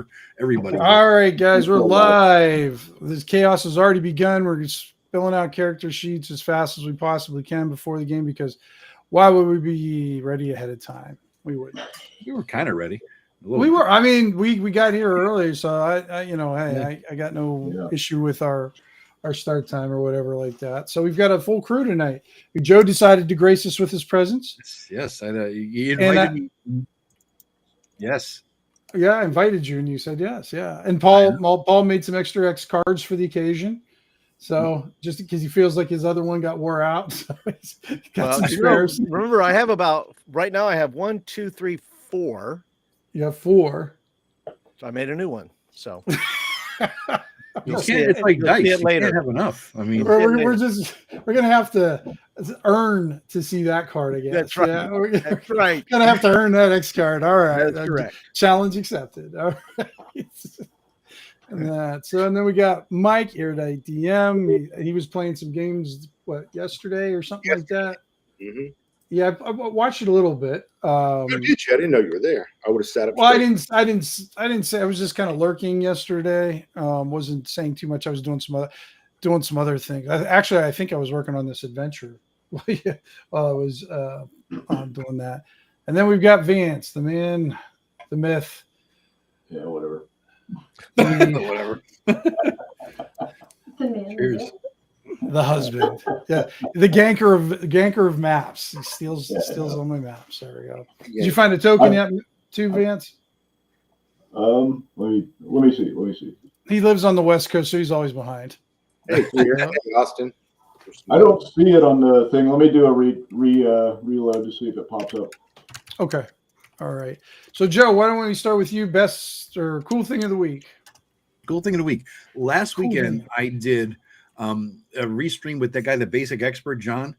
for everybody. All right, guys, we're live. This chaos has already begun. We're just filling out character sheets as fast as we possibly can before the game because why would we be ready ahead of time? We wouldn't. We were kind of ready. We were. I mean, we got here early, so I got no issue with our start time or whatever like that. So we've got a full crew tonight. Joe decided to grace us with his presence. Yes, he invited me. Yes. Yeah, I invited you, and you said yes. Yeah, and Paul made some extra X cards for the occasion. So just because he feels like his other one got wore out, so he's got some spares. Remember, I have about right now. I have 1, 2, 3, 4. You have 4. So I made a new one. So it's like dice. You can't have enough. I mean, we're gonna have to earn to see that card again. That's right. Yeah, that's right. Gonna have to earn that X card. All right, that's correct. Challenge accepted. All right. And then we got Mike here at DM. He was playing some games yesterday or something like that. Mm-hmm. Yeah, I watched it a little bit. I didn't know you were there. I would have sat up. Well, I didn't say. I was just kind of lurking yesterday. Wasn't saying too much. I was doing some other things. I think I was working on this adventure while I was doing that. And then we've got Vance, the man, the myth. Yeah, whatever. Whatever. Cheers. The husband, yeah, the ganker of maps. He steals all my maps. There we go. Did you find a token yet, too, Vance? Let me see. He lives on the West Coast, so he's always behind. Hey, Austin. I don't see it on the thing. Let me do a reload to see if it pops up. Okay. All right. So, Joe, why don't we start with you? Best or cool thing of the week? Cool thing of the week. Last weekend, I did a restream with that guy, the Basic Expert, John.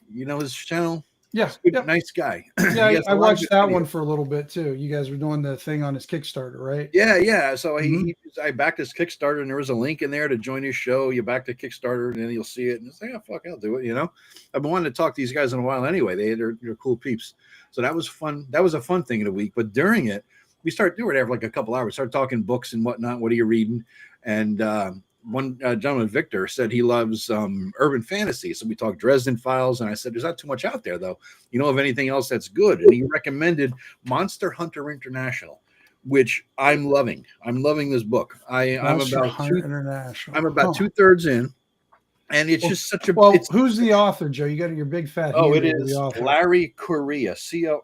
You know his channel? Yeah. Nice guy. Yeah, I watched that one for a little bit too. You guys were doing the thing on his Kickstarter, right? Yeah. So I backed his Kickstarter, and there was a link in there to join his show. You back to Kickstarter, and then you'll see it. And it's like, oh, fuck, I'll do it. I've been wanting to talk to these guys in a while anyway. They're cool peeps. So that was fun. That was a fun thing of the week. But during it, we started doing it every like a couple hours. Started talking books and whatnot. What are you reading? And one gentleman, Victor, said he loves urban fantasy. So we talked Dresden Files, and I said, there's not too much out there, though. You know of anything else that's good? And he recommended Monster Hunter International, which I'm loving. I'm loving this book. I'm about 2/3 in, and it's just such a. Well, who's the author, Joe? You got your big fat. Oh, it is Larry Correia, Correia.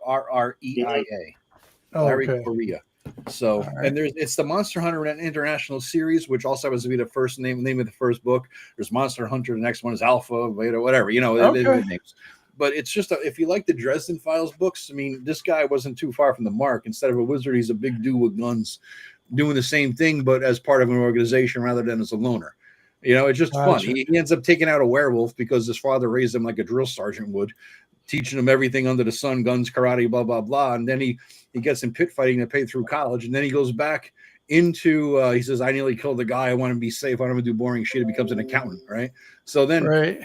Larry Correia. So, and it's the Monster Hunter International series, which also has to be the first name of the first book. There's Monster Hunter. The next one is Alpha, Beta, whatever. Names. But it's just if you like the Dresden Files books, I mean, this guy wasn't too far from the mark. Instead of a wizard, he's a big dude with guns, doing the same thing, but as part of an organization rather than as a loner. It's just fun. He ends up taking out a werewolf because his father raised him like a drill sergeant would, teaching him everything under the sun, guns, karate, blah, blah, blah. And then he gets in pit fighting to pay through college. And then he goes back into, he says, I nearly killed the guy. I want to be safe. I don't want to do boring shit. He becomes an accountant, right? So then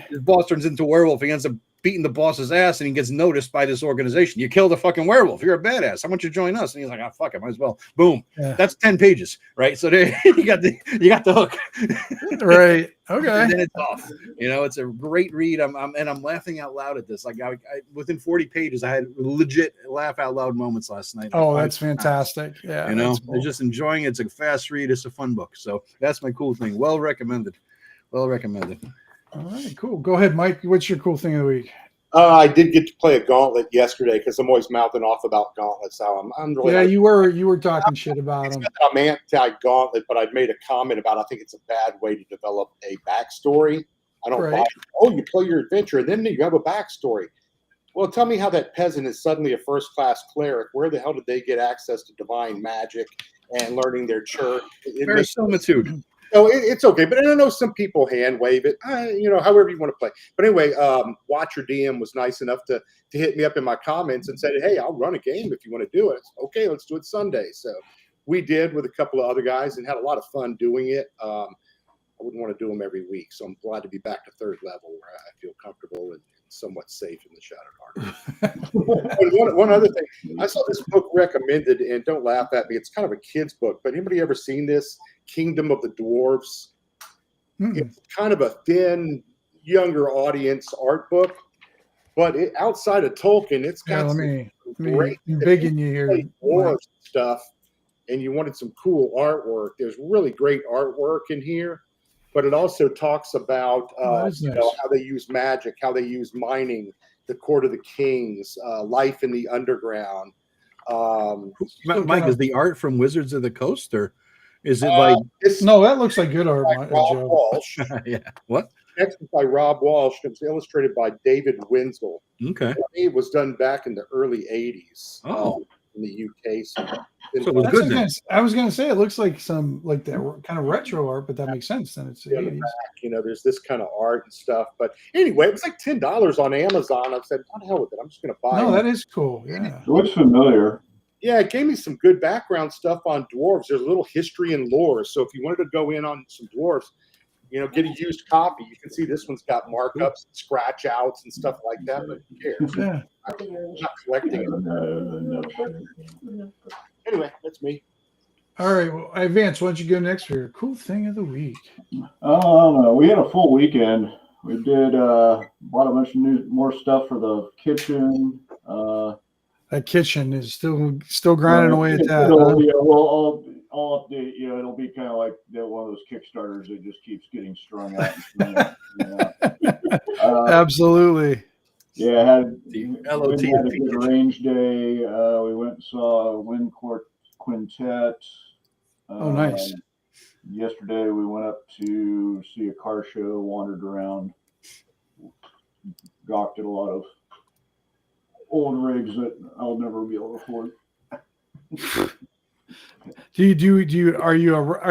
his boss turns into a werewolf. He ends up beating the boss's ass, and he gets noticed by this organization. You killed a fucking werewolf. You're a badass. I want you to join us. And he's like, fuck it, might as well. Boom. Yeah. That's 10 pages, right? So there you got the hook. Right. Okay. And then it's off. It's a great read. I'm laughing out loud at this. Like I within 40 pages, I had legit laugh out loud moments last night. Oh, that's fantastic. Yeah. Cool. They're just enjoying it. It's a fast read. It's a fun book. So that's my cool thing. Well recommended. All right, cool. Go ahead, Mike. What's your cool thing of the week? I did get to play a gauntlet yesterday because I'm always mouthing off about gauntlets. So I'm really. Yeah, you were talking shit about them. I'm anti-gauntlet, but I'd made a comment about I think it's a bad way to develop a backstory. I don't buy it. Oh, you play your adventure and then you have a backstory. Well, tell me how that peasant is suddenly a first-class cleric. Where the hell did they get access to divine magic and learning their church? Verisimilitude. No, it's okay, but I know some people hand wave it, however you want to play. But anyway, Watcher DM was nice enough to hit me up in my comments and said, hey, I'll run a game if you want to do it. Okay, let's do it Sunday. So we did with a couple of other guys and had a lot of fun doing it. I wouldn't want to do them every week, so I'm glad to be back to third level where I feel comfortable and somewhat safe in the Shattered Heart. one other thing, I saw this book recommended, and don't laugh at me. It's kind of a kid's book, but anybody ever seen this? Kingdom of the Dwarves. It's kind of a thin, younger audience art book, but outside of Tolkien, it's got let some me great big in you here. dwarves stuff, and you wanted some cool artwork. There's really great artwork in here, but it also talks about Nice. how they use magic, how they use mining, the Court of the Kings, life in the underground. Mike, is the art from Wizards of the Coast, or is it like? No, that looks like good art. By Rob Joe. Walsh. Yeah. What? Next is by Rob Walsh. It's illustrated by David Wenzel. Okay. It was done back in the early 80s. Oh. In the UK. So it was good then. I was going to say it looks like some like that kind of retro art, but that makes sense. Then it's the 80s. Back, there's this kind of art and stuff. But anyway, it was like $10 on Amazon. I said, "What the hell with it? I'm just going to buy it." No, that is cool. Yeah. It looks familiar. Yeah, it gave me some good background stuff on dwarves. There's a little history and lore. So if you wanted to go in on some dwarves, get a used copy. You can see this one's got markups, scratch outs, and stuff like that. But who cares? Yeah. I'm not collecting it. Anyway, that's me. All right. Well, Vance, why don't you go next for your cool thing of the week? I don't know. We had a full weekend. We did bought a bunch of more stuff for the kitchen. That kitchen is still grinding away at that. Yeah, well, I'll update you. It'll be kind of like one of those Kickstarters that just keeps getting strung out. Absolutely. Yeah, had LOT a good range day. We went and saw Wind Quintet. Oh, nice. Yesterday we went up to see a car show, wandered around, gawked at a lot of old rigs that I'll never be able to afford. Are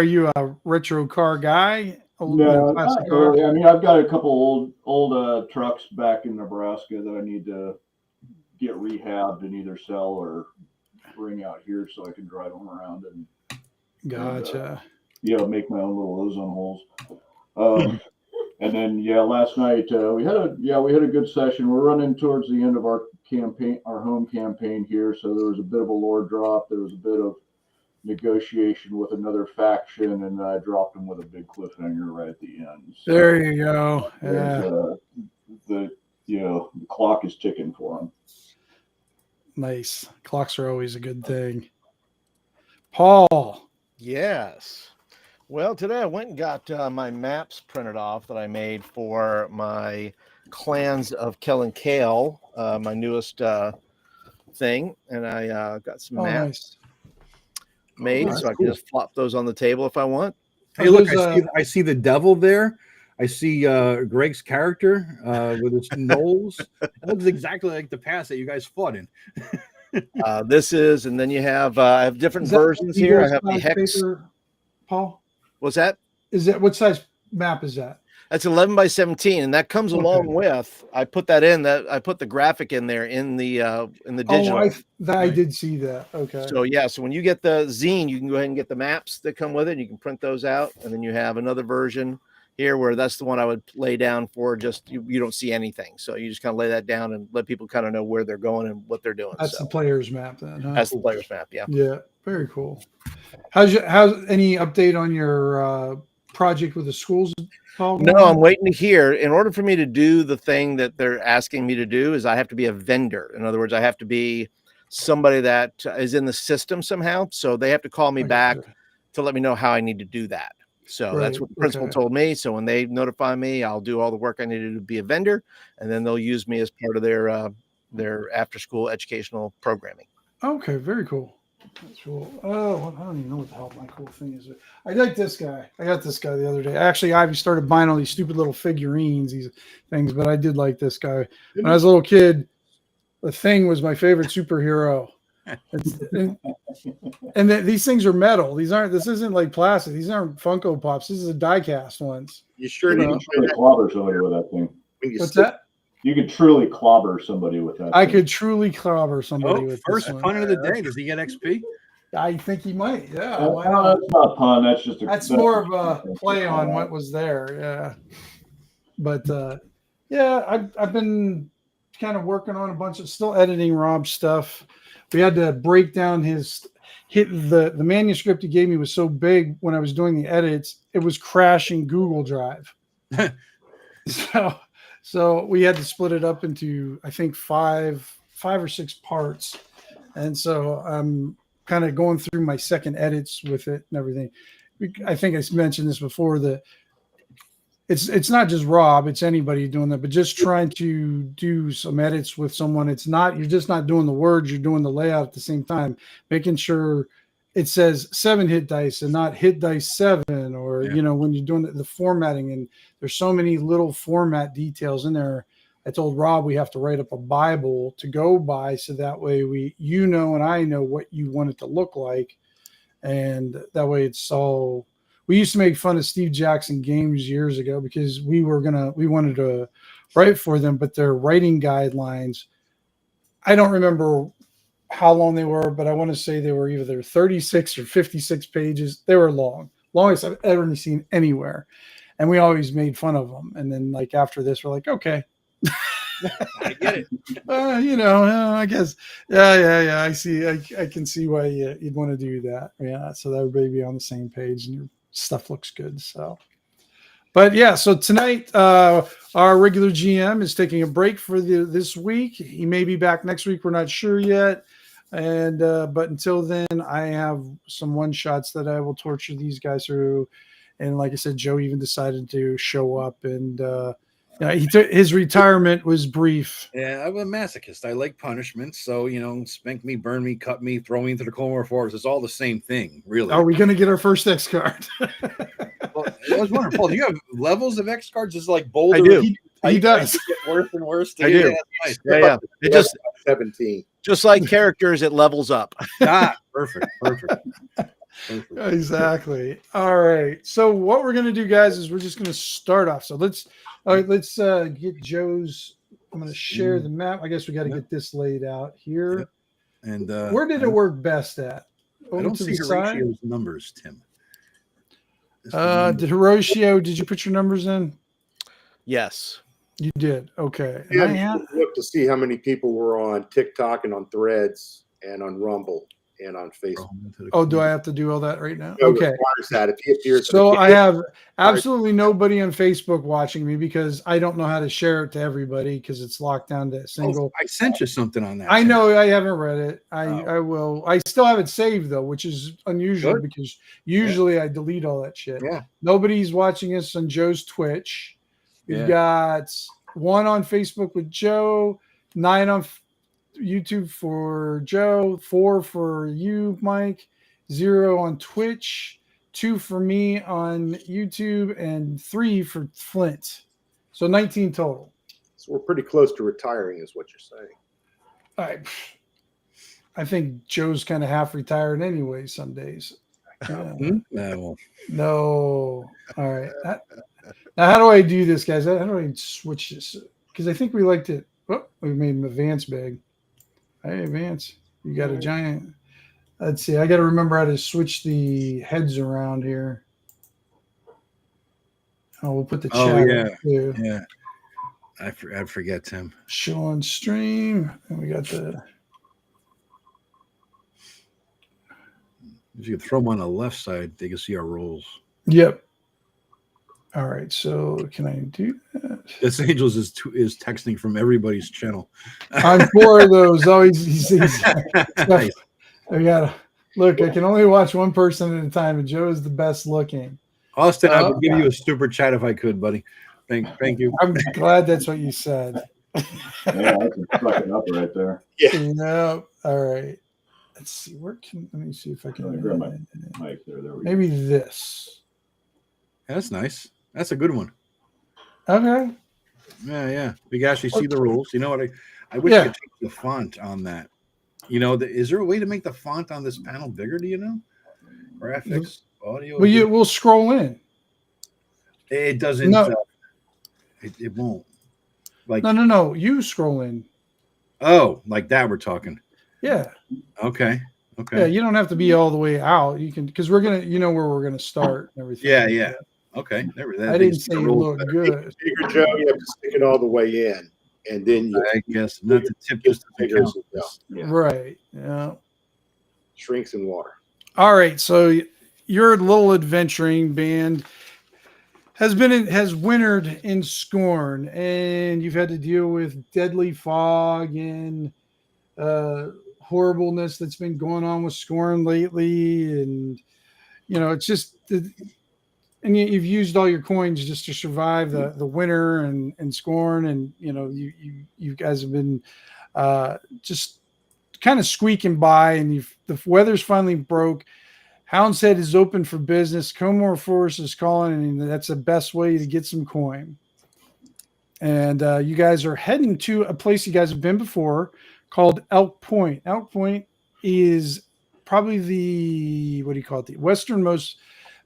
you a retro car guy? No, not really. I mean, I've got a couple old trucks back in Nebraska that I need to get rehabbed and either sell or bring out here so I can drive them around and gotcha. Make my own little ozone holes. And then last night we had a good session. We're running towards the end of our campaign, our home campaign here. So there was a bit of a lore drop. There was a bit of negotiation with another faction, and I dropped them with a big cliffhanger right at the end. So there you go. Yeah. The clock is ticking for them. Nice. Clocks are always a good thing. Paul. Yes. Well, today I went and got my maps printed off that I made for my Clans of Kel and Kale, my newest thing, and I got some maps made, so I can just flop those on the table if I want. Hey, look, I see the devil there. I see Greg's character with his knolls. That looks exactly like the past that you guys fought in. This is, and then you have I have different versions here. I have the hex. Paper, Paul. What's that? Is that what size map is that? That's 11 by 17, and that comes along with. I put that in. I put the graphic in there in the digital. Oh, I did see that. Okay. So so when you get the zine, you can go ahead and get the maps that come with it. And you can print those out, and then you have another version here where that's the one I would lay down for. Just you don't see anything, so you just kind of lay that down and let people kind of know where they're going and what they're doing. That's the player's map, then. Huh? That's the player's map. Yeah. Yeah. Very cool. How's any update on your project with the schools? Paul? No, I'm waiting to hear. In order for me to do the thing that they're asking me to do, is I have to be a vendor. In other words, I have to be somebody that is in the system somehow. So they have to call me back to let me know how I need to do that. So that's what the principal told me. So when they notify me, I'll do all the work I need to do to be a vendor, and then they'll use me as part of their after school educational programming. Okay, very cool. That's cool. Oh, I don't even know what the hell my cool thing is. I like this guy. I got this guy the other day. Actually, Ivy started buying all these stupid little figurines, these things, but I did like this guy. When I was a little kid, the Thing was my favorite superhero. And these things are metal. This isn't like plastic. These aren't Funko Pops. This is a die-cast ones. You sure need to clobber somebody with that thing. What's that? You could truly clobber somebody with that. I could truly clobber somebody with first this one. pun of the day. Does he get XP? I think he might. Yeah. That's not a pun. That's just that's more of a play on what was there. Yeah. But Yeah, I've been kind of working on a bunch of still editing Rob's stuff. We had to break down the manuscript he gave me was so big when I was doing the edits, it was crashing Google Drive. So we had to split it up into I think five or six parts. And so I'm kind of going through my second edits with it and everything. I think I mentioned this before that it's not just Rob, it's anybody doing that, but just trying to do some edits with someone. You're just not doing the words, you're doing the layout at the same time, making sure it says 7 hit dice and not hit dice 7, or, when you're doing the formatting, and there's so many little format details in there. I told Rob we have to write up a Bible to go by, so that way and I know what you want it to look like. And that way it's all. We used to make fun of Steve Jackson Games years ago because we wanted to write for them, but their writing guidelines, I don't remember how long they were, but I want to say they were either 36 or 56 pages. They were longest I've ever seen anywhere. And we always made fun of them. And then like after this, we're like, okay. I get it. I guess. Yeah. I see. I can see why you'd want to do that. Yeah. So that everybody be on the same page and your stuff looks good. So, but yeah. So tonight, our regular GM is taking a break for this week. He may be back next week. We're not sure yet. And but until then, I have some one shots that I will torture these guys through. And like I said, Joe even decided to show up, and his retirement was brief. Yeah, I'm a masochist. I like punishment. So, spank me, burn me, cut me, throw me into the Colmar Forest. It's all the same thing, really. Are we going to get our first X card? Well, I was wondering, Paul, do you have levels of X cards? Is like Boulder? I do. He does. Get worse and worse. I do. Nice. Yeah. It just 17. Just like characters, it levels up. Perfect. Exactly. All right. So what we're going to do, guys, is we're just going to start off. So let's get Joe's. I'm going to share the map. I guess we got to get this laid out here. Yep. And where did it work best at? I don't see Horatio's numbers, Tim. Horatio, did you put your numbers in? Yes. You did. Okay. Yeah, look to see how many people were on TikTok and on Threads and on Rumble and on Facebook. Oh, do I have to do all that right now? No, okay. So I have absolutely nobody on Facebook watching me because I don't know how to share it to everybody because it's locked down to a single. I sent you something on that. I know. I haven't read it. I will. I still have it saved though, which is unusual because usually I delete all that shit. Yeah. Nobody's watching us on Joe's Twitch. We've got 1 on Facebook with Joe, 9 on YouTube for Joe, 4 for you, Mike, 0 on Twitch, 2 for me on YouTube, and 3 for Flint. So 19 total. So we're pretty close to retiring, is what you're saying. I think Joe's kind of half retired anyway some days. No. All right. Now, how do I do this, guys? How do I switch this? Because I think we like to. Oh, we made him advance big. Hey, Vance, you got a giant. Let's see. I got to remember how to switch the heads around here. Oh, we'll put the chat. Yeah. I forget, Tim. Show on stream, and we got the. If you throw them on the left side, they can see our rolls. Yep. All right. So can I do that? This Angels is texting from everybody's channel. I'm 4 of those. Always. Nice. I gotta look. I can only watch one person at a time, and Joe is the best looking. Austin, I would give you a super chat if I could, buddy. Thank you. I'm glad that's what you said. Yeah, I can fuck it up right there. Yeah. No. All right. Let's see. Let me see if I can. Grab my mic there. There we go. Maybe this. Yeah, that's nice. That's a good one. Okay. Yeah. We can actually see the rules. You know what? I wish I could take the font on that. Is there a way to make the font on this panel bigger? Do you know? Graphics, audio. Well, we'll scroll in. It doesn't. No. It won't. Like no. You scroll in. Oh, like that. We're talking. Yeah. Okay. Yeah, you don't have to be all the way out. You can because we're gonna, where we're gonna start and everything. Yeah. Okay. I didn't say you look good. Bigger, Joe, you have to stick it all the way in, and then you I guess not the tip just bigger to as count. it goes. Right. Yeah. Shrinks in water. All right. So your little adventuring band has wintered in Scorn, and you've had to deal with deadly fog and horribleness that's been going on with Scorn lately, and it's just and you've used all your coins just to survive the winter and Scorn, and you guys have been just kind of squeaking by, and the weather's finally broke. Hound's Head is open for business. Comor Forest is calling, and that's the best way to get some coin. And you guys are heading to a place you guys have been before called Elk Point. Elk Point is probably the westernmost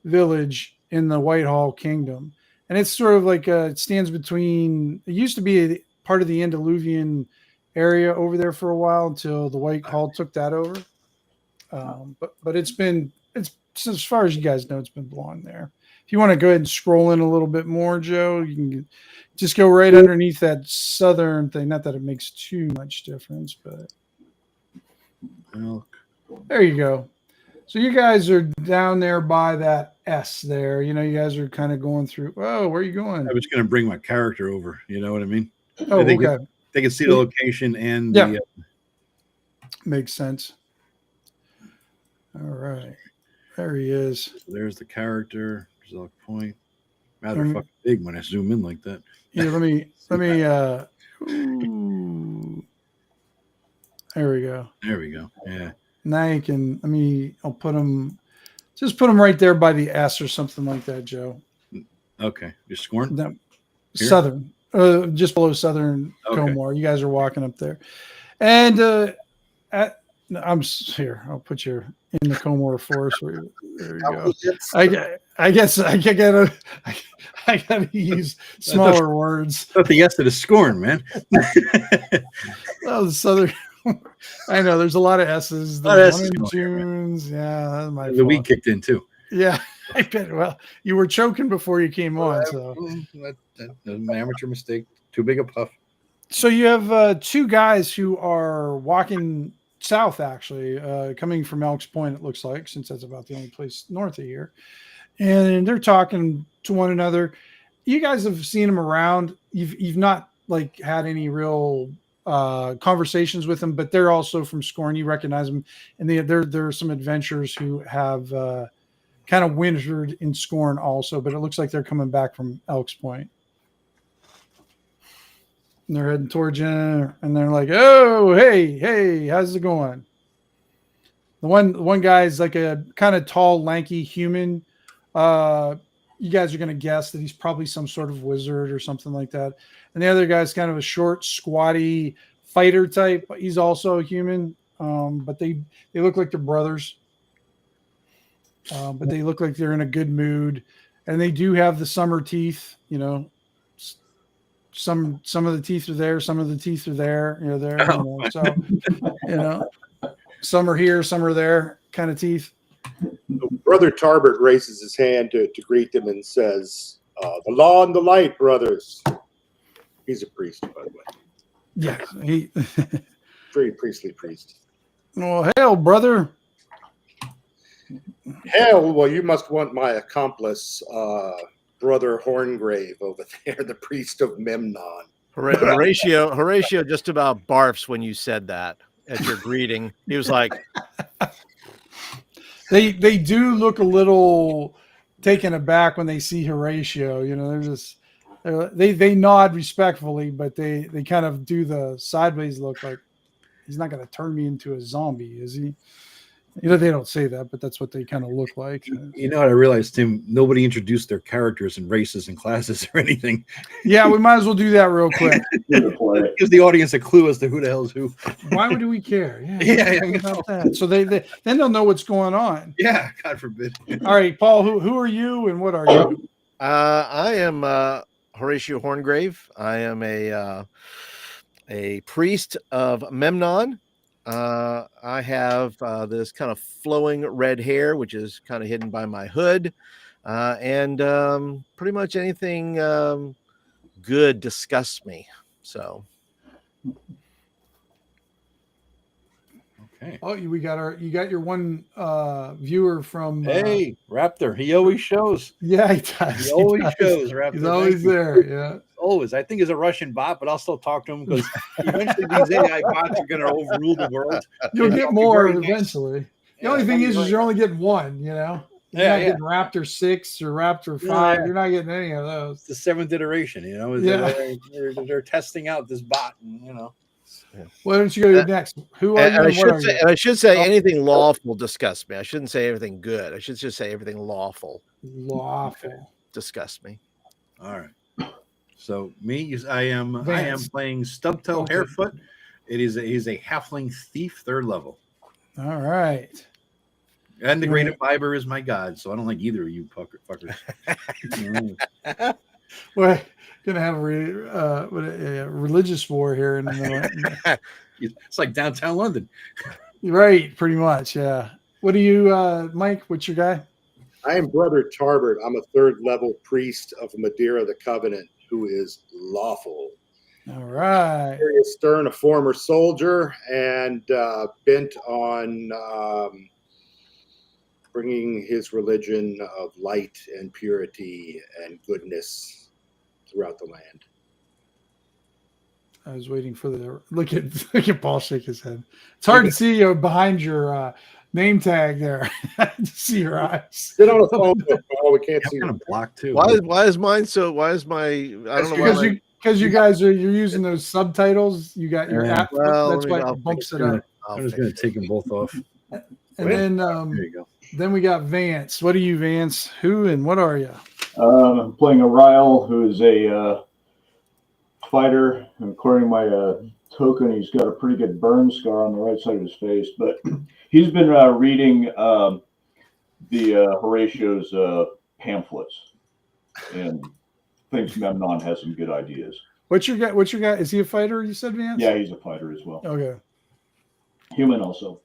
village in the Whitehall Kingdom. And it's sort of like it stands between, it used to be a part of the Andaluvian area over there for a while until the Whitehall took that over. But it's as far as you guys know, it's been belong there. If you want to go ahead and scroll in a little bit more, Joe, you can just go right underneath that southern thing. Not that it makes too much difference, but there you go. So you guys are down there by that S there. You guys are kind of going through. Oh, where are you going? I was going to bring my character over. You know what I mean? Oh, okay. They can see the location and yeah. Makes sense. All right. There he is. So there's the character. There's Elk Point. Rather fucking big when I zoom in like that. Yeah, let me there we go. There we go. Yeah. Now you can I'll put him right there by the S or something like that, Joe. Okay. You're Scorn? No, southern. Just below Southern Comor. You guys are walking up there. And I'm here. I'll put you in the Comor Forest. There you go. I guess I gotta use smaller words. Not the S to the Scorn, man. Oh, the Southern. I know there's a lot of S's. The Junes. Yeah, that's my fault. The weed kicked in too. Yeah, I bet. Well, you were choking before you came on, so that was my amateur mistake. Too big a puff. So you have two guys who are walking south, actually, coming from Elks Point. It looks like, since that's about the only place north of here, and they're talking to one another. You guys have seen them around. You've not like had any real conversations with them, but they're also from Scorn. You recognize them, and there are some adventurers who have kind of wintered in Scorn also, but it looks like they're coming back from Elks Point. And they're heading towards you, and they're like, "Oh, hey, how's it going?" The one guy is like a kind of tall, lanky human. You guys are going to guess that he's probably some sort of wizard or something like that. And the other guy's kind of a short, squatty fighter type. He's also a human, but they look like they're brothers. But they look like they're in a good mood, and they do have the summer teeth. Some of the teeth are there, some of the teeth are there. So some are here, some are there, kind of teeth. Brother Tarbert raises his hand to greet them and says, "The law and the light, brothers." He's a priest, by the way. Yeah, he very priestly priest. Well, hail, brother. Hell, well, you must want my accomplice, Brother Horngrave over there, the priest of Memnon. Horatio just about barfs when you said that at your greeting. He was like, They do look a little taken aback when they see Horatio. They nod respectfully, but they kind of do the sideways look, like he's not going to turn me into a zombie, is he? They don't say that, but that's what they kind of look like. You know what I realized, Tim? Nobody introduced their characters and races and classes or anything. Yeah, we might as well do that real quick. It gives the audience a clue as to who the hell's who. Why do we care? Yeah, about that. So then they'll know what's going on. Yeah, God forbid. All right, Paul, who are you and what are you? I am Horatio Horngrave. I am a priest of Memnon. I have this kind of flowing red hair, which is kind of hidden by my hood, and pretty much anything good disgusts me. So. Okay. Oh, you got your one viewer from Hey, Raptor. He always shows. Yeah, he does. He always does. shows, Raptor. He's always there. Yeah. Always. I think he's a Russian bot, but I'll still talk to him because eventually these AI bots are going to overrule the world. You'll And get it'll be more very nice. eventually. The Yeah, only thing it'll be is you're only getting one, you know? You're not getting Raptor 6 or Raptor 5. Yeah. You're not getting any of those. It's the 7th iteration, you know. They're testing out this bot, and, you know. Why don't you go to next? Who are you? And I should say anything lawful disgusts me. I shouldn't say everything good. I should just say everything lawful. Lawful. Disgusts me. All right. So me, I am Vance. playing Stubtail Okay. Harefoot. He's a halfling thief, 3rd level. All right. And the Great Fiber is my god, so I don't like either of you fuckers. We're gonna have a religious war here in a minute. It's like downtown London. Right, pretty much, yeah. What are you, Mike? What's your guy? I am Brother Tarbert. I'm a 3rd level priest of Madeira the Covenant who is lawful. All right. Very Stern, a former soldier, and bent on bringing his religion of light and purity and goodness throughout the land. I was waiting for the look at Paul shake his head. It's hard to see you behind your name tag there. To see your eyes. Sit on a phone book, Paul. We can't see I'm you. kind of blocked too. Why is mine so? Why is my? I don't know why. Because you guys you're using those subtitles. You got your app. Well, That's why it bumps it up. I'm just going to take them both off. And then There you go. then we got Vance. What are you, Vance? Who and what are you? I'm playing a Ryle who is a fighter. And according to my token, he's got a pretty good burn scar on the right side of his face. But he's been reading the Horatio's pamphlets and thinks Memnon has some good ideas. What's your guy? Is he a fighter? You said, Vance? Yeah, he's a fighter as well. Okay. Human also.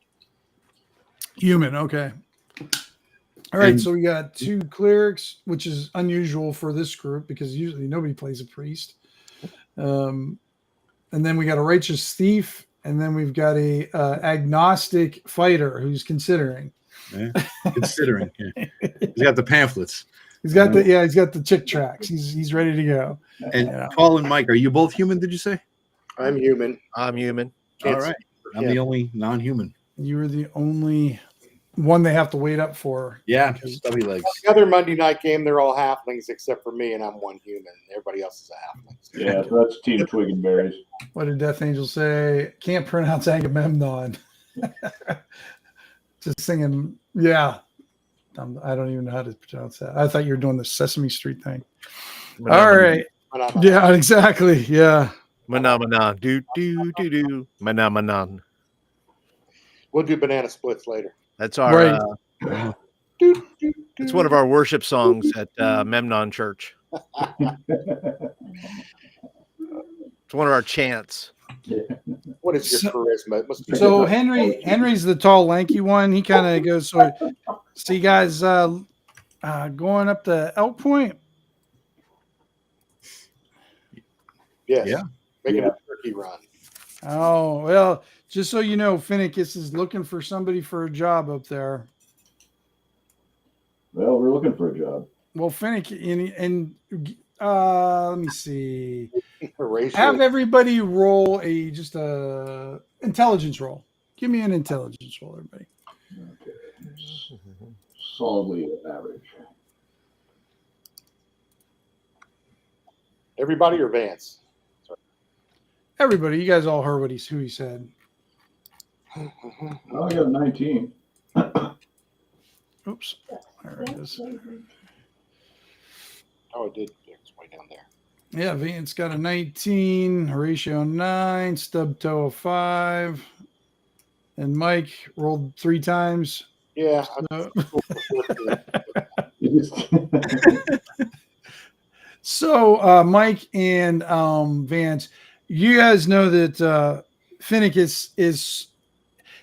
Human. Okay. All right. And- So we got 2 clerics, which is unusual for this group because usually nobody plays a priest. And then we got a righteous thief, and then we've got a agnostic fighter who's considering. Yeah. Considering. Yeah. He's got the pamphlets. He's got the chick tracks. He's ready to go. And Yeah. Paul and Mike, are you both human, did you say? I'm human. I'm human. Can't All right. see- I'm the only non-human. You were the only one they have to wait up for. Yeah, stubby legs. The other Monday night game, they're all halflings except for me, and I'm one human. Everybody else is a halfling. Yeah, so that's Team Twig and Berries. What did Death Angel say? Can't pronounce Agamemnon. Just singing. Yeah. I don't even know how to pronounce that. I thought you were doing the Sesame Street thing. All right. Yeah, exactly. Yeah. Manamanan. Do do do do. Manamanan. We'll do banana splits later. That's our. Right. It's one of our worship songs at Memnon Church. It's one of our chants. What is your charisma? It must be So Henry's the tall, lanky one. He kind of goes. So you guys going up to Elk Point? yes. Yeah. Making a turkey run. Oh well, just so you know, Finnicus is looking for somebody for a job up there. Well, we're looking for a job. Well, Finnick and let me see. Horatio. Have everybody roll just a intelligence roll. Give me an intelligence roll, everybody. Okay. Solidly average. Everybody or Vance? Everybody, you guys all heard who he said. Oh, I got a 19. Oops. There it is. Oh, it did. It's way down there. Yeah, Vance got a 19, Horatio 9, Stubtoe a 5, and Mike rolled 3 times. Yeah. So Mike and Vance, you guys know that Finnicus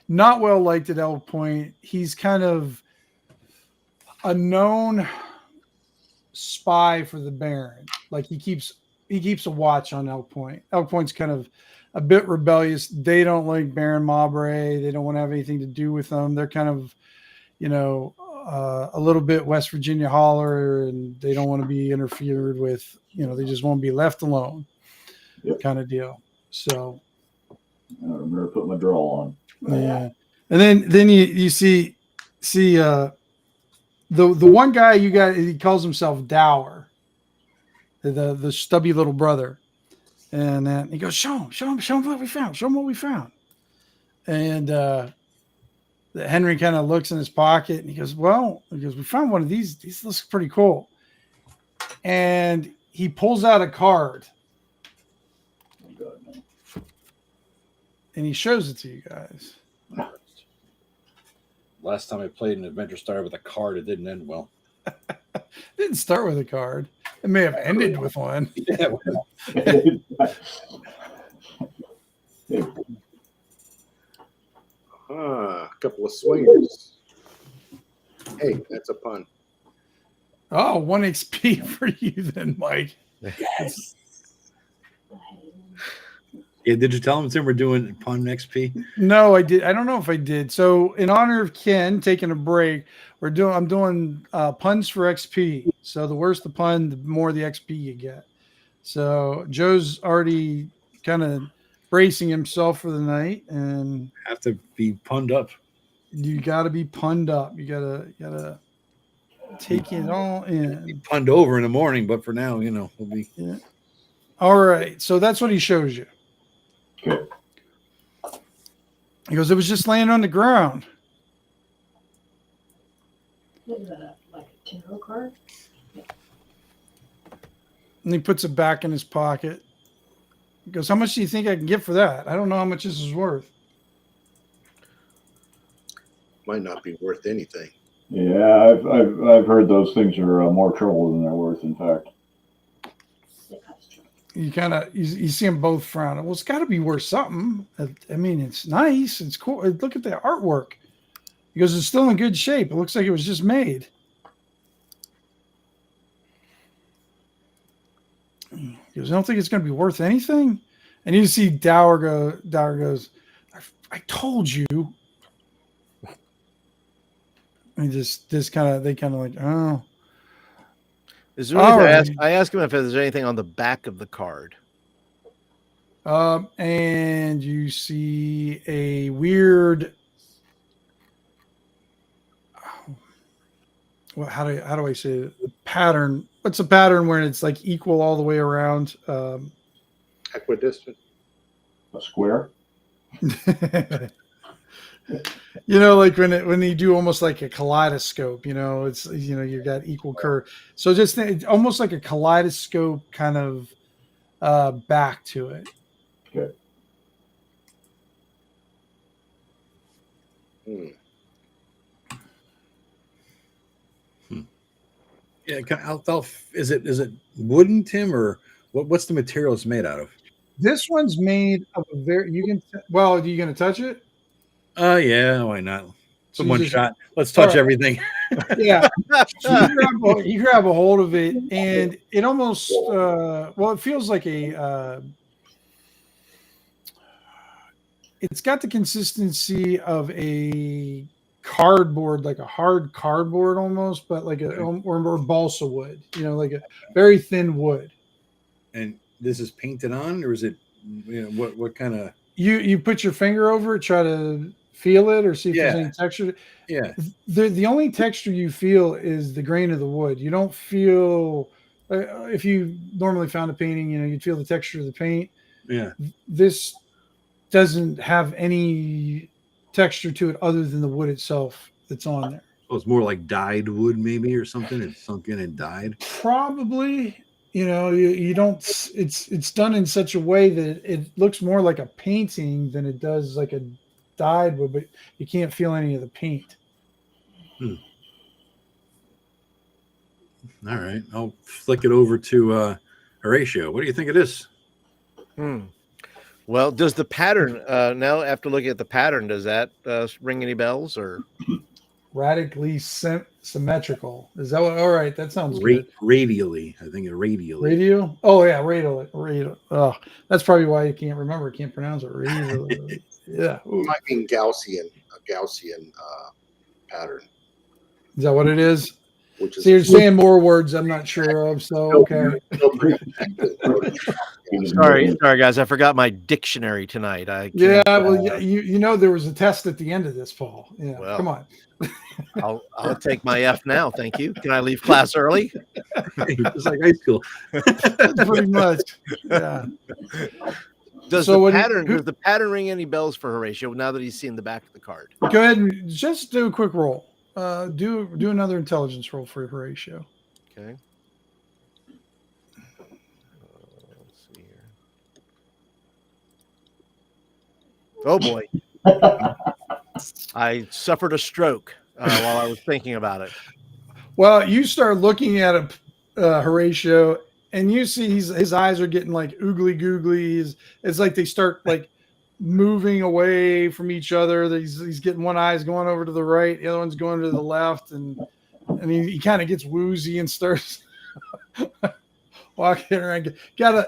not well liked at Elk Point. He's kind of a known spy for the Baron. Like he keeps a watch on Elk Point. Elk Point's kind of a bit rebellious. They don't like Baron Mabray. They don't want to have anything to do with them. They're kind of, a little bit West Virginia holler, and they don't want to be interfered with. They just want to be left alone, kind of deal. So, I remember putting my draw on. yeah, and then you see the one guy you got. He calls himself Dower, the stubby little brother, and then he goes, show him what we found, and Henry kind of looks in his pocket and he goes, we found one of these. These looks pretty cool. And he pulls out a card and he shows it to you guys. Last time I played an Adventure Star with a card, it didn't end well. It didn't start with a card. It may have ended with one. Yeah, well, A couple of swingers. Hey, that's a pun. Oh, 1 XP for you then, Mike. Yes. yeah, did you tell him, Tim, we're doing pun XP? No, I did. I don't know if I did. So, in honor of Ken taking a break, I'm doing puns for XP. So, the worse the pun, the more the XP you get. So, Joe's already kind of bracing himself for the night, and Have to be punned up. you got to be punned up. You gotta take it all Be in. punned over in the morning, but for now, we'll be. Yeah. All right. So that's what he shows you. Okay. He goes, it was just laying on the ground. Is that like a tarot card? And he puts it back in his pocket. He goes, how much do you think I can get for that? I don't know how much this is worth. Might not be worth anything. Yeah, I've heard those things are more trouble than they're worth. In fact, You kind of you see them both frowning. Well, it's got to be worth something. I mean, it's nice. It's cool. Look at the artwork. He goes, it's still in good shape. It looks like it was just made. He goes, I don't think it's going to be worth anything. And you see Dower goes, I told you. And they kind of like, oh. Is there anything I ask him if there's anything on the back of the card? And you see a weird. Well, how do I say it? The pattern? What's a pattern where it's like equal all the way around? Equidistant. a square. Like when you do almost like a kaleidoscope, it's you've got equal curve. So just almost like a kaleidoscope kind of back to it. Okay. Yeah, is it wooden, Tim, or what's the material it's made out of? This one's made of a are you going to touch it? Yeah, why not? It's one shot. Let's touch everything. Yeah. You grab a hold of it, and it almost it feels like it's got the consistency of a cardboard, like a hard cardboard almost, but like or balsa wood, like a very thin wood. And this is painted on, or is it what kind of you put your finger over it, try to feel it or see if there's any texture. Yeah. The only texture you feel is the grain of the wood. You don't feel if you normally found a painting, you'd feel the texture of the paint. Yeah. This doesn't have any texture to it other than the wood itself that's on there. Oh, it's more like dyed wood, maybe, or something. It's sunk in and dyed. Probably. You don't. It's done in such a way that it looks more like a painting than it does like a dyed wood, but you can't feel any of the paint. All right, I'll flick it over to Horatio. What do you think of this? Well, does the pattern now after looking at the pattern, does that ring any bells or Radically symmetrical. Is that what? All right, that sounds good. Radially, I think radially. Radio? Oh yeah, radial. Oh, that's probably why you can't remember. Can't pronounce it. Radial. Yeah. Ooh. It might mean Gaussian, a Gaussian pattern. Is that what it is? Which is So you're saying more words I'm not sure of. So okay. Sorry, guys. I forgot my dictionary tonight. Yeah, well, you know there was a test at the end of this, Paul. Yeah, Well, come on. I'll take my F now. Thank you. Can I leave class early? It's like high school. Pretty much. Yeah. Does the pattern ring any bells for Horatio now that he's seen the back of the card? Go ahead and just do a quick roll. Do another intelligence roll for Horatio. Okay. Let's see here. Oh boy. I suffered a stroke while I was thinking about it. Well, you start looking at Horatio, and you see his eyes are getting like oogly googly. It's like they start like moving away from each other. He's getting one eye's going over to the right, the other one's going to the left, and he kind of gets woozy and starts walking around.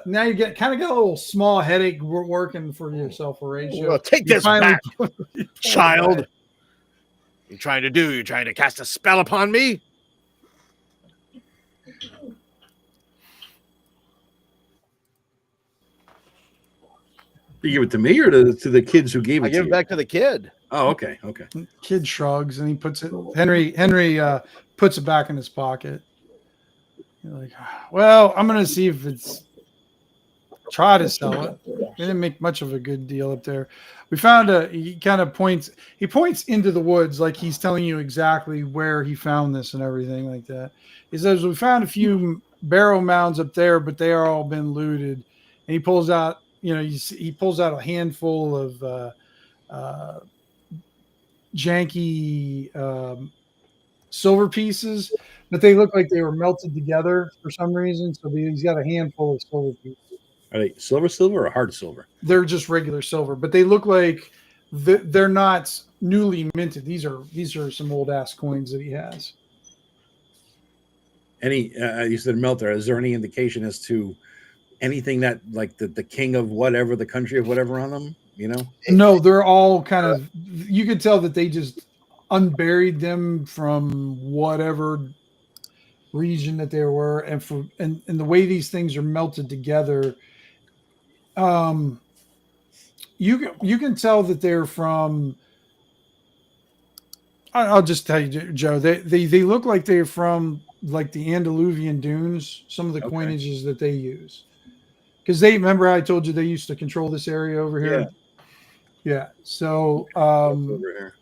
Now you got a little small headache working for yourself, Horatio. Well, take this back, child. You're trying to cast a spell upon me? You give it to me or to the kids who gave it I give it back to the kid. Oh, okay. Okay. Kid shrugs and he puts it. Henry puts it back in his pocket. You're like, well, I'm gonna see if it's try to sell it. They didn't make much of a good deal up there. We found he points into the woods like he's telling you exactly where he found this and everything like that. He says, we found a few barrow mounds up there, but they are all been looted. And he pulls out, he pulls out a handful of janky silver pieces, but they look like they were melted together for some reason. So he's got a handful of silver pieces. Are they silver or hard silver? They're just regular silver, but they look like they're not newly minted. These are some old ass coins that he has. Any you said melter. Is there any indication as to anything that like the king of whatever, the country of whatever on them? No, they're all kind of. You could tell that they just unburied them from whatever region that they were, and the way these things are melted together. You can tell that they're from. I'll just tell you, Joe. They look like they're from like the Andaluvian dunes. Some of the coinages that they use, because they remember I told you they used to control this area over here. Yeah. So over here.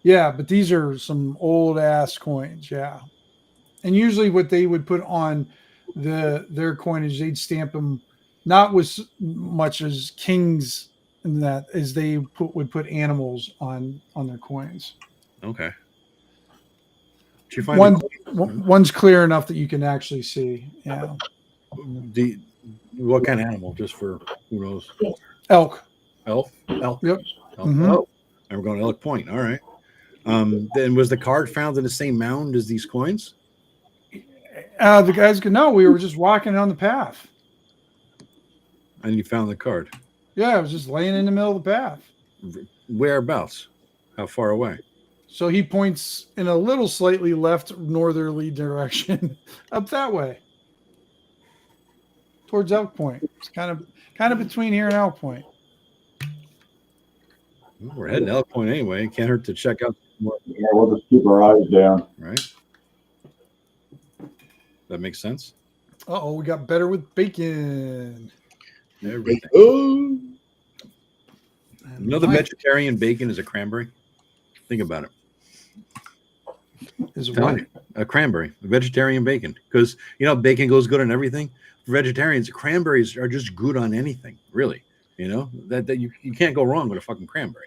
Yeah, but these are some old ass coins. Yeah, and usually what they would put on their coinage, they'd stamp them not with much as kings and that as they would put animals on their coins. Okay. Did you find one's clear enough that you can actually see. Yeah. What kind of animal? Just for who knows? Elk. Elk. Yep. Elk. Mm-hmm. Oh, and we're going to Elk Point. All right. Then was the card found in the same mound as these coins? The guys could know. We were just walking on the path. And you found the card? Yeah, it was just laying in the middle of the path. Whereabouts? How far away? So he points in a little slightly left northerly direction up that way. Towards Elk Point. It's kind of between here and Elk Point. Well, we're heading to Elk Point anyway. It can't hurt to check out more. Yeah, we'll just keep our eyes down. Right. That makes sense. Uh-oh, we got better with bacon. Everything. The vegetarian bacon is a cranberry? Think about it. Is what? A cranberry, a vegetarian bacon. Because, bacon goes good on everything. For vegetarians, cranberries are just good on anything, really. That you can't go wrong with a fucking cranberry.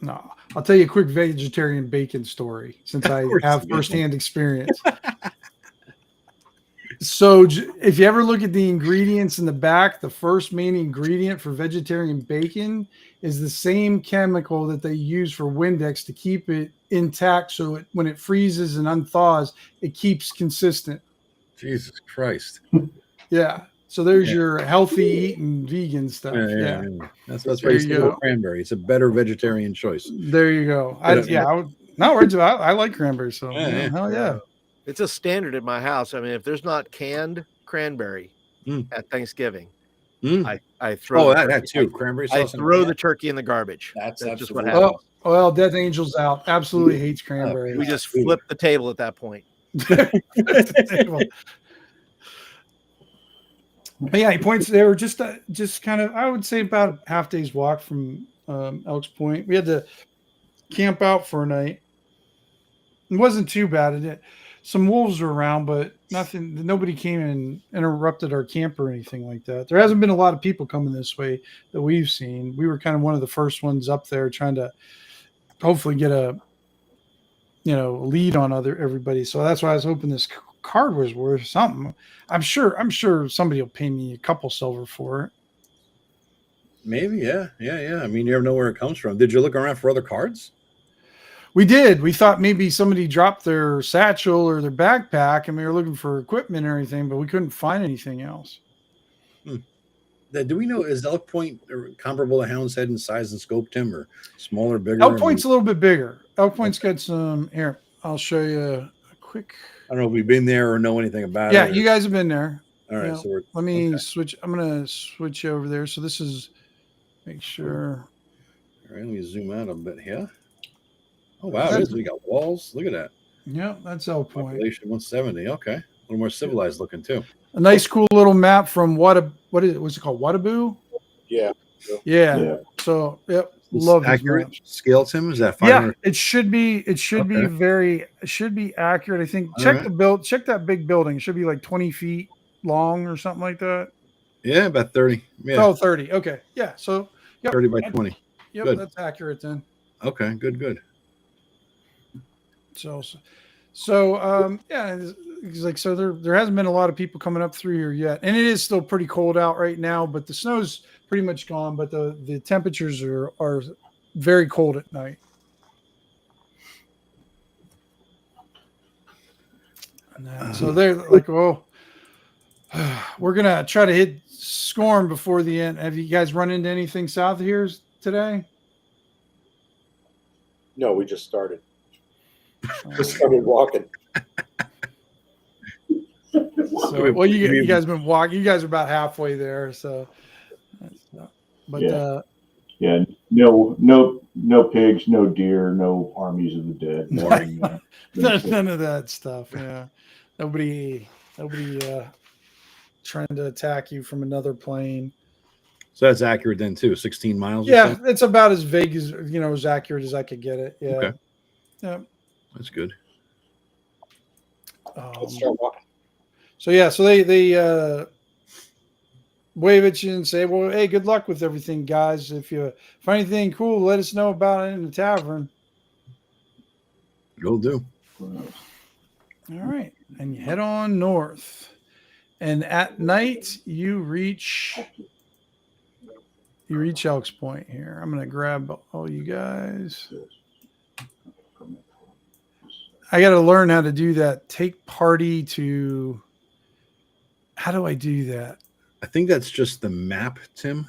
No, I'll tell you a quick vegetarian bacon story since I have firsthand experience. So if you ever look at the ingredients in the back, the first main ingredient for vegetarian bacon is the same chemical that they use for Windex to keep it intact. So when it freezes and unthaws, it keeps consistent. Jesus Christ. Yeah. So there's your healthy eating vegan stuff. Yeah. That's why you say cranberry. It's a better vegetarian choice. There you go. I like cranberry. So hell yeah. It's a standard at my house. I mean, if there's not canned cranberry at Thanksgiving, I throw that too. Cranberry sauce. I throw the turkey in the garbage. That's just what happens. Oh, well, Death Angel's out. Absolutely hates cranberry. We just flip the table at that point. But yeah, he points. They were just kind of, I would say, about a half day's walk from Elks Point. We had to camp out for a night. It wasn't too bad. Some wolves were around, but nothing. Nobody came and interrupted our camp or anything like that. There hasn't been a lot of people coming this way that we've seen. We were kind of one of the first ones up there, trying to hopefully get a lead on everybody. So that's why I was hoping this card was worth something. I'm sure somebody will pay me a couple silver for it. Maybe, yeah. I mean, you never know where it comes from. Did you look around for other cards? We did. We thought maybe somebody dropped their satchel or their backpack, and we were looking for equipment or anything, but we couldn't find anything else. Do we know, is Elk Point comparable to Hound's Head in size and scope, Tim, or smaller, bigger? Elk Point's a little bit bigger. Elk Point's got some. Here, I'll show you a quick. I don't know if we've been there or know anything about it. Yeah, you guys have been there. All right, so let me switch. I'm going to switch over there. So this is, make sure. All right, let me zoom out a bit here. Oh, wow. It is. We got walls. Look at that. Yeah, that's Elk Point. Population 170. Okay. A little more civilized looking, too. A nice, cool little map from what's it called? Whataboo? Yeah. So, yep. Love accurate scale, Tim. Is that 500? Yeah, it should be accurate. I think check that big building. It should be like 20 feet long or something like that. Yeah, about 30. Yeah. Oh, 30. Okay. Yeah. So 30 by 20. Yep, good. That's accurate then. Okay, good. So yeah, it's like, so there hasn't been a lot of people coming up through here yet, and it is still pretty cold out right now, but the snow's pretty much gone, but the temperatures are very cold at night. And so they're like, well, we're gonna try to hit Scorn before the end. Have you guys run into anything south of here today? No, we just started. Just started walking. So, well, you guys been walking. You guys are about halfway there. So, but yeah, no pigs, no deer, no armies of the dead. None of that stuff. Yeah, nobody trying to attack you from another plane. So that's accurate then too. 16 miles. Yeah, it's about as vague as as accurate as I could get it. Yeah. Okay. Yeah. That's good. Let's start walking. So yeah, so they wave at you and say, "Well, hey, good luck with everything, guys. If you find anything cool, let us know about it in the tavern." Will do. All right, and you head on north, and at night you reach Elks Point. Here, I'm gonna grab all you guys. I got to learn how to do that. Take party to. How do I do that? I think that's just the map, Tim.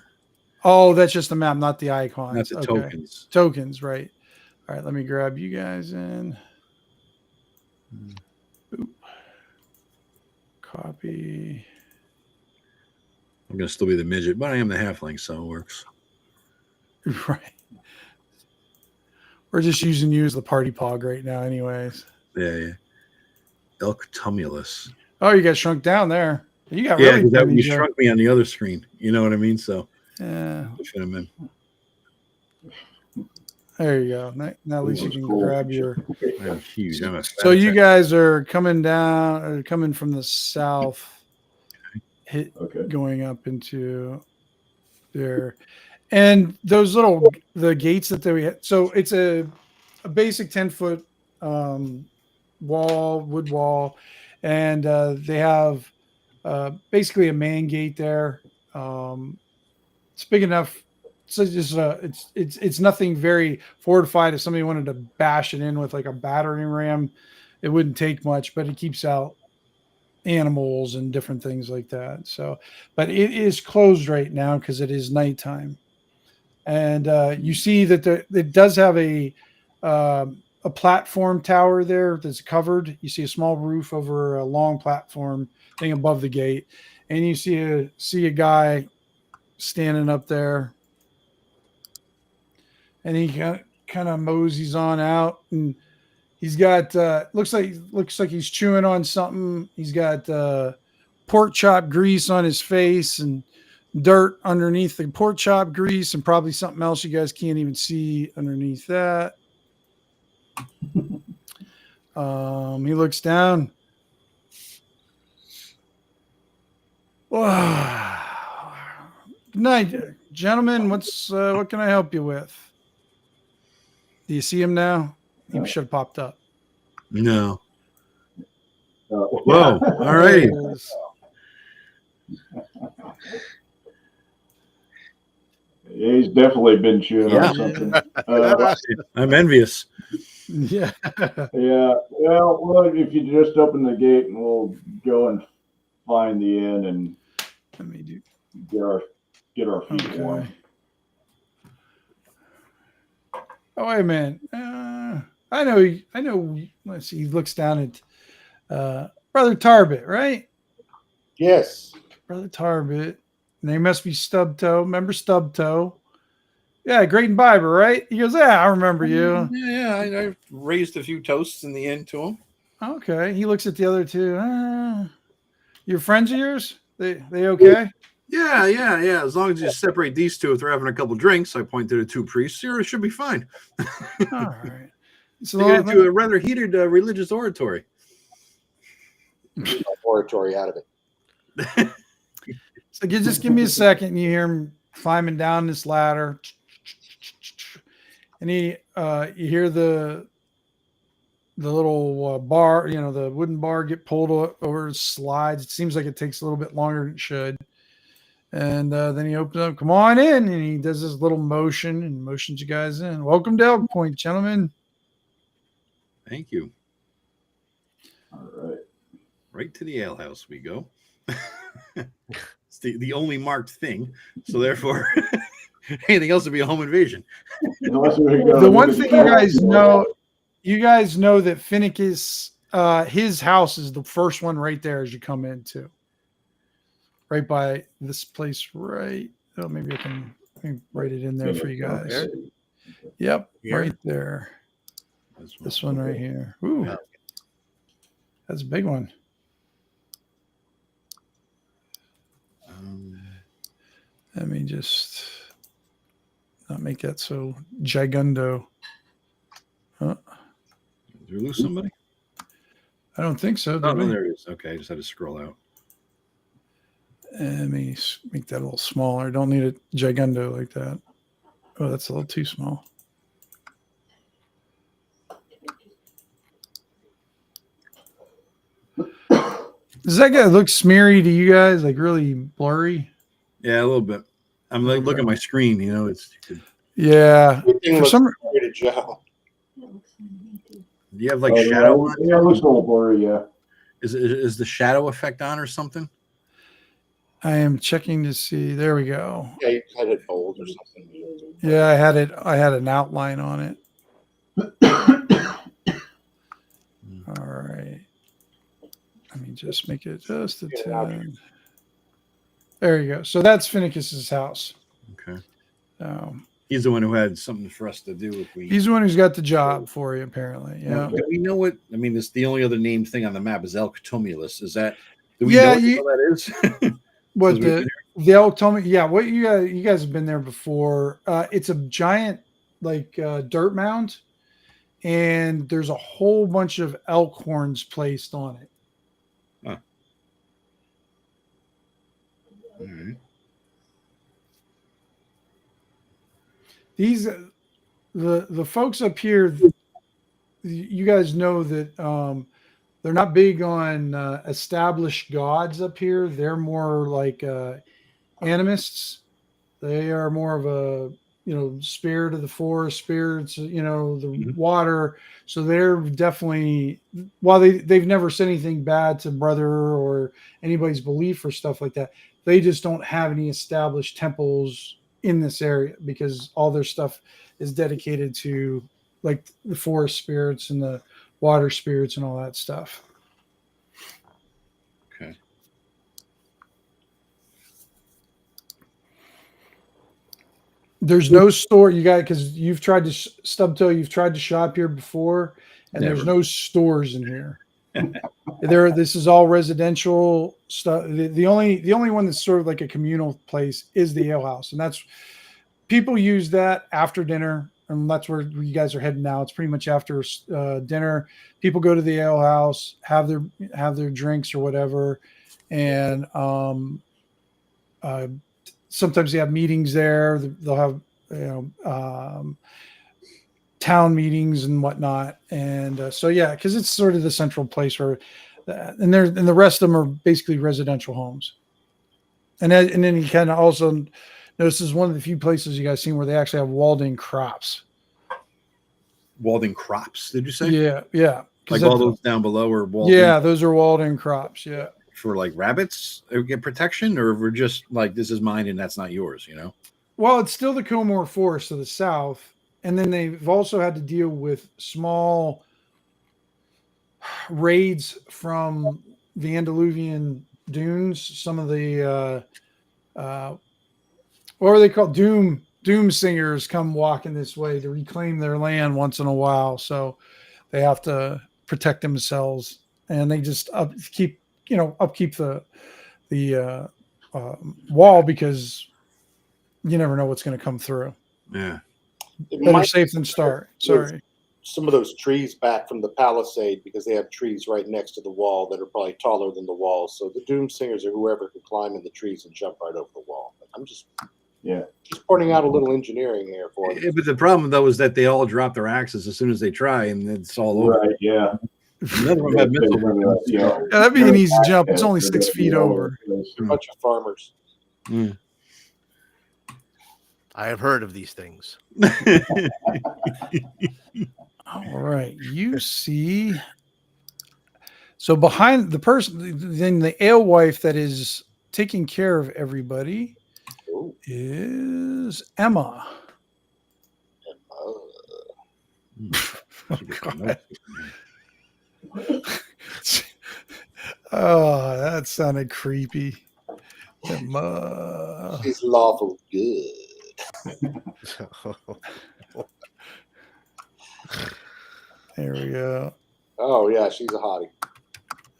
Oh, that's just the map, not the icons. That's the tokens. Tokens, right. All right, let me grab you guys in. Boop. Copy. I'm going to still be the midget, but I am the halfling, so it works. Right. We're just using you as the party pog right now anyways. Yeah. Elk Tumulus. Oh, you got shrunk down there. You got you shrunk me on the other screen. You know what I mean? So yeah. Should have been. There you go. Now at least you can grab your. I'm huge. I'm so you guys are coming from the south, going up into there, and those the gates that we had. So it's a basic 10-foot wood wall, and they have basically a man gate there. It's big enough. So it's nothing very fortified. If somebody wanted to bash it in with like a battering ram, it wouldn't take much, but it keeps out animals and different things like that. So, but it is closed right now because it is nighttime. And you see that it does have a platform tower there that's covered. You see a small roof over a long platform thing above the gate, and you see a guy standing up there, and he kind of moseys on out, and he's got looks like he's chewing on something. He's got pork chop grease on his face and dirt underneath the pork chop grease, and probably something else you guys can't even see underneath that. He looks down. Wow. Good night, gentlemen. What can I help you with? Do you see him now? He should have popped up. No. Whoa. All right. Yeah, he's definitely been chewing on something. I'm envious. Yeah. Yeah. Well, if you just open the gate and we'll go and find the inn and Let me do. get our feet warm. Oh, wait a minute. I know. Let's see. He looks down at Brother Tarbit, right? Yes. Brother Tarbit. Name must be Stubtoe. Remember Stubtoe? Yeah, Graydon Biber, right? He goes, yeah, I remember you. Yeah, I raised a few toasts in the end to him. Okay. He looks at the other two. Your friends of yours? They okay? Yeah. As long as you separate these two, if they're having a couple drinks, I point to the two priests. It should be fine. All right. So they got into a rather heated religious oratory. Oratory out of it. So you just give me a second, and you hear him climbing down this ladder, and you hear the little bar, the wooden bar get pulled over, slides. It seems like it takes a little bit longer than it should. And then he opens up, come on in, and he does this little motion and motions you guys in. Welcome to Elk Point, gentlemen. Thank you. All right. Right to the alehouse we go. It's the only marked thing. So therefore, anything else would be a home invasion. The one thing you guys know that Finnicus, his house is the first one right there as you come in too. Right by this place, right? Oh, maybe I can write it in there for you guys. Okay. Yep, Here. right there. This one right here. Ooh, Yeah. That's a big one. Let me just not make that so gigundo. Huh? Did we lose somebody? I don't think so. Oh, no, there it is. Okay, I just had to scroll out. Let me make that a little smaller. Don't need it gigundo like that. Oh, that's a little too small. Does that guy look smeary to you guys? Like really blurry? Yeah, a little bit. I'm like looking at my screen. It's. Yeah. Everything For looks some, great to Joe. Do you have like Oh, shadow? Yeah, it looks a little blurry. Yeah. Is the shadow effect on or something? I am checking to see. There we go. Yeah, you had it bold or something. Yeah, I had an outline on it. All right. Let me just make it just a tad. There you go. So that's Finnicus's house. Okay. He's the one who had something for us to do. He's the one who's got the job for you, apparently. Yeah. Do we know what? I mean, this the only other named thing on the map is Elk Tumulus. Is that? Do we Yeah, know what that is? What the Elk Tumulus? Yeah. What you guys have been there before? It's a giant dirt mound, and there's a whole bunch of elk horns placed on it. Huh. All right. These the folks up here, you guys know that they're not big on established gods up here. They're more like animists. They are more of a, spirit of the forest, spirits, the water. So they're definitely, while they've never said anything bad to brother or anybody's belief or stuff like that, they just don't have any established temples in this area because all their stuff is dedicated to like the forest spirits and the water spirits and all that stuff. Okay. There's no store you got because you've tried to Stubtail. You've tried to shop here before, and Never. There's no stores in here. This is all residential stuff. The only one that's sort of like a communal place is the ale house, and that's people use that after dinner, and that's where you guys are heading now. It's pretty much after dinner. People go to the ale house, have their drinks or whatever, and sometimes they have meetings there. They'll have town meetings and whatnot, and so yeah, because it's sort of the central place where, and the rest of them are basically residential homes, and then you kind of also notice this is one of the few places you guys seen where they actually have walled-in crops. Walled-in crops? Did you say? Yeah. Like all those down below are walled. Yeah, those are walled-in crops. Yeah. For like rabbits get protection, or we're just like this is mine and that's not yours, Well, it's still the Comoor Forest to the south, and then they've also had to deal with small raids from the Andaluvian dunes. Some of the what are they called? Doom singers come walking this way to reclaim their land once in a while, so they have to protect themselves, and they just upkeep the wall because you never know what's going to come through. Yeah. Better safe than sorry. Some of those trees back from the palisade because they have trees right next to the wall that are probably taller than the wall. So the doom singers or whoever could climb in the trees and jump right over the wall. I'm just pointing out a little enjoering here for you. But the problem though is that they all drop their axes as soon as they try, and it's all over. Right, yeah. None of them have missile weapons. Yeah, that'd be an easy jump. It's only 6 feet over. A bunch of farmers. Mm. I have heard of these things. All right, you see. So behind the person, then the alewife that is taking care of everybody is Emma. Oh, God. Oh, that sounded creepy. Emma. She's lawful good. There we go. Oh yeah, she's a hottie.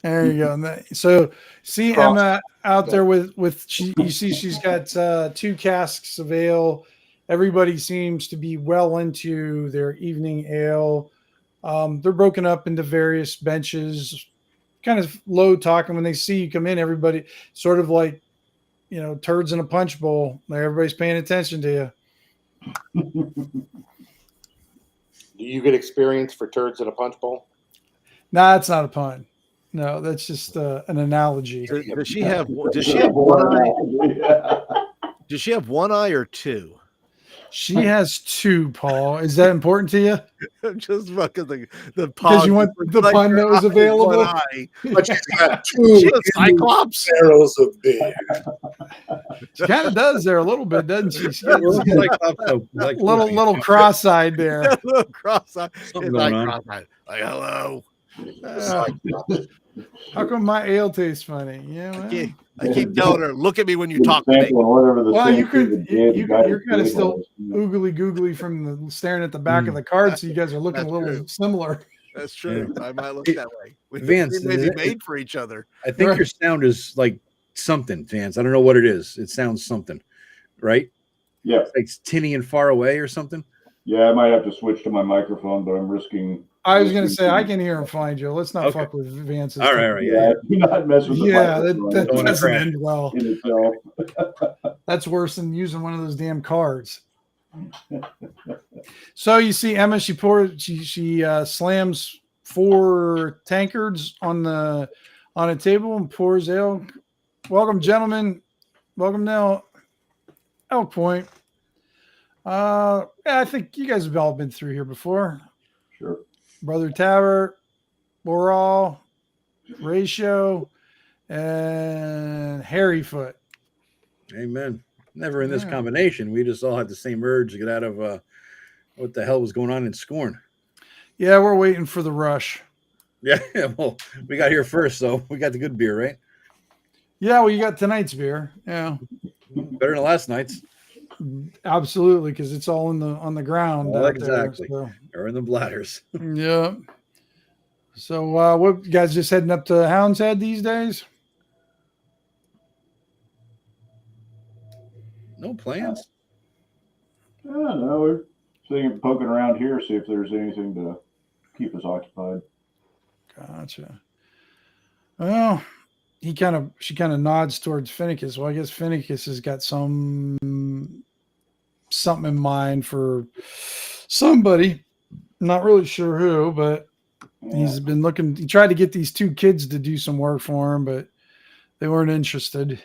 There you go. So see Emma out there with you see she's got 2 casks of ale. Everybody seems to be well into their evening ale. They're broken up into various benches, kind of low talking. When they see you come in, everybody sort of like, turds in a punch bowl. Everybody's paying attention to you. Do you get experience for turds in a punch bowl? Nah, it's not a pun. No, that's just an analogy. Does she have one eye? Does she have one eye or 2? She has 2, Paul. Is that important to you? Just fucking the because you want the pun that was available. But she's got 2 cyclops barrels of beer. She kind of does there a little bit, doesn't she? She's got little cross-eyed there. Little cross-eyed. Something going on. Like hello. How come my ale tastes funny? Yeah, well. I keep telling her, look at me when you talk to me. Well, you're kind of still oogly googly from the staring at the back of the card, so you guys are looking a little similar. That's true. I might look that way. Vance, we may be made for each other. I think your sound is like something, Vance. I don't know what it is. It sounds something, right? Yeah. It's like tinny and far away or something. Yeah, I might have to switch to my microphone, but I'm risking. I was going to say, I can hear him fine, Joe. Let's not fuck with Vance's. All right. Yeah. Not mess with the that doesn't end well. in itself. That's worse than using one of those damn cards. So you see Emma, she slams 4 tankards on a table and pours ale. Welcome, gentlemen. Welcome now, Elk Point. Yeah, I think you guys have all been through here before. Sure. Brother Tabert, Boral, Ratio, and Harryfoot. Amen. Never in this combination. We just all had the same urge to get out of what the hell was going on in Scorn. Yeah, we're waiting for the rush. Yeah, well, we got here first, so we got the good beer, right? Yeah, well, you got tonight's beer. Yeah, Better than last night's. absolutely, because it's all on the ground. Well, out exactly. There, so. Or in the bladders. Yeah. So, what you guys just heading up to Hound's Head these days? No plans. Yeah, no, we're seeing poking around here, see if there's anything to keep us occupied. Gotcha. Well, she kind of nods towards Finnicus. Well, I guess Finnicus has got something in mind for somebody. Not really sure who, but he's been looking. He tried to get these 2 kids to do some work for him, but they weren't interested.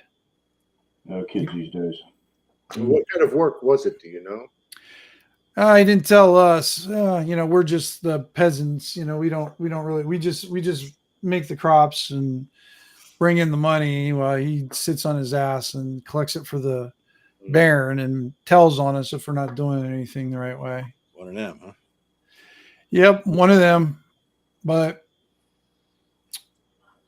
No kids these days. What kind of work was it? Do you know? He didn't tell us. We're just the peasants. We don't really. We just make the crops and bring in the money while he sits on his ass and collects it for the Baron and tells on us if we're not doing anything the right way. One of them, huh? Yep, one of them. But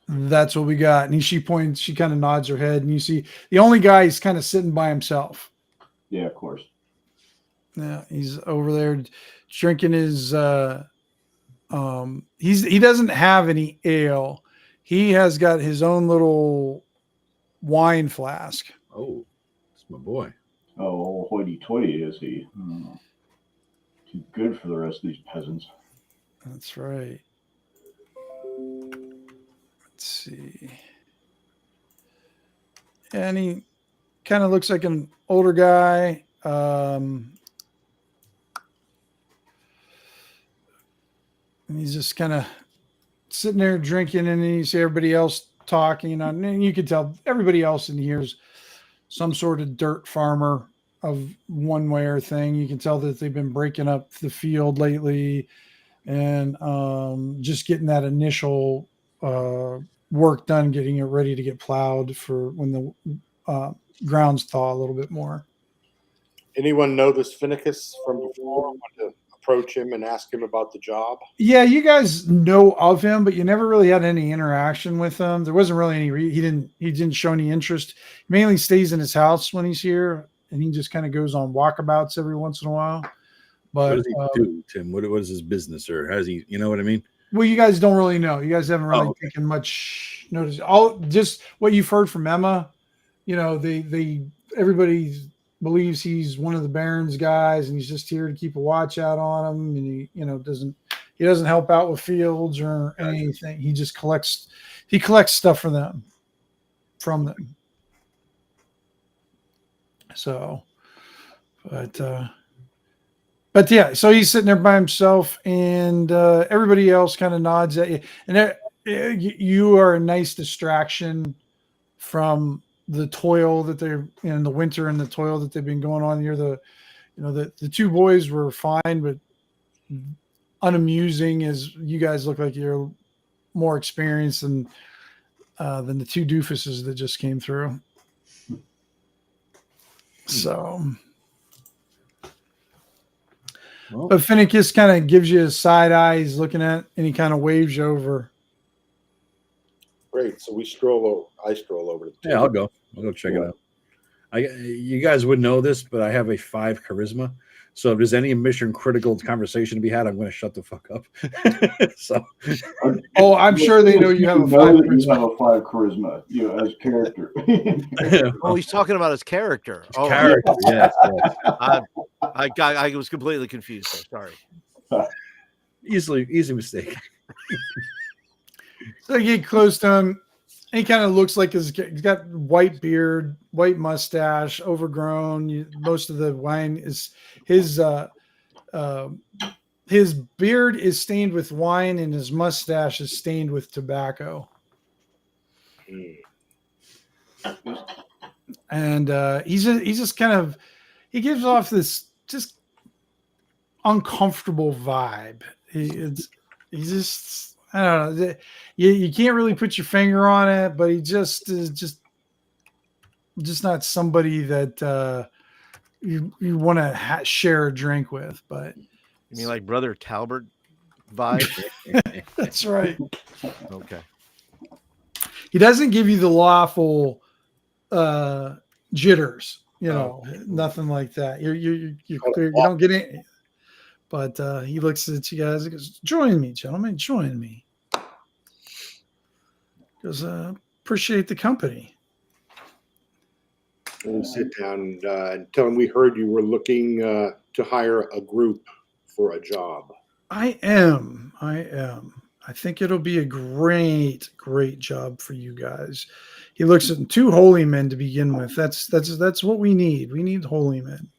that's what we got. And she points. She kind of nods her head, and you see the only guy is kind of sitting by himself. Yeah, of course. Yeah, he's over there drinking his he doesn't have any ale. He has got his own little wine flask. Oh, it's my boy. Oh, hoity-toity is he? Too good for the rest of these peasants. That's right. Let's see. And he kind of looks like an older guy. And he's just kind of sitting there drinking, and then you see everybody else talking. And you can tell everybody else in here is some sort of dirt farmer of one way or thing. You can tell that they've been breaking up the field lately and just getting that initial work done, getting it ready to get plowed for when the grounds thaw a little bit more. Anyone know this Finnicus from before? Want to approach him and ask him about the job? Yeah, you guys know of him, but you never really had any interaction with him. There wasn't really any. He didn't show any interest. He mainly stays in his house when he's here, and he just kind of goes on walkabouts every once in a while. But what does he do, Tim? What is his business, or has he? You know what I mean? Well, you guys don't really know. You guys haven't really taken much notice. All just what you've heard from Emma. Everybody believes he's one of the Baron's guys, and he's just here to keep a watch out on him. And he doesn't help out with fields or anything. He just collects stuff from them. So, but yeah, so he's sitting there by himself, and everybody else kind of nods at you, and you are a nice distraction from the toil that they're in the winter and the toil that they've been going on. You're the 2 boys were fine, but unamusing, as you guys look like you're more experienced than the 2 doofuses that just came through. So, but Finnicus kind of gives you a side eye. He's looking at, and he kind of waves you over. Great. So I stroll over to the Yeah, I'll go check it out. You guys would know this, but I have a 5 charisma. So if there's any mission critical conversation to be had, I'm going to shut the fuck up. So, I'm sure they know you have a 5 charisma. You have a 5 charisma, as character. Oh, he's talking about his character. Character, yes. I was completely confused. Sorry. Easy mistake. So you get close to him. He kind of looks like he's got white beard, white mustache, overgrown. Most of the wine is his his beard is stained with wine and his mustache is stained with tobacco. And he's just kind of, he gives off this just uncomfortable vibe. He's just, I don't know. You can't really put your finger on it, but he just is just not somebody that you want to share a drink with. But You mean like Brother Talbert vibe? that's right. Okay. He doesn't give you the lawful jitters, nothing like that. You're clear. You don't get it. But he looks at you guys and goes, "Join me, gentlemen. Join me." Goes, "Appreciate the company." We'll sit down and tell him we heard you were looking to hire a group for a job. I am. I think it'll be a great job for you guys. He looks at 2 holy men to begin with. That's what we need. We need holy men.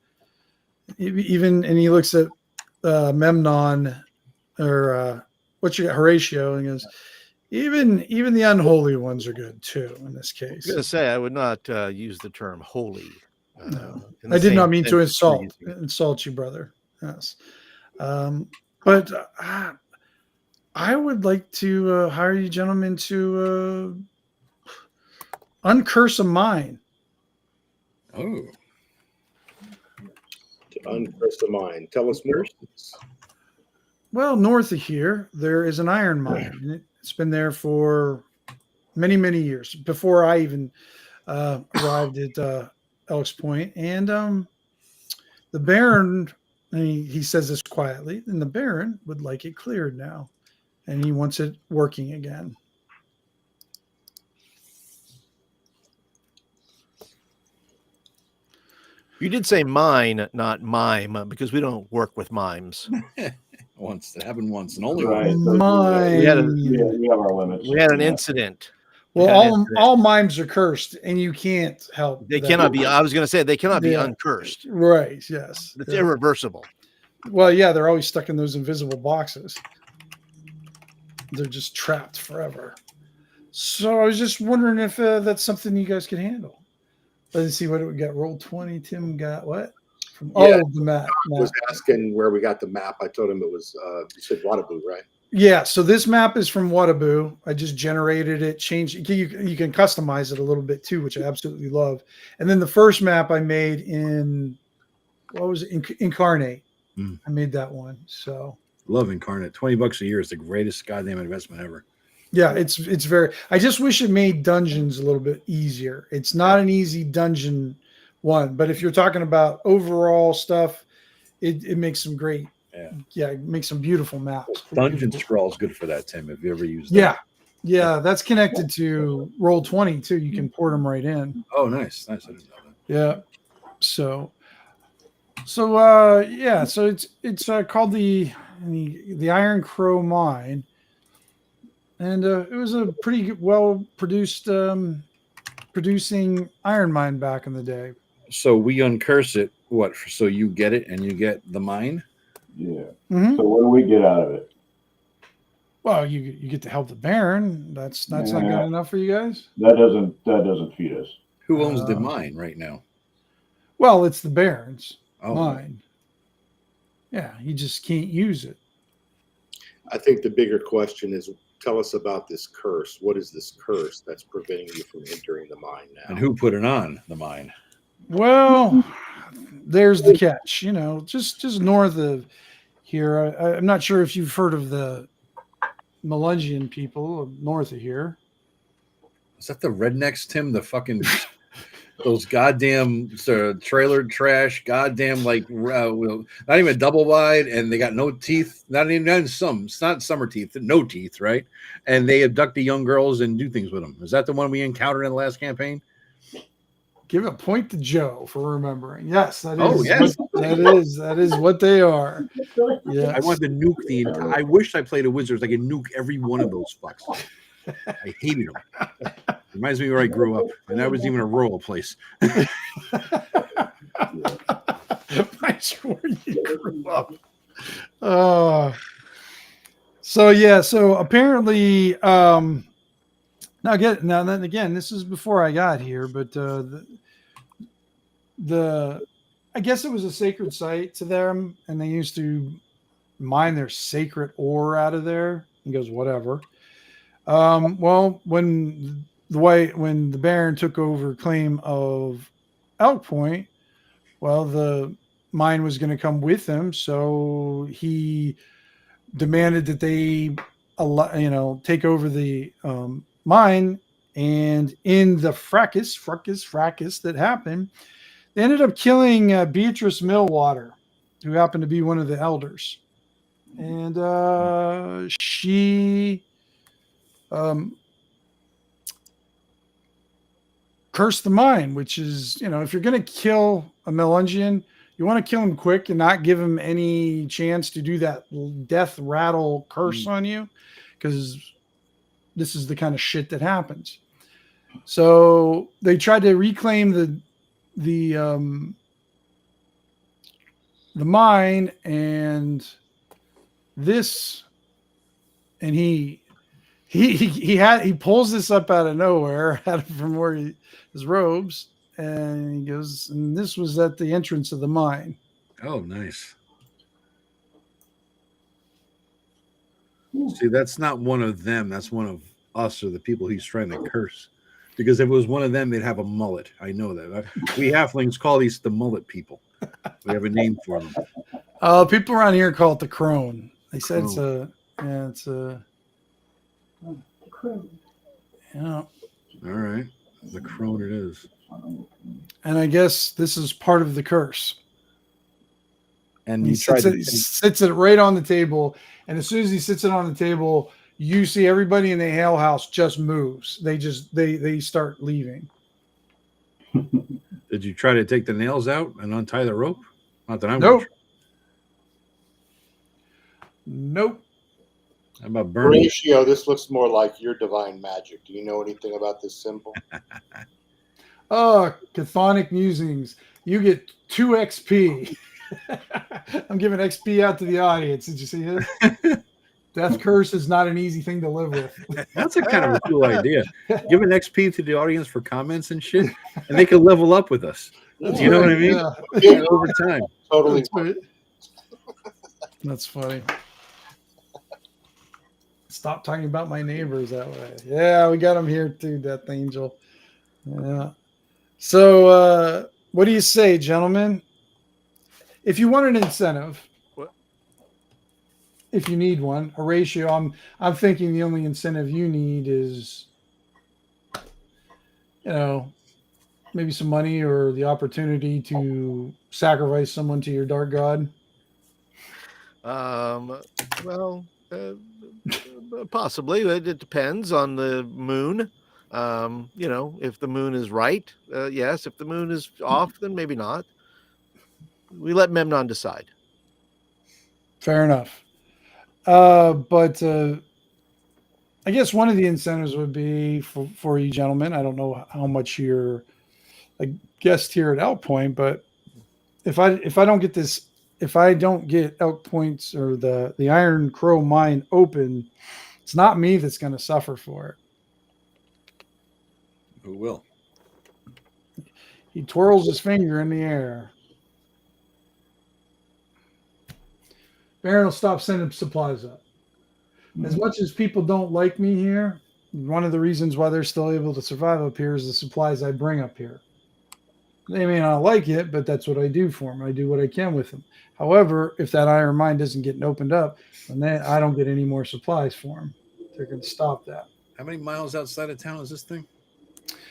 And he looks at Memnon, or Horatio, and goes, even the unholy ones are good too in this I was case. going to say, I would not use the term holy. No, in the I did same not mean to sense you're insult you, brother. Yes. But I would like to hire you gentlemen to uncurse a mine. Oh. To uncurse a mine. Tell us more. Well, north of here, there is an iron mine. It's been there for many, many years before I even arrived at Elks Point. And the Baron, and he says this quietly, and the Baron would like it cleared now. And he wants it working again. You did say mine, not mime, because we don't work with mimes. Once that happened once and only Right. once. Mine. We had We have our limits. We had an incident. Well, all mimes are cursed, and you can't help. They that. cannot be. I was going to say they cannot be Yeah. uncursed. Right. Yes. It's Yeah. irreversible. Well, yeah, they're always stuck in those invisible boxes. They're just trapped forever. So I was just wondering if that's something you guys could handle. Let's see what it would get. Roll 20. Tim got what? From Yeah. the map. I was asking where we got the map. I told him it was, you said Waterloo, right? Yeah, so this map is from Wataboo. I just generated it, changed. You can customize it a little bit too, which I absolutely love. And then the first map I made in, what was it? Incarnate. I made that one. So Love Incarnate. $20 a year is the greatest goddamn investment ever. yeah, it's very. I just wish it made dungeons a little bit easier. It's not an easy dungeon one, but if you're talking about overall stuff, it makes some great. Yeah, it makes some beautiful maps. Dungeon Scroll is good for that, Tim. If you ever used that. Yeah, that's connected to Roll20 too. You can port them right in. Oh, nice. I didn't know that. Yeah. So it's called the Iron Crow Mine, and it was a pretty well produced producing iron mine back in the day. So we uncurse it. What? So you get it and you get the mine? Yeah. Mm-hmm. So what do we get out of it? Well, you get to help the Baron. That's not good enough for you guys. That doesn't feed us. Who owns the mine right now? Well, it's the Baron's Oh, mine. Yeah, he just can't use it. I think the bigger question is, tell us about this curse. What is this curse that's preventing you from entering the mine now? and who put it on the mine? Well, there's the catch. Just north of here. I'm not sure if you've heard of the Melungian people north of here. Is that the rednecks, Tim? The fucking those goddamn trailer trash, goddamn not even a double wide, and they got no teeth. Not some. It's not summer teeth. No teeth, right? And they abduct the young girls and do things with them. Is that the one we encountered in the last campaign? Give a point to Joe for remembering. Yes, that is. Oh, yes. That is what they are. Yeah. I want to nuke the. I wish I played a wizard. I could nuke every one of those fucks. I hated them. Reminds me of where I grew up, and that was even a rural place. I'm sure you grew up. So apparently, now then again, this is before I got here, but I guess it was a sacred site to them, and they used to mine their sacred ore out of there. He goes, whatever. Well, when the Baron took over claim of Elk Point, well, the mine was going to come with him, so he demanded that they take over the mine. And in the fracas that happened, they ended up killing Beatrice Millwater, who happened to be one of the elders. And she cursed the mine, which is, if you're going to kill a Melungian, you want to kill him quick and not give him any chance to do that death rattle curse on you, because this is the kind of shit that happens. So they tried to reclaim the mine, and he pulls this up out of nowhere, from where his robes, and he goes, and this was at the entrance of the mine. Oh, nice. See, that's not one of them. That's one of us, or the people he's trying to curse. Because if it was one of them, they'd have a mullet. I know that. We halflings call these the mullet people. We have a name for them. People around here call it the crone. They said it's a The crone. Yeah. All right. The crone it is. And I guess this is part of the curse. And he sits it right on the table. And as soon as he sits it on the table, you see everybody in the ale house just moves. They start leaving. Did you try to take the nails out and untie the rope? Not that I'm Nope. Nope. How about burning? Horatio, this looks more like your divine magic. Do you know anything about this symbol? Oh, Chthonic Musings. You get 2 XP. I'm giving XP out to the audience. Did you see it? Death curse is not an easy thing to live with. That's a kind of a cool idea. Give an XP to the audience for comments and shit, and they can level up with us. That's you know what I mean? Yeah. Over time. Totally. That's funny. Stop talking about my neighbors that way. Yeah, we got them here too, Death Angel. Yeah. So, what do you say, gentlemen? If you want an incentive, if you need one, Horatio, I'm thinking the only incentive you need is, maybe some money or the opportunity to sacrifice someone to your dark god. Possibly. It depends on the moon. If the moon is right, yes. If the moon is off, then maybe not. We let Memnon decide. Fair enough. But I guess one of the incentives would be for you gentlemen. I don't know how much you're a guest here at Elk Point, but if I don't get Elk Points or the Iron Crow mine open, it's not me that's going to suffer for it. Who will? He twirls his finger in the air. Baron will stop sending supplies up. As much as people don't like me here, one of the reasons why they're still able to survive up here is the supplies I bring up here. They may not like it, but that's what I do for them. I do what I can with them. However, if that iron mine doesn't get opened up, then I don't get any more supplies for them. They're going to stop that. How many miles outside of town is this thing?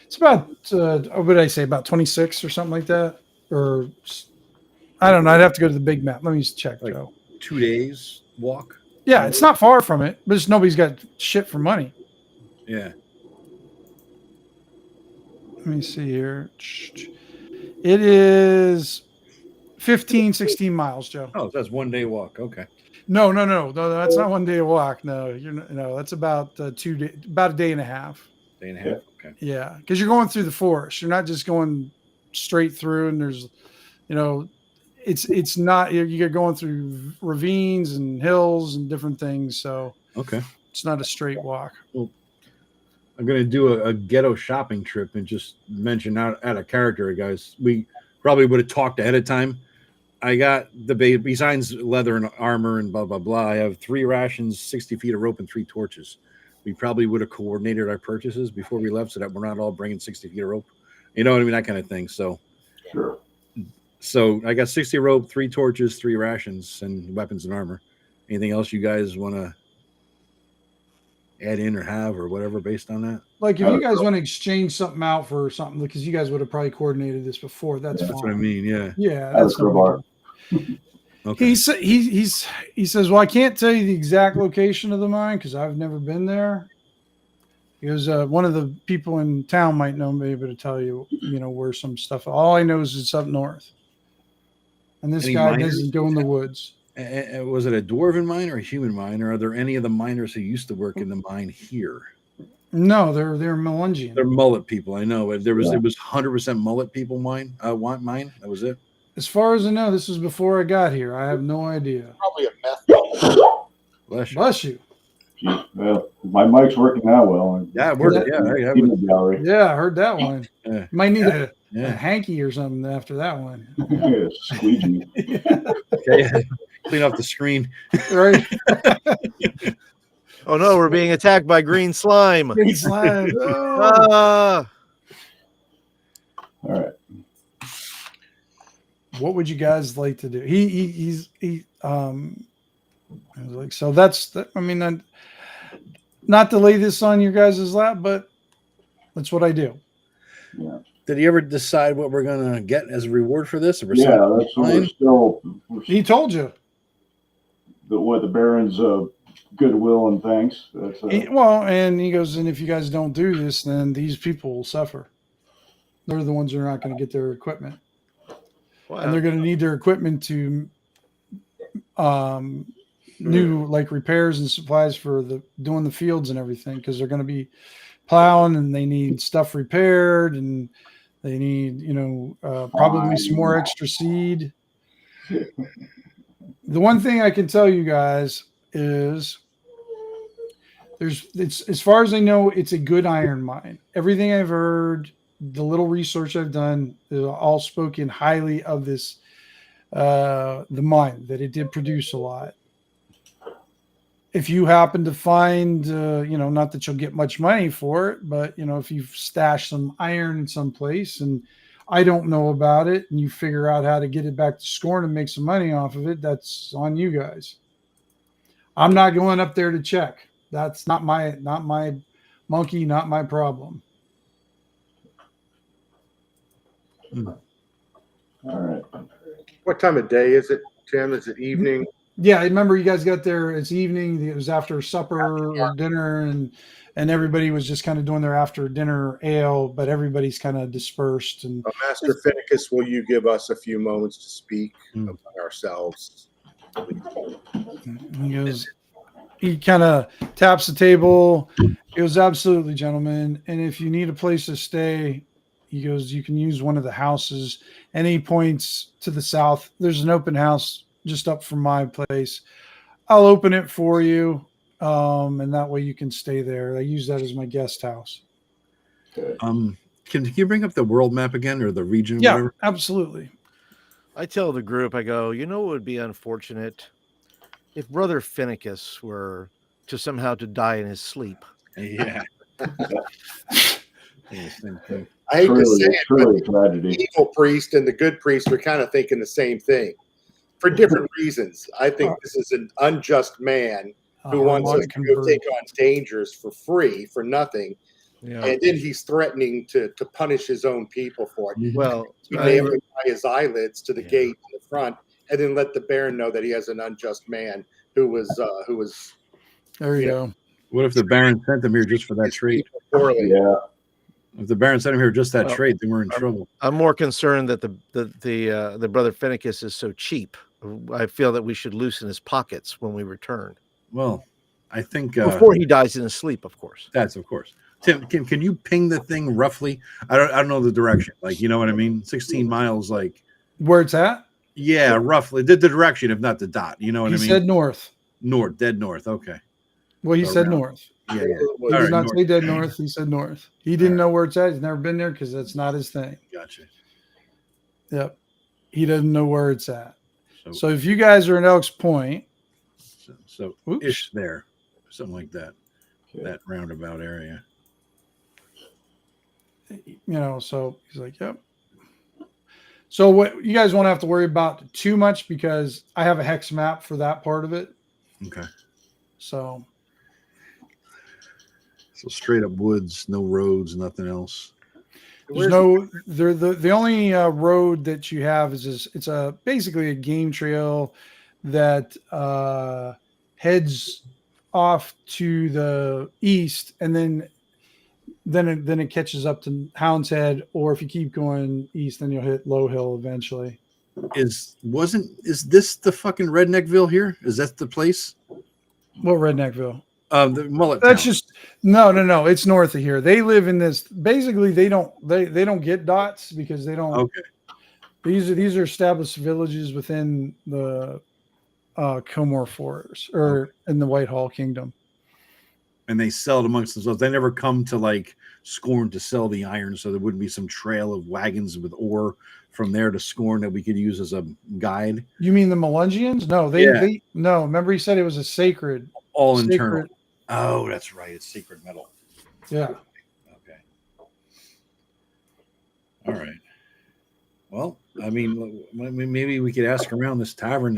It's about, what did I say, about 26 or something like that? Or, I don't know. I'd have to go to the big map. Let me just check, Joe. 2 days walk? Yeah, it's not far from it, but just nobody's got shit for money. Yeah. Let me see here. It is 15, 16 miles, Joe. Oh, that's 1 day walk. Okay. No, that's not 1 day walk. No, that's about 2 days, about a day and a half. Day and a half. Okay. Yeah, because you're going through the forest. You're not just going straight through, and there's, it's not, you're going through ravines and hills and different things, so Okay. it's not a straight walk. Well, I'm going to do a ghetto shopping trip and just mention out of character, guys. We probably would have talked ahead of time. I got besides leather and armor and blah, blah, blah. I have 3 rations, 60 feet of rope, and 3 torches. We probably would have coordinated our purchases before we left so that we're not all bringing 60 feet of rope. You know what I mean? That kind of thing. So, Sure. So I got 60 rope, 3 torches, 3 rations, and weapons and armor. Anything else you guys want to add in or have or whatever based on that? Like if you guys want to exchange something out for something, because you guys would have probably coordinated this before, that's fine. That's what I mean. Yeah. Yeah, That's crowbar. Okay. He says, well, I can't tell you the exact location of the mine because I've never been there. He goes, one of the people in town might know, be able to tell you, where some stuff. All I know is it's up north. And this Any guy miners? doesn't go in the woods. Was it a dwarven mine or a human mine, or are there any of the miners who used to work in the mine here? No, they're Melungian. They're mullet people. I know it. It was 100% mullet people mine. Mine. That was it. As far as I know, this was before I got here. I have no idea. Probably a meth. Bless you. Bless you. Geez, well, my mic's working now well. Yeah, it worked. Yeah, I In the gallery. Yeah, I heard that one. Yeah. Might need a Yeah. hanky or something after that one. Squeegee. Okay. Clean off the screen. Right? Oh no, we're being attacked by green slime. Green slime. Oh. Ah, All right. What would you guys like to do? I was like, so that's I mean, not to lay this on your guys' lap, but that's what I do. Yeah. Did he ever decide what we're gonna get as a reward for this? Or Yeah, that's what we're still. He told you. The Baron's goodwill and thanks. That's And he goes, and if you guys don't do this, then these people will suffer. They're the ones who are not going to get their equipment, and they're going to need their equipment to new like repairs and supplies for doing the fields and everything, because they're going to be plowing and they need stuff repaired and they need probably some more extra seed. The one thing I can tell you guys is it's as far as I know, it's a good iron mine. Everything I've heard, the little research I've done, all spoken highly of this the mine, that it did produce a lot. If you happen to find not that you'll get much money for it, but if you've stashed some iron in some place and I don't know about it, and you figure out how to get it back to Scorn and make some money off of it, that's on you guys. I'm not going up there to check. That's not my monkey, not my problem. All right. What time of day is it, Tim? Is it evening? Yeah, I remember you guys got there. It's evening. It was after supper or dinner, and everybody was just kind of doing their after dinner ale, but everybody's kind of dispersed. And Master Finicus, will you give us a few moments to speak among ourselves? he kind of taps the table. He goes, absolutely, gentlemen. And if you need a place to stay, he goes, you can use one of the houses. And he points to the south. There's an open house just up from my place. I'll open it for you. And that way you can stay there. I use that as my guest house. Can you bring up the world map again, or the region? Yeah, whatever? absolutely. I tell the group, I go, it would be unfortunate if Brother Finicus were to somehow to die in his sleep. Yeah. I hate to say it, truly but tragedy. the evil priest and the good priest were kind of thinking the same thing for different reasons. I think this is an unjust man who wants us to go take on dangers for free, for nothing. Yeah. And then he's threatening to punish his own people for it. Well, He may have to tie his eyelids to the gate in the front, and then let the Baron know that he has an unjust man who was There you go. What if the Baron sent them here just for that trait? poorly. Yeah. If the Baron sent him here just that trait, then we're in trouble. I'm more concerned that the Brother Finicus is so cheap. I feel that we should loosen his pockets when we return. Well, I think Before he dies in his sleep, of course. that's of course. Tim, can you ping the thing roughly? I don't know the direction. Like, you know what I mean? 16 miles, like Where it's at? Yeah, roughly the direction, if not the dot. You know what He I mean? said north. North, dead north. Okay. Well, he So said around. north. Yeah, yeah. He All did right, not north. say dead north. He said north. He didn't know where it's at. He's never been there because that's not his thing. Gotcha. Yep. He doesn't know where it's at. So, So if you guys are at Elks Point, Oops. ish there, something like that. Okay. That roundabout area. so he's like, yep. So what you guys won't have to worry about too much because I have a hex map for that part of it. Okay. So straight up woods, no roads, nothing else. there's the only road that you have is it's basically a game trail that heads off to the east and then it catches up to Hound's Head, or if you keep going east, then you'll hit Low Hill eventually. Is this the fucking Redneckville here? Is that the place? What Redneckville? The Mullet That's Town. just no. It's north of here. They live in this. Basically, they don't get dots because they don't. Okay. These are established villages within the Kilmore Forest or in the Whitehall Kingdom. And they sell it amongst themselves. They never come to like Scorn to sell the iron, so there wouldn't be some trail of wagons with ore from there to Scorn that we could use as a guide. You mean the Melungians? No, they no. Remember, he said it was a sacred. All internal. Oh, that's right. It's secret metal. Yeah. Okay. All right. Well, I mean, maybe we could ask around this tavern.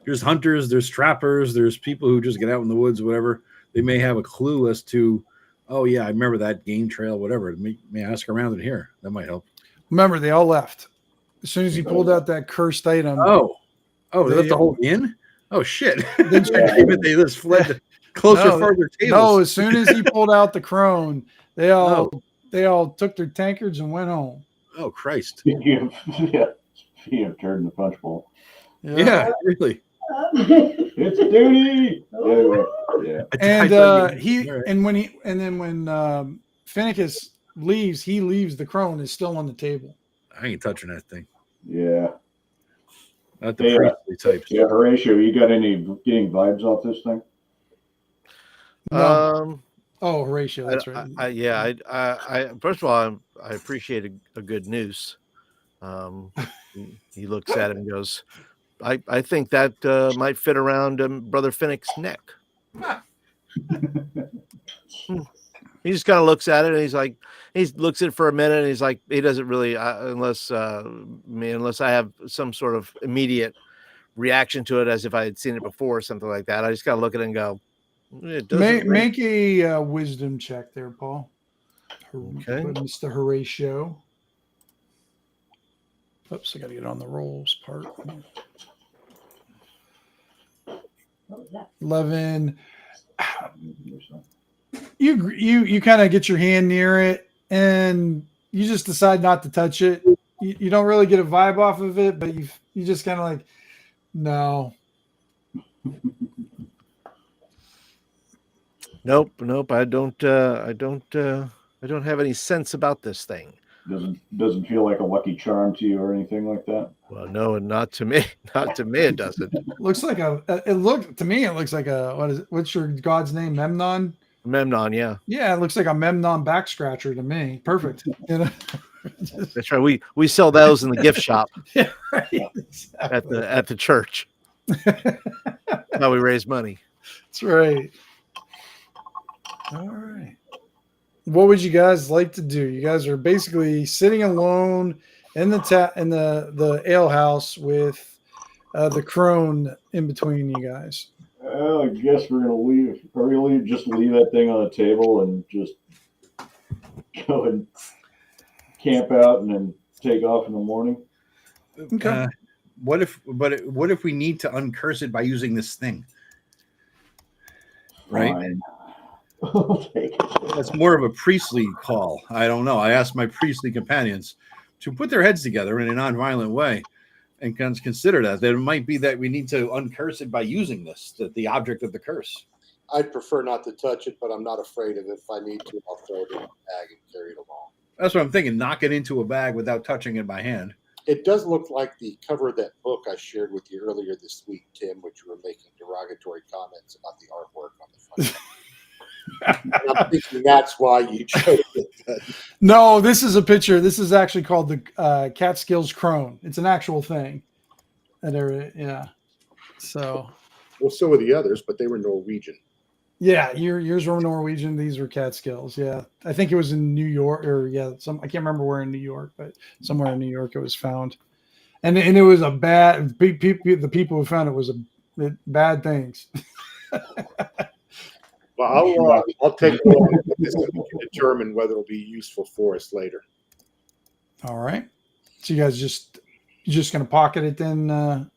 There's hunters, there's trappers, there's people who just get out in the woods, whatever. They may have a clue as to, oh yeah, I remember that game trail, whatever. May ask around it here. That might help. Remember, they all left as soon as he pulled out that cursed item. Oh, they left the whole inn. Oh shit! They just fled closer, further tables. No, as soon as he pulled out the crone, they all took their tankards and went home. Oh Christ! Speaking of turd in the punch bowl. Yeah, really. It's duty. Anyway, yeah. And when Finnicus leaves, he leaves the crone is still on the table. I ain't touching that thing. Yeah. Not the priestly types. Yeah, Horatio, you got getting vibes off this thing? No. Horatio, that's right. I first of all, I appreciate a good noose. He looks at him and goes, I think that might fit around Brother Finnick's neck. He just kind of looks at it and he looks at it for a minute and he's like, he doesn't really, unless I have some sort of immediate reaction to it as if I had seen it before or something like that. I just got to look at it and go, make a wisdom check there, Paul. Okay. Mr. Horatio. Oops, I got to get on the rolls part. 11. You kind of get your hand near it and you just decide not to touch it. You don't really get a vibe off of it, but you just kind of like, no. Nope. I don't have any sense about this thing. Doesn't feel like a lucky charm to you or anything like that. Well, no, and not to me. Not to me, it doesn't. It looks like what's your god's name? Memnon? Memnon, yeah. Yeah, it looks like a Memnon back scratcher to me. Perfect. That's right. We sell those in the gift shop. Yeah, right. Exactly. at the church. How we raise money. That's right. All right. What would you guys like to do? You guys are basically sitting alone in the ale house with the crone in between you guys. I guess we're gonna leave. Are we gonna just leave that thing on the table and just go and camp out and then take off in the morning? Okay. What if we need to uncurse it by using this thing? Right. Fine. I'll take it. That's more of a priestly call. I don't know. I asked my priestly companions to put their heads together in a non-violent way and consider that it might be that we need to uncurse it by using the object of the curse. I'd prefer not to touch it, but I'm not afraid of it. If I need to, I'll throw it in a bag and carry it along. That's what I'm thinking. Knock it into a bag without touching it by hand. It does look like the cover of that book I shared with you earlier this week, Tim, which you were making derogatory comments about the artwork on the front. And I'm thinking that's why you chose it. No, this is a picture. This is actually called the Catskills crone. It's an actual thing. Yeah. So. Well, so were the others, but they were Norwegian. Yeah, yours were Norwegian. These were Catskills. Yeah, I think it was in New York, or I can't remember where in New York, but somewhere in New York it was found, and it was a bad. The people who found it was bad things. Well, I'll take a look at this and we can determine whether it'll be useful for us later. All right. So you guys just gonna pocket it then,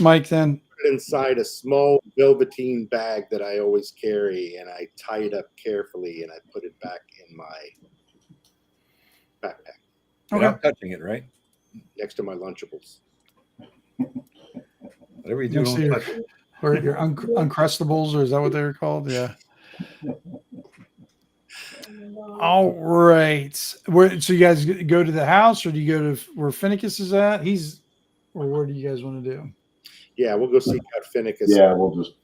Mike? Then Put it inside a small velveteen bag that I always carry, and I tie it up carefully, and I put it back in my backpack You're not touching it, right? next to my Lunchables. Whatever you do, Next to don't your- touch it. or your Uncrustables, or is that what they're called? Yeah. All right. So you guys go to the house, or do you go to where Finnicus is at? Or where do you guys want to do? Yeah, we'll go seek out Finnicus. Yeah, we'll just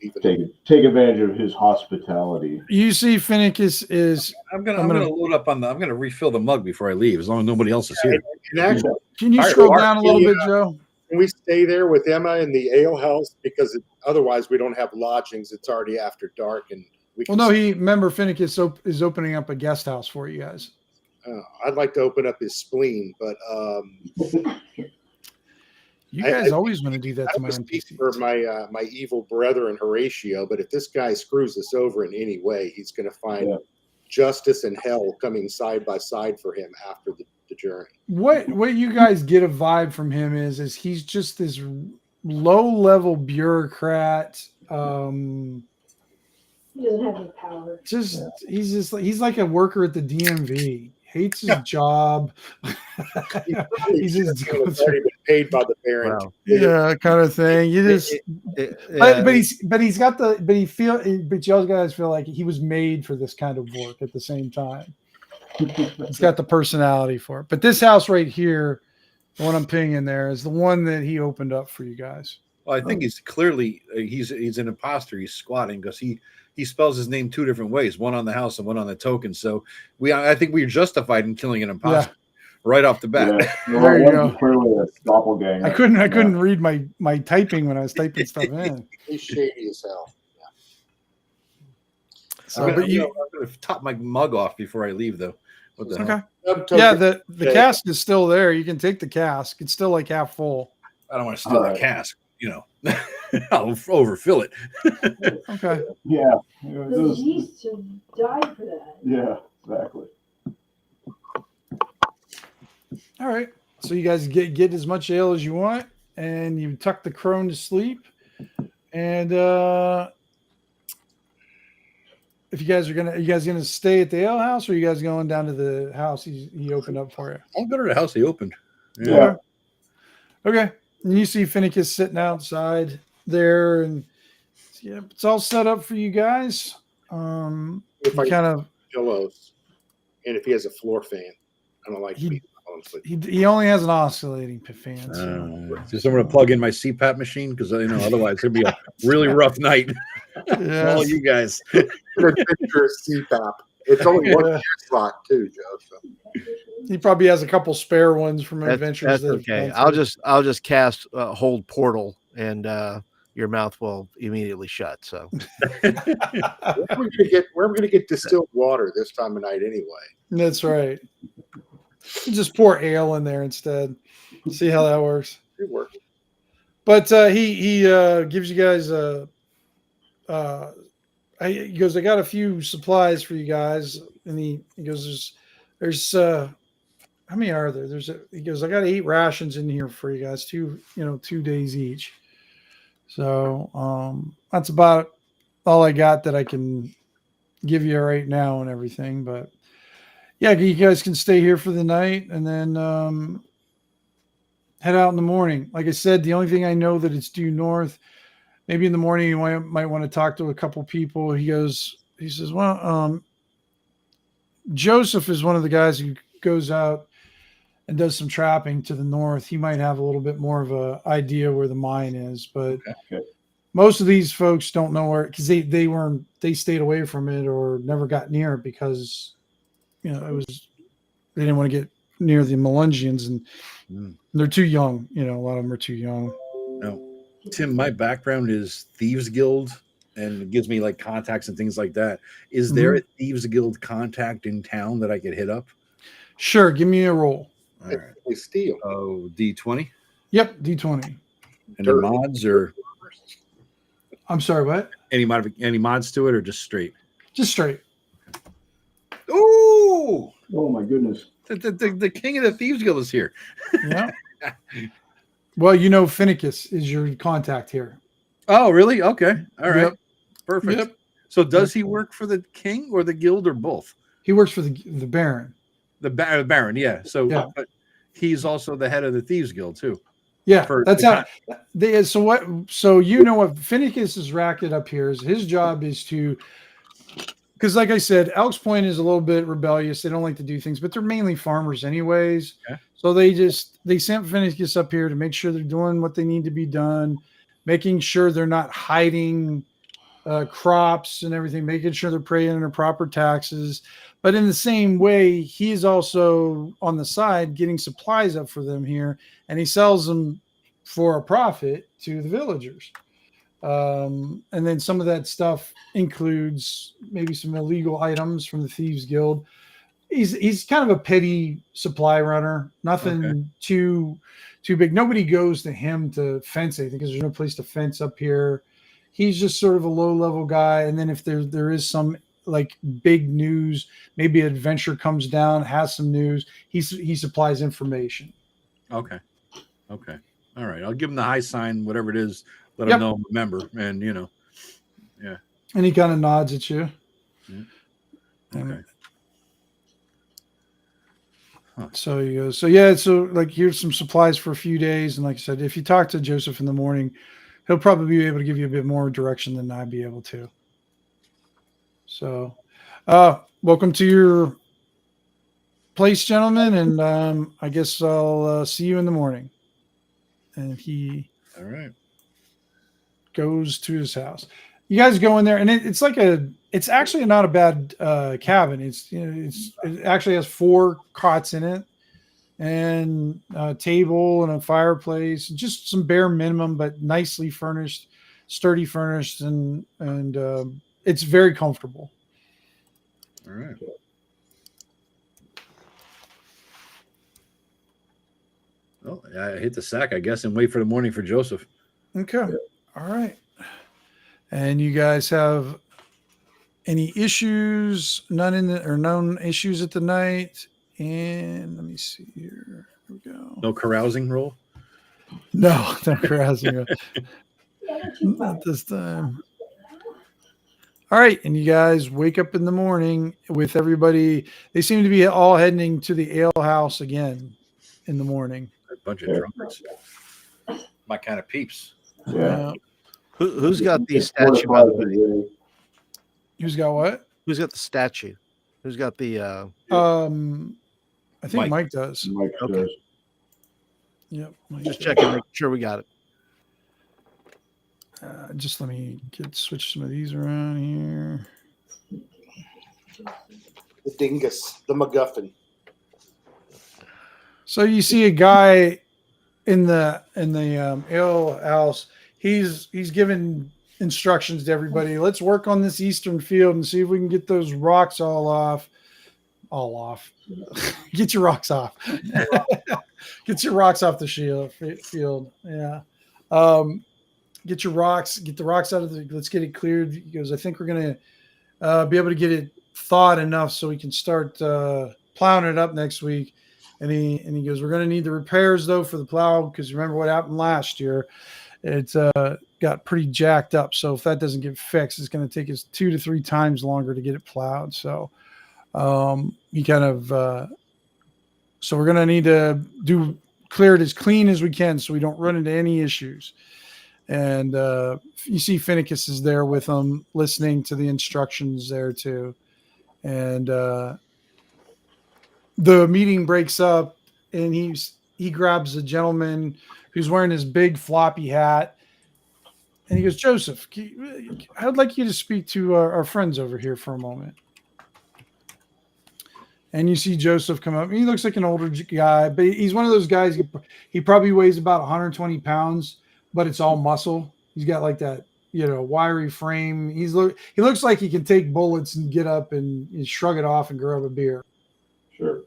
take advantage of his hospitality. You see, Finnicus is. I'm gonna load up on I'm gonna refill the mug before I leave, as long as nobody else is here. And actually, Can you All right, scroll Mark, down a little bit, Joe? can we stay there with Emma in the ale house, because otherwise we don't have lodgings. It's already after dark, and we. Well, no, remember Finnicus is opening up a guest house for you guys. I'd like to open up his spleen, but You guys always want to do that I to my don't speak NPCs. for my evil brethren Horatio, but if this guy screws us over in any way, he's going to find justice and hell coming side by side for him after the journey. What you guys get a vibe from him is he's just this low level bureaucrat. He doesn't have any power. He's like a worker at the DMV. Hates his job. He's just going He's already been paid by the parent. Wow. yeah, kind of thing. You just, but you guys feel like he was made for this kind of work at the same time. He's got the personality for it. But this house right here, the one I'm pinging there, is the one that he opened up for you guys. Well, I think he's clearly he's an imposter. He's squatting because he spells his name two different ways, one on the house and one on the token. So I think we're justified in killing an imposter right off the bat. Yeah. There you go. Clearly a doppelganger. I couldn't read my typing when I was typing stuff in. He's shady as hell. So, I'm but gonna top my mug off before I leave, though. What the hell? okay. Yeah, the cask is still there. You can take the cask. It's still like half full. I don't want to steal the cask. I'll overfill it. Okay. Yeah. The yeast have died for that. Yeah, exactly. All right. So you guys get as much ale as you want, and you tuck the crone to sleep. And if you guys gonna stay at the ale house, or are you guys going down to the house he opened up for you? I'll go to the house he opened. Yeah. Okay. And you see Finnicus sitting outside there, and it's all set up for you guys. If I Kind of. pillows, and if he has a floor fan, I don't like to be He only has an oscillating fan. So. Just I'm going to plug in my CPAP machine because otherwise it's going to be a really rough night. Yes. All you guys. picture CPAP. It's only one slot too, Joe. So. He probably has a couple spare ones from adventures. That's okay. I'll just cast hold portal, and your mouth will immediately shut. So where are we gonna get distilled water this time of night anyway? That's right. You just pour ale in there instead. See how that works. It works. But he gives you guys he goes, I got a few supplies for you guys, and he goes, there's how many are there? He goes, I got 8 rations in here for you guys, 2 days each. So that's about all I got that I can give you right now and everything. But yeah, you guys can stay here for the night and then head out in the morning. Like I said, the only thing I know that it's due north. Maybe in the morning you might want to talk to a couple people. He says, well, Joseph is one of the guys who goes out and does some trapping to the north, he might have a little bit more of a idea where the mine is. But Okay. most of these folks don't know where, because they stayed away from it or never got near it because they didn't want to get near the Melungians, and they're too young. A lot of them are too young. No, Tim, my background is Thieves Guild, and it gives me like contacts and things like that. Is there a Thieves Guild contact in town that I could hit up? Sure, give me a roll. All right. They steal. Oh, D20. Yep, D20. And the mods, or I'm sorry, what? any mods to it, or just straight? Just straight. Ooh, Oh my goodness. the king of the Thieves Guild is here. Yeah. Well, Finicus is your contact here. Oh, really? Okay. All right. Yep. Perfect. Yep. So does he work for the king or the guild or both? He works for the Baron. The Baron, yeah. So, Yeah. but he's also the head of the Thieves Guild too. Yeah, For that's the how. So what Finicus is racked up here is his job is to, because like I said, Elks Point is a little bit rebellious. They don't like to do things, but they're mainly farmers anyways. Okay. So they sent Finicus up here to make sure they're doing what they need to be done, making sure they're not hiding crops and everything, making sure they're paying their proper taxes. But in the same way, he's also on the side getting supplies up for them here, and he sells them for a profit to the villagers. And then some of that stuff includes maybe some illegal items from the Thieves Guild. He's kind of a petty supply runner, nothing too big. Nobody goes to him to fence anything because there's no place to fence up here. He's just sort of a low-level guy. And then if there is some like big news, maybe an adventure comes down, has some news, he supplies information. Okay. All right. I'll give him the high sign, whatever it is. Let him know I'm a member, and yeah. And he kind of nods at you. Okay. Huh. So he goes, so like here's some supplies for a few days. And like I said, if you talk to Joseph in the morning, he'll probably be able to give you a bit more direction than I'd be able to. So welcome to your place, gentlemen, and I guess I'll see you in the morning. And he All right. goes to his house. You guys go in there, and it's actually not a bad cabin. It actually has 4 cots in it, and a table and a fireplace, just some bare minimum, but nicely furnished, sturdy furnished, and it's very comfortable. All right. Well, I hit the sack, I guess, and wait for the morning for Joseph. Okay. All right. And you guys have any issues? Known issues at the night? And let me see here. Here we go. No carousing roll? No carousing. Yeah, they're too Not this time. All right. And you guys wake up in the morning with everybody. They seem to be all heading to the ale house again in the morning. A bunch of drunkards. My kind of peeps. Yeah. Who's got the statue, by the way? Who's got what? Who's got the statue? Who's got the I think Mike does. Mike Okay. does. Yep. Mike just does. checking, make sure we got it. Just let me switch some of these around here. The dingus, the MacGuffin. So you see a guy in the ale house. He's given instructions to everybody. Let's work on this eastern field and see if we can get those rocks all off. Get your rocks off. Get your rocks off the field. Yeah. Get the rocks out of the, let's get it cleared. He goes, I think we're going to be able to get it thawed enough so we can start plowing it up next week. And he goes, we're going to need the repairs though for the plow, because remember what happened last year. It's got pretty jacked up. So if that doesn't get fixed, it's going to take us 2 to 3 times longer to get it plowed. So he kind of so we're going to need to clear it as clean as we can so we don't run into any issues. And you see Finicus is there with them, listening to the instructions there too. And the meeting breaks up, and he grabs a gentleman who's wearing his big floppy hat, and he goes, Joseph, I would like you to speak to our friends over here for a moment. And you see Joseph come up. He looks like an older guy, but he's one of those guys. He probably weighs about 120 pounds, but it's all muscle. He's got like that, wiry frame. He looks like he can take bullets and get up and shrug it off and grab a beer. Sure.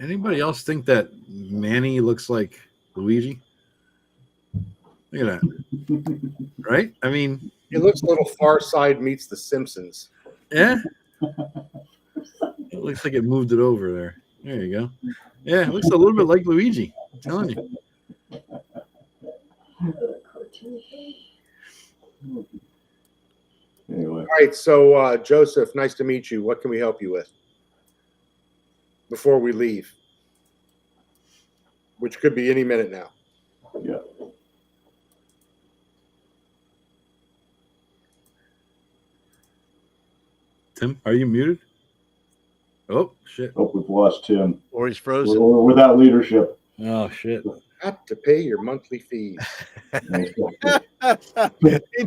Anybody else think that Manny looks like Luigi? Look at that. Right? I mean, It looks a little Far Side meets The Simpsons. yeah. It looks like it moved it over there. There you go. Yeah, it looks a little bit like Luigi. I'm telling you. Anyway. All right, so Joseph, nice to meet you. What can we help you with before we leave? Which could be any minute now. Yeah. Tim, are you muted? Oh, shit. Hope we've lost Tim. Or he's frozen. We're without leadership. Oh, shit. Got to pay your monthly fees. He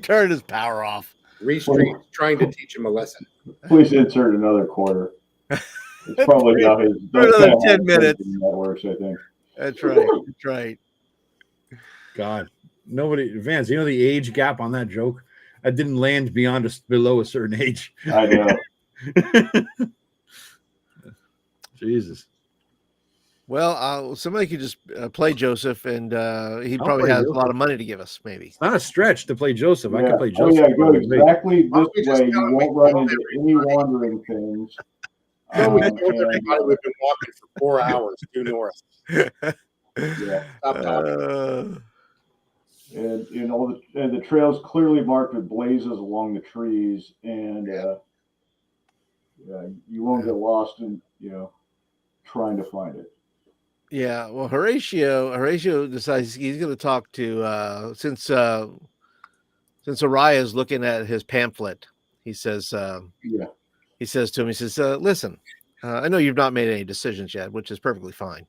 turned his power off. Restream trying to teach him a lesson. Please insert another quarter. It's probably not his. Another 10 minutes. Networks, I think. That's right. That's right. God. Nobody, Vance, you know the age gap on that joke? I didn't land below a certain age. I know. Jesus. Well, somebody could just play Joseph, and he I'll probably play has Joseph. a lot of money to give us, maybe. It's not a stretch to play Joseph. I Yeah. can play Oh, Joseph. yeah, go exactly Why don't we this just way. tell You him won't we run told into any everybody? wandering things. So we Um, told and, everybody we've been walking for 4 hours due north. yeah. Stop talking. And the trail's clearly marked with blazes along the trees, and you won't get lost in trying to find it. Yeah, well, Horatio decides he's going to talk to since Araya is looking at his pamphlet. He says Yeah. he says to him, he says, "Listen, I know you've not made any decisions yet, which is perfectly fine."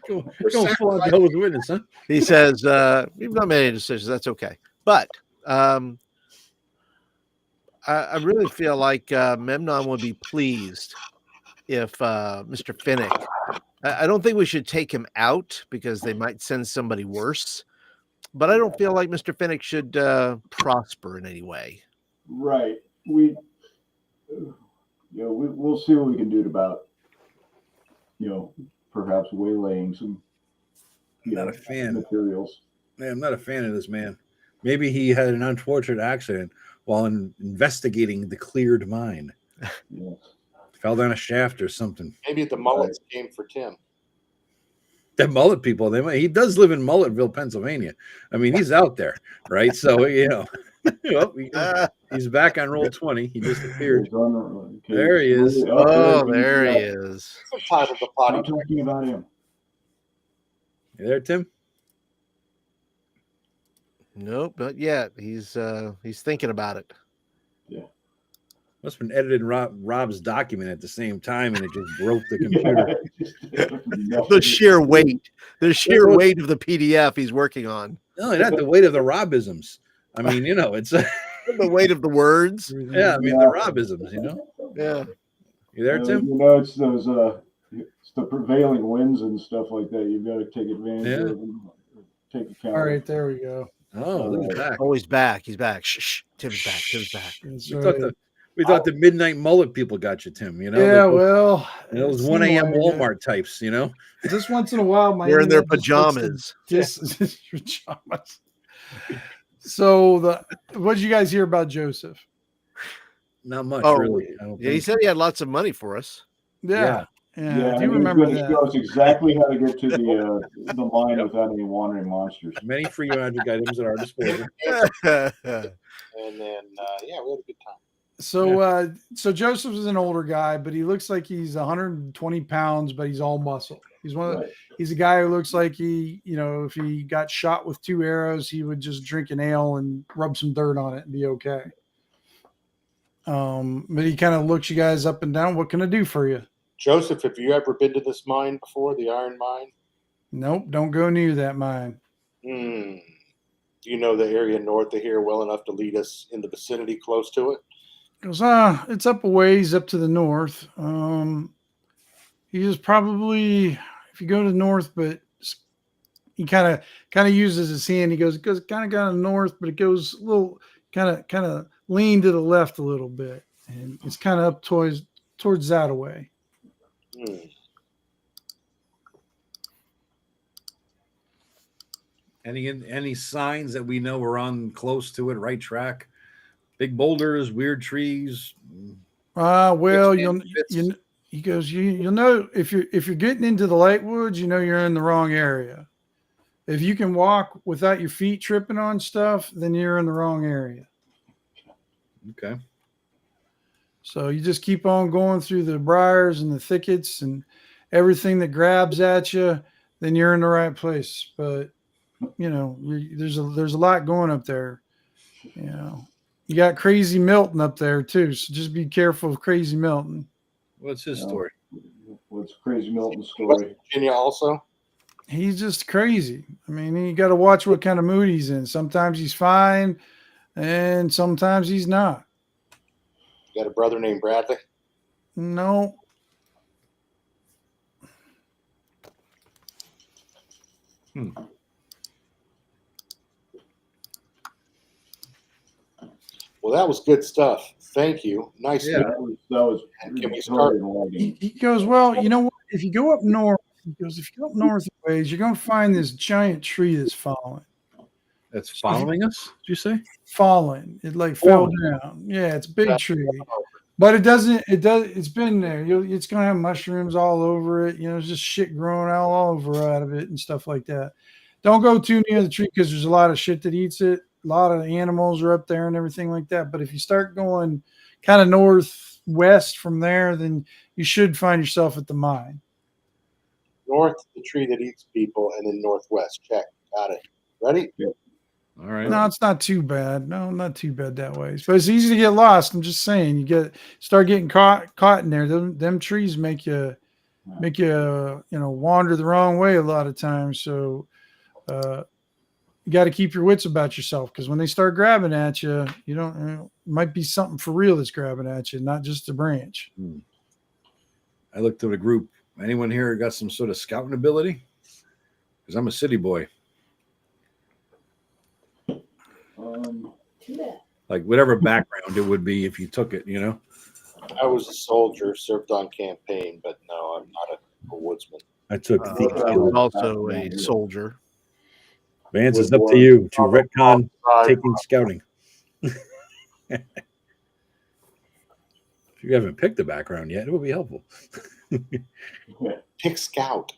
Don't pull out the hell with the witness, huh? He says, "You've not made any decisions. That's okay, but I really feel like Memnon would be pleased if Mr. Finnick. I don't think we should take him out because they might send somebody worse. But I don't feel like Mr. Finnick should prosper in any way." Right. We'll see what we can do about perhaps waylaying some Not a fan. materials. Man, I'm not a fan of this man. Maybe he had an unfortunate accident while investigating the cleared mine. Yes. Fell down a shaft or something. Maybe the mullets came for Tim. The mullet people, he does live in Mulletville, Pennsylvania. I mean, he's out there, right? So, he's back on roll 20. He just appeared. There he is. Oh, there he is. It's entitled to I'm potty. talking about him. You there, Tim? Nope, not yet. He's thinking about it. Must have been editing Rob's document at the same time, and it just broke the computer. The sheer weight of the PDF he's working on. Not only that, the weight of the Robisms. I mean, it's The weight of the words. yeah. I mean, the Robisms. Yeah. You there, Tim? It's those it's the prevailing winds and stuff like that. You've got to take advantage of them. Take account. All right, there we go. Oh, look at that. Oh, he's back. He's back. Shh. Tim's back. Tim's back. That's We right. thought the midnight mullet people got you, Tim. Yeah, well, those it 1 seemed a.m. like it. Walmart types. Just once in a while, my They're in their internet just pajamas. likes to pajamas. So what did you guys hear about Joseph? Not much, Oh, really. I don't Yeah, he think. said he had lots of money for us. Yeah, I do he's remember going to that. show us exactly how to get to the mine without any wandering monsters. Many free magic items at our disposal. And then, we had a good time. So Joseph is an older guy, but he looks like he's 120 pounds, but he's all muscle. He's he's a guy who looks like if he got shot with 2 arrows, he would just drink an ale and rub some dirt on it and be okay. But he kind of looks you guys up and down. What can I do for you? Joseph, have you ever been to this mine before, the iron mine? Nope, don't go near that mine. Do you know the area north of here well enough to lead us in the vicinity close to it? Goes, it's up a ways up to the north. He is probably, if you go to the north, but he kind of uses his hand. He goes kind of north, but it goes a little kind of lean to the left a little bit, and it's kind of up towards that away. Any signs that we know we're on close to it, right track? Big boulders, weird trees. Well, he goes, you'll know if you're getting into the lake woods, you know you're in the wrong area. If you can walk without your feet tripping on stuff, then you're in the wrong area. Okay. So you just keep on going through the briars and the thickets and everything that grabs at you, then you're in the right place. But you know, there's a lot going up there. You know, you got Crazy Milton up there too, so just be careful of Crazy Milton. What's his story? What's Crazy Milton's story? Virginia also? He's just crazy. I mean, you got to watch what kind of mood he's in. Sometimes he's fine, and sometimes he's not. You got a brother named Bradley? No. Well, that was good stuff. Thank you. Nice. Yeah. That was Can we start? He goes, well, you know what? If you go up north, a ways, you're going to find this giant tree that's falling. That's following us, did you say? Falling. It like fell down. Yeah, it's a big tree. But it's been there. It's going to have mushrooms all over it. You know, there's just shit growing all over out of it and stuff like that. Don't go too near the tree because there's a lot of shit that eats it. A lot of animals are up there and everything like that. But if you start going kind of northwest from there, then you should find yourself at the mine. North, the tree that eats people, and then northwest. Check. Got it. Ready? Yeah. All right. No, it's not too bad. No, not too bad that way. But it's easy to get lost. I'm just saying, you start getting caught in there. Them trees make you wander the wrong way a lot of times. So you got to keep your wits about yourself, because when they start grabbing at you, it might be something for real that's grabbing at you, not just a branch. I looked at a group. Anyone here got some sort of scouting ability? Because I'm a city boy. Like whatever background it would be if you took it, you know. I was a soldier, served on campaign, but no, I'm not a woodsman. I took I was also a soldier. Vance, it's up to you to retcon taking scouting. If you haven't picked a background yet, it would be helpful. Pick scout.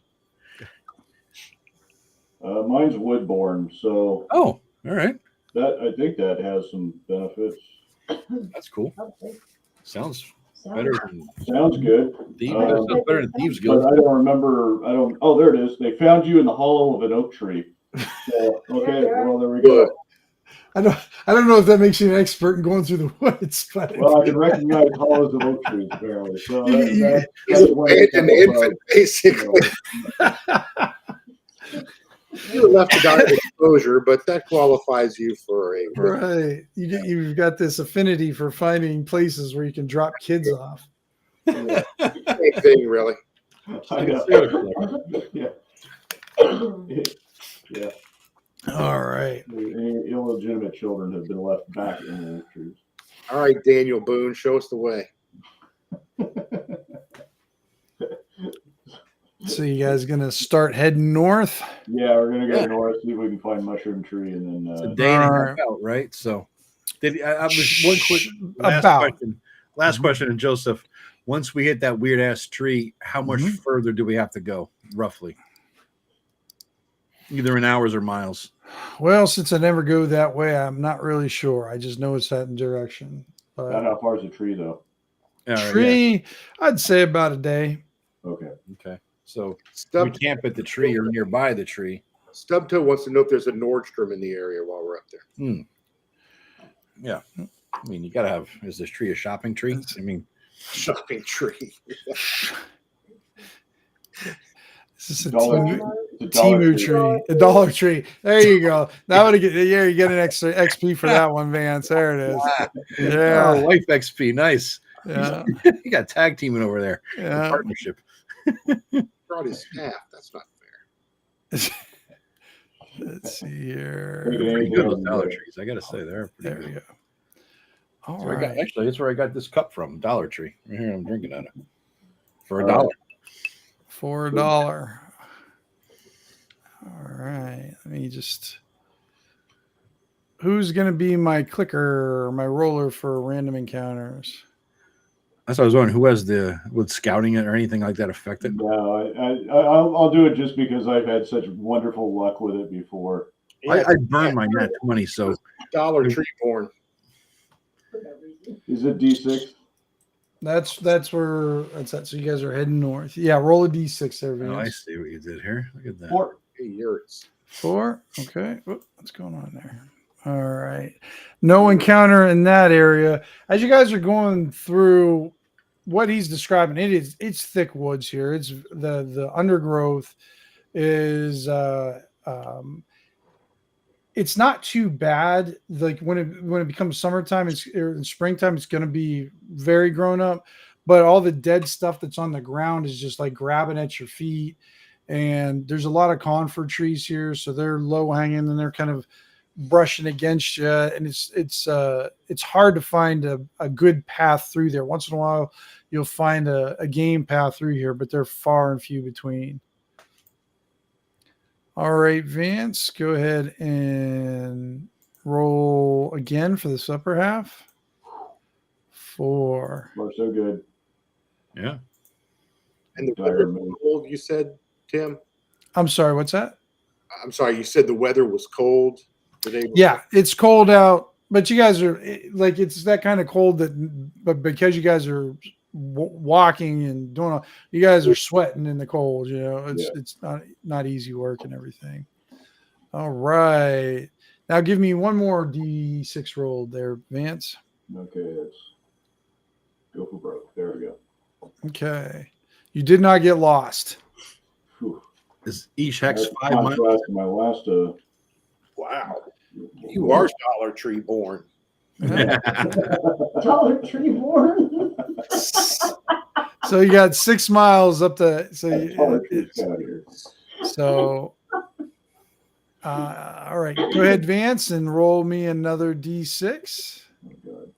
Mine's woodborne, so Oh, all right. I think that has some benefits. That's cool. Sounds better than Sounds good. Thieves. Sounds better than Thieves Guild. But I don't remember. Oh, there it is. They found you in the hollow of an oak tree. So, okay, well there we go. I don't know if that makes you an expert in going through the woods, but Well, I can recognize hollows of oak trees apparently. So He's an infant, basically. You were left to die of exposure, but that qualifies you for a right. You've got this affinity for finding places where you can drop kids off. same thing, really. I know. Yeah. Yeah. All right. Any illegitimate children have been left back in the oak trees. All right, Daniel Boone, show us the way. So you guys gonna start heading north? Yeah, we're gonna go north, see if we can find Mushroom Tree, and It's a then day and a half out, right? So, I was one quick last question, and Joseph, once we hit that weird ass tree, how much further do we have to go, roughly? Either in hours or miles. Well, since I never go that way, I'm not really sure. I just know it's that direction. not how far is the tree though? Tree, I'd say about a day. Okay. Okay. So we camp at the tree or nearby the tree. Stubtoe wants to know if there's a Nordstrom in the area while we're up there. Yeah. I mean, you gotta have. Is this tree a shopping tree? I mean, Shopping tree. This is a Dollar Timu Tree. tree, a Dollar Tree. There you go. That would get you get an extra XP for that one, Vance. There it is. Yeah, oh, life XP, nice. yeah, You got tag teaming over there. yeah. Partnership. Brought his staff. That's not fair. Let's see here. Pretty good with Dollar Trees. I gotta say, they're pretty There we good. go. All So I got, right. actually, that's where I got this cup from, Dollar Tree. Right here, I'm drinking out of it for $1. For $1. All right. Let me just. Who's going to be my clicker, my roller for random encounters? That's what I was wondering. Who has would scouting it or anything like that affect it? No, I'll do it just because I've had such wonderful luck with it before. I burned my nat 20, so Dollar Tree born. For no reason. Is it D6? That's where that's that. So you guys are heading north. Yeah, roll a d6 there, Vance. oh, I see what you did here. Look at that. 4. Hey, yours. 4. Okay. Whoop, what's going on there? All right. No encounter in that area. As you guys are going through what he's describing, it's thick woods here. It's the undergrowth is it's not too bad. Like when it becomes summertime, or in springtime, it's going to be very grown up. But all the dead stuff that's on the ground is just like grabbing at your feet. And there's a lot of conifer trees here, so they're low hanging and they're kind of brushing against you. And it's hard to find a good path through there. Once in a while, you'll find a game path through here, but they're far and few between. All right, Vance, go ahead and roll again for this upper half. 4. We're so good. Yeah. And the weather was cold, you said, Tim? I'm sorry, what's that? I'm sorry, you said the weather was cold today? Yeah, it's cold out, but you guys are like, it's that kind of cold but because you guys are walking and doing all, you guys are sweating in the cold, it's not easy work and everything. All right, now give me one more d6 roll there, Vance. Okay, let's go for broke. There we go. Okay, you did not get lost. Whew. Is each hex That's 5 miles? contrast to my last. Wow. You are Dollar Tree born. Dollar Tree born. So you got 6 miles up the all right, go ahead, Vance, and roll me another d6. Oh, God.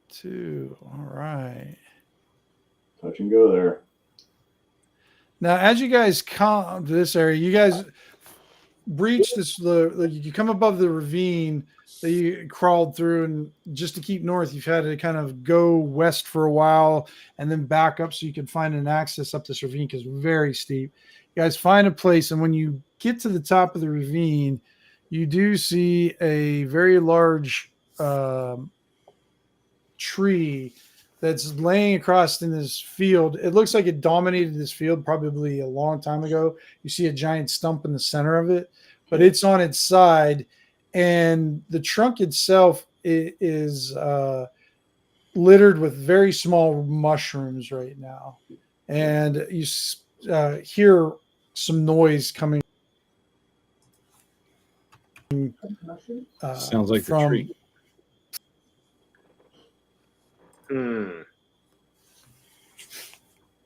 2. All right. Touch and go there. Now, as you guys come to this area, you guys breach you come above the ravine that you crawled through, and just to keep north, you've had to kind of go west for a while and then back up so you can find an access up this ravine because it's very steep. You guys find a place, and when you get to the top of the ravine, you do see a very large tree that's laying across in this field. It looks like it dominated this field probably a long time ago. You see a giant stump in the center of it, but it's on its side, and the trunk itself is littered with very small mushrooms right now. And you hear some noise coming. Sounds like the tree. You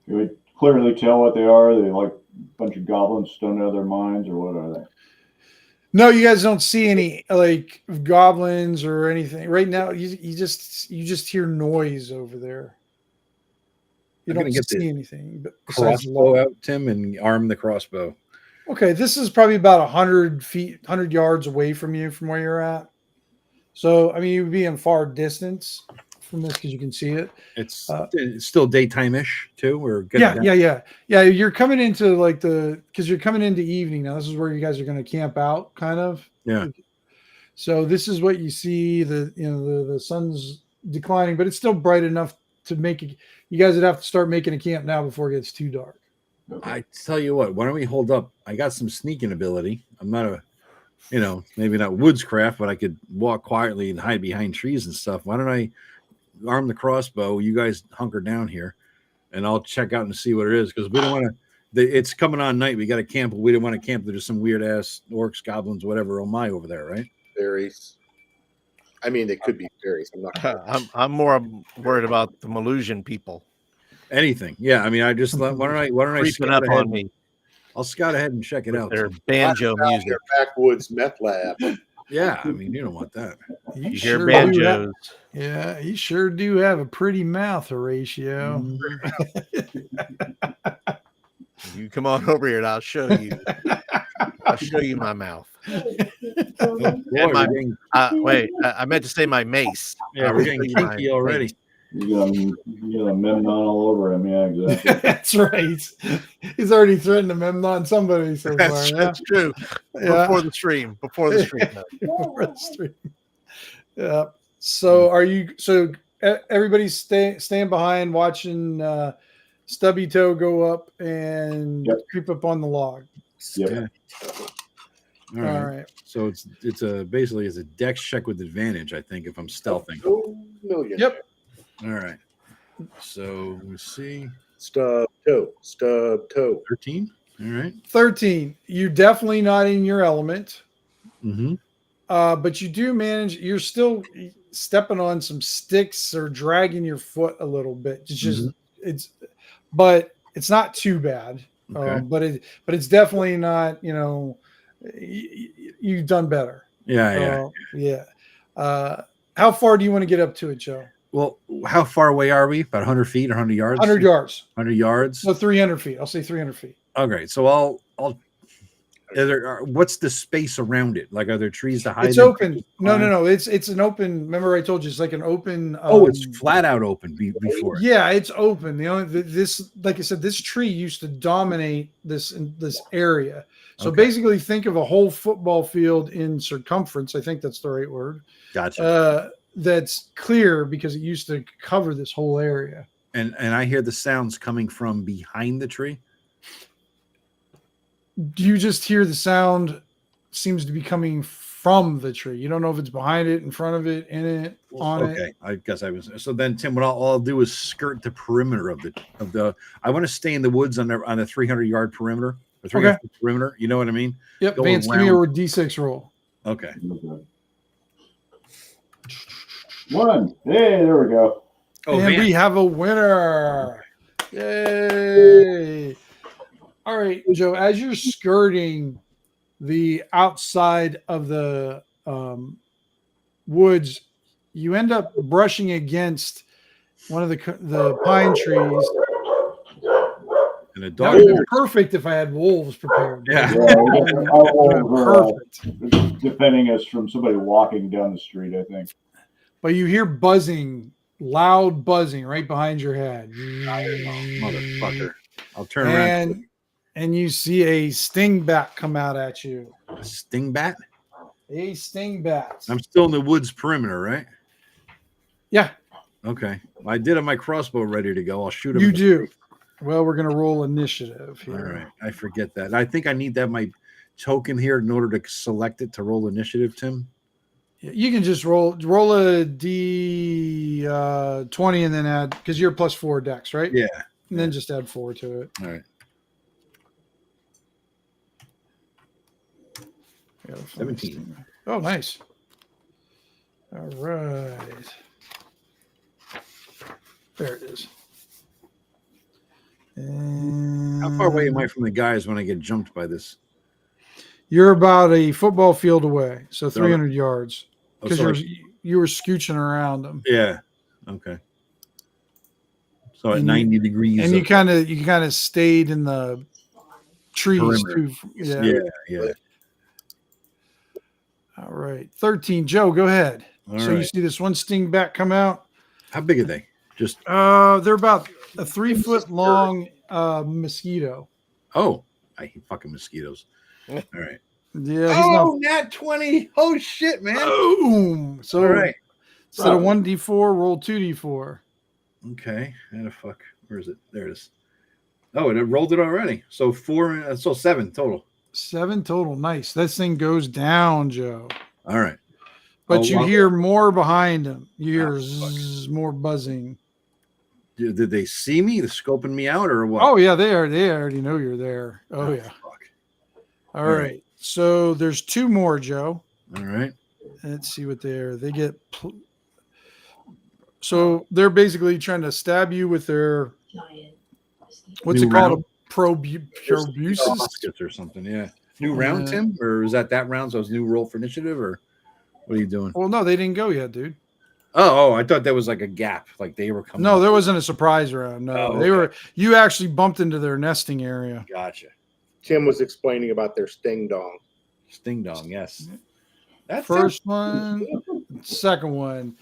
would clearly tell what they are. Are they like a bunch of goblins stoned out of their minds, or what are they? No, you guys don't see any like goblins or anything right now. You just hear noise over there. You don't see anything. But crossbow out, Tim, and arm the crossbow. Okay, this is probably about 100 yards away from you from where you're at. So, I mean, you would be in far distance from this because you can see it. It's still daytime-ish too. Or yeah. You're coming into because you're coming into evening now. This is where you guys are going to camp out, kind of. Yeah. So this is what you see. The sun's declining, but it's still bright enough to make it. You guys would have to start making a camp now before it gets too dark. I tell you what, why don't we hold up? I got some sneaking ability. I'm not you know, maybe not woodscraft, but I could walk quietly and hide behind trees and stuff. Why don't I arm the crossbow? You guys hunker down here, and I'll check out and see what it is, because we don't want to. It's coming on night. We got to camp, but we don't want to camp. There's some weird ass orcs, goblins, whatever. Oh my, over there, right? Fairies. I mean, they could be fairies. I'm not. I'm more worried about the Malusian people Anything, yeah. I mean, I just why don't I creeping scout up ahead? on me I'll scout ahead and check it with out. their banjo Out music. there, backwoods meth lab. Yeah, I mean, you don't want that. You hear sure do banjos. Yeah, you sure do have a pretty mouth, Horatio. You come on over here and I'll show you. I'll show you my mouth. Boy, And my, we're getting, wait, I meant to say my mace. yeah, I we're will getting show you my kinky already. mace. You got a Memnon all over him. Yeah, exactly. That's right. He's already threatened to Memnon somebody so far. That's, Yeah. that's true. Yeah. Before the stream. Before the stream. Before the stream. Yeah. So are you? So everybody's staying behind, watching Stubby Toe go up and Yep. creep up on the log. Yep. Yeah. All All right. right. So it's a basically it's a dex check with advantage, I think, if I'm stealthing. 2 million. Yep. All right. So let's see. Stub toe. 13. All right. 13. You're definitely not in your element. Mm-hmm. But you do manage. You're still stepping on some sticks or dragging your foot a little bit. It's just but it's not too bad. Okay. But it's definitely not. You know, you've done better. Yeah. How far do you want to get up to it, Joe? Well, how far away are we? About 100 feet or 100 yards? 100 yards. 100 yards. So 300 feet. I'll say 300 feet. Okay. So I'll. What's the space around it? Like, are there trees to hide? It's in? open. No. It's an open. Remember, I told you it's like an open. It's flat out open before. Yeah, it's open. The only this, like I said, this tree used to dominate this area. So Okay. basically, think of a whole football field in circumference. I think that's the right word. Gotcha. That's clear because it used to cover this whole area. And I hear the sounds coming from behind the tree. You just hear the sound seems to be coming from the tree. You don't know if it's behind it, in front of it, in it, on it. Okay, I guess I was. So then, Tim, what I'll do is skirt the perimeter of the. I want to stay in the woods on a 300-yard perimeter, or 300 perimeter. You know what I mean? Yep. Go Vance, give me a D6 roll. Okay. Okay. 1. Hey, there we go. Oh, and Vance. we have a winner. Yay. All right, Joe, as you're skirting the outside of the woods, you end up brushing against one of the pine trees. And a That dog. would have been perfect if I had wolves prepared. Yeah. Perfect. Defending us from somebody walking down the street, I think. But you hear buzzing, loud buzzing right behind your head. Motherfucker. I'll turn around. And you see a sting bat come out at you. A sting bat? A sting bat. I'm still in the woods perimeter, right? Yeah, Okay. I did have my crossbow ready to go. I'll shoot him. you do. Well, we're going to roll initiative All here. right. I forget that. I think I need to have my token here in order to select it to roll initiative, Tim. You can just roll a D20 and then add, because you're +4 dex, right? Yeah. And then just add 4 to it. All right. Yeah, 17. Oh, nice. All right. There it is. And How far away am I from the guys when I get jumped by this? You're about a football field away, so So- 300 yards, Oh, because so you were scooching around them, yeah. Okay. So at And 90 degrees. and you kind of stayed in the trees Perimeter. too. yeah. All right, 13. Joe, go ahead. All So you right. see this one sting bat come out. How big are they? Just They're about a 3-foot long mosquito. I hate fucking mosquitoes. All right. Yeah, he's not. nat 20. Oh shit, man. Boom. So All right. instead of 1d4, roll 2d4. Okay. And a fuck. Where is it? There it is. Oh, and it rolled it already. So 4, so 7 total. 7 total. Nice. This thing goes down, Joe. All right. But Oh, you well- hear more behind him. You hear fuck. zzz, more buzzing. Did they see me? They're scoping me out or what? Oh yeah, they already know you're there. Oh yeah. Fuck. All All right. right. So there's 2 more, Joe. All right. Let's see what they get. So they're basically trying to stab you with their Giant. what's New it called? round? A probusis. Muskets or something. Yeah. New round, Yeah. Tim? Or is that round? So it's new roll for initiative or what are you doing? Well, no, they didn't go yet, dude. Oh, I thought that was like a gap. Like they were coming. No, there wasn't a surprise round. No, Oh, they okay. were. You actually bumped into their nesting area. Gotcha. Tim was explaining about their sting dong. Sting dong, yes. That's First one, second one.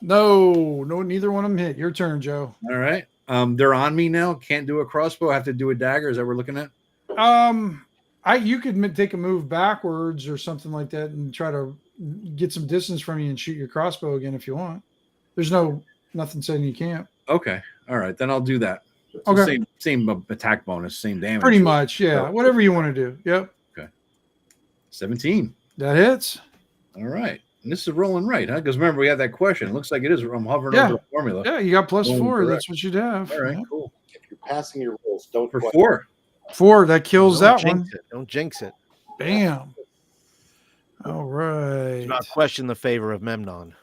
No, neither one of them hit. Your turn, Joe. All right. They're on me now. Can't do a crossbow. I have to do a dagger. Is that what we're looking at? You could take a move backwards or something like that and try to get some distance from you and shoot your crossbow again if you want. There's nothing saying you can't. Okay. All right. Then I'll do that. Okay. Same attack bonus, same damage. Pretty much, yeah. Oh. Whatever you want to do. Yep. 17. That hits. All right. And this is rolling right, huh? Because remember, we had that question. It looks like it is. I'm hovering Yeah. over the formula. Yeah, you got plus Rolling 4. correct. That's what you'd have. All right. Yeah. Cool. If you're passing your rolls, don't For question. 4. 4. That kills Don't that one. jinx it. Don't jinx it. Bam. All Do right. not question the favor of Memnon.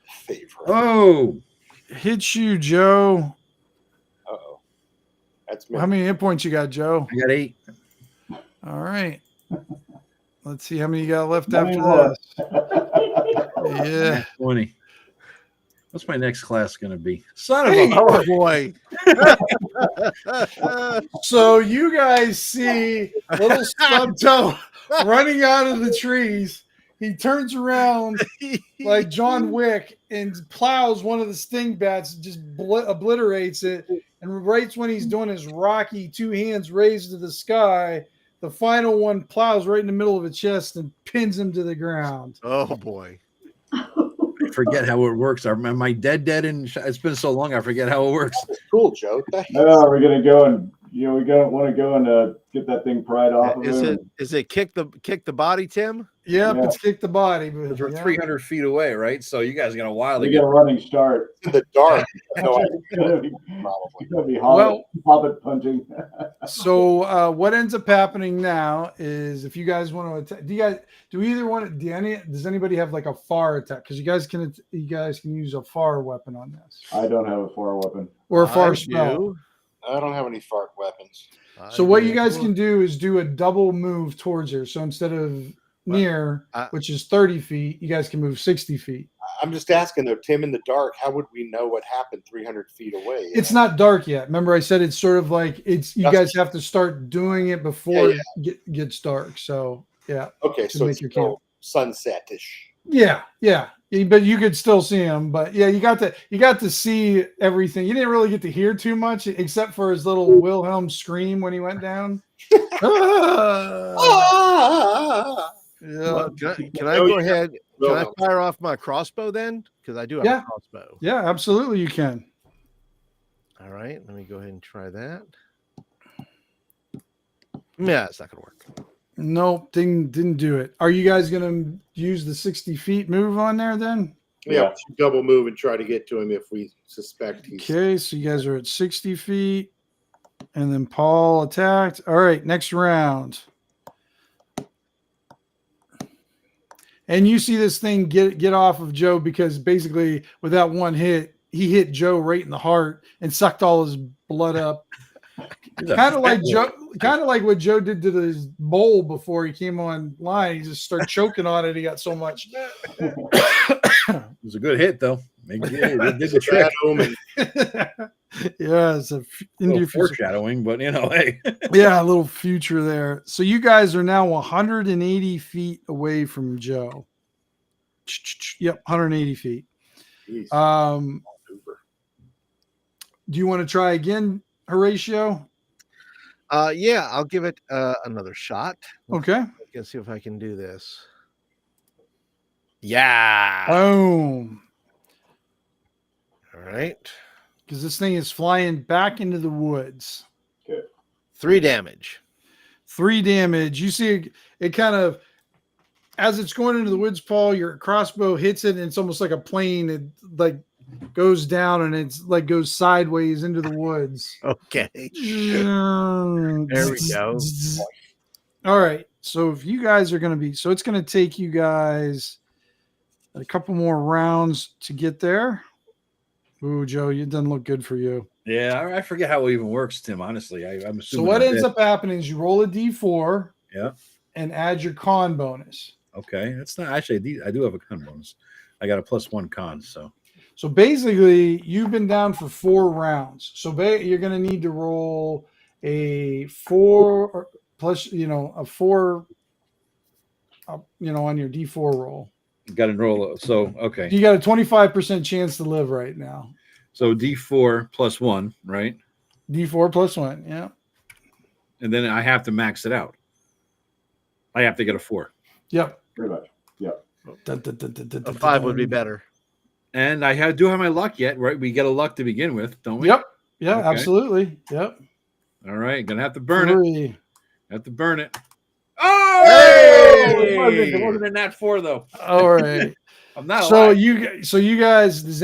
Favorite. Oh, Hits you, Joe. Uh-oh. That's me. How many hit points you got, Joe? I got 8. All right. Let's see how many you got left Nine after more. this. Yeah. 20. What's my next class going to be? Son of Hey. a. Oh boy. So you guys see little stub toe running out of the trees. He turns around like John Wick and plows one of the sting bats, just obliterates it. And right when he's doing his Rocky 2 hands raised to the sky, the final one plows right in the middle of his chest and pins him to the ground. Oh boy. I forget how it works. Am I dead? And it's been so long. I forget how it works. That's cool, Joe. What the heck? No, we're gonna go and we want to go and get that thing pried off of him. Is it kick the body, Tim? Yep, Yeah. it's kicked the body. But Because we're yeah. 300 feet away, right? So you guys got a while to We get. get a running start. In the dark. No, It's gonna be, probably. it's gonna be Well- hobbit punching. So what ends up happening now is if you guys want to attack, does anybody have like a far attack? Because you guys can use a far weapon on this I don't have a far weapon. or a far I spell. do. I don't have any fart weapons. So I what do. you guys can do is do a double move towards her. So instead of near, I- which is 30 feet, you guys can move 60 feet. I'm just asking though, Tim, in the dark, how would we know what happened 300 feet away? It's not dark yet. Remember, I said it's sort of like you guys have to start doing it before Yeah, it gets dark. So yeah. Okay, to so make it's your still sunset-ish. Yeah, but you could still see him. But yeah, you got to see everything. You didn't really get to hear too much, except for his little Wilhelm scream when he went down. Ah! Yeah, Well, can I No, go you- ahead? Can I Well, fire off my crossbow then? Because I do have Yeah. a crossbow. yeah, absolutely, you can. All right, let me go ahead and try that. Yeah, it's not gonna work. Nope, didn't do it. Are you guys gonna use the 60 feet move on there then? Yeah, we should double move and try to get to him if we suspect he's. Okay, so you guys are at 60 feet, and then Paul attacked. All right, next round. And you see this thing get off of Joe because basically with that one hit, he hit Joe right in the heart and sucked all his blood up. Kind of like what Joe did to his bowl before he came online. He just started choking on it. He got so much. It was a good hit, though. It did the trick. Bad omen. Yeah, it's a A India little future. foreshadowing, but hey. Yeah, a little future there. So you guys are now 180 feet away from Joe. Yep, 180 feet. Jeez. Super. Do you want to try again, Horatio? Yeah, I'll give it another shot. Okay. Let's see if I can do this. Yeah. Boom. All right. Because this thing is flying back into the woods. 3 damage. 3 damage. You see it kind of, as it's going into the woods, Paul, your crossbow hits it, and it's almost like a plane. It like goes down and it's like goes sideways into the woods. Okay. There we go. All right. So if you guys are going to be, so it's going to take you guys a couple more rounds to get there. Ooh, Joe, it doesn't look good for you. Yeah, I forget how it even works, Tim. Honestly, I'm assuming. So what ends up happening is you roll a d4. Yeah. And add your con bonus. Okay, that's not actually. I do have a con bonus. I got a +1 con. So basically, you've been down for 4 rounds. So you're going to need to roll a 4 plus, a 4, on your d4 roll. Got to roll. So okay. You got a 25% chance to live right now. So D4 +1, right? D4 +1, yeah. And then I have to max it out. I have to get a 4. Yep. Pretty much. Yep. A 5 would be better. And I do have my luck yet, right? We get a luck to begin with, don't we? Yep. Yeah, Okay. absolutely. Yep. All right, gonna have to burn it. 3. Have to burn it. Oh, Hey! it wasn't in that 4 though. All right. I'm not. So alive. you guys, does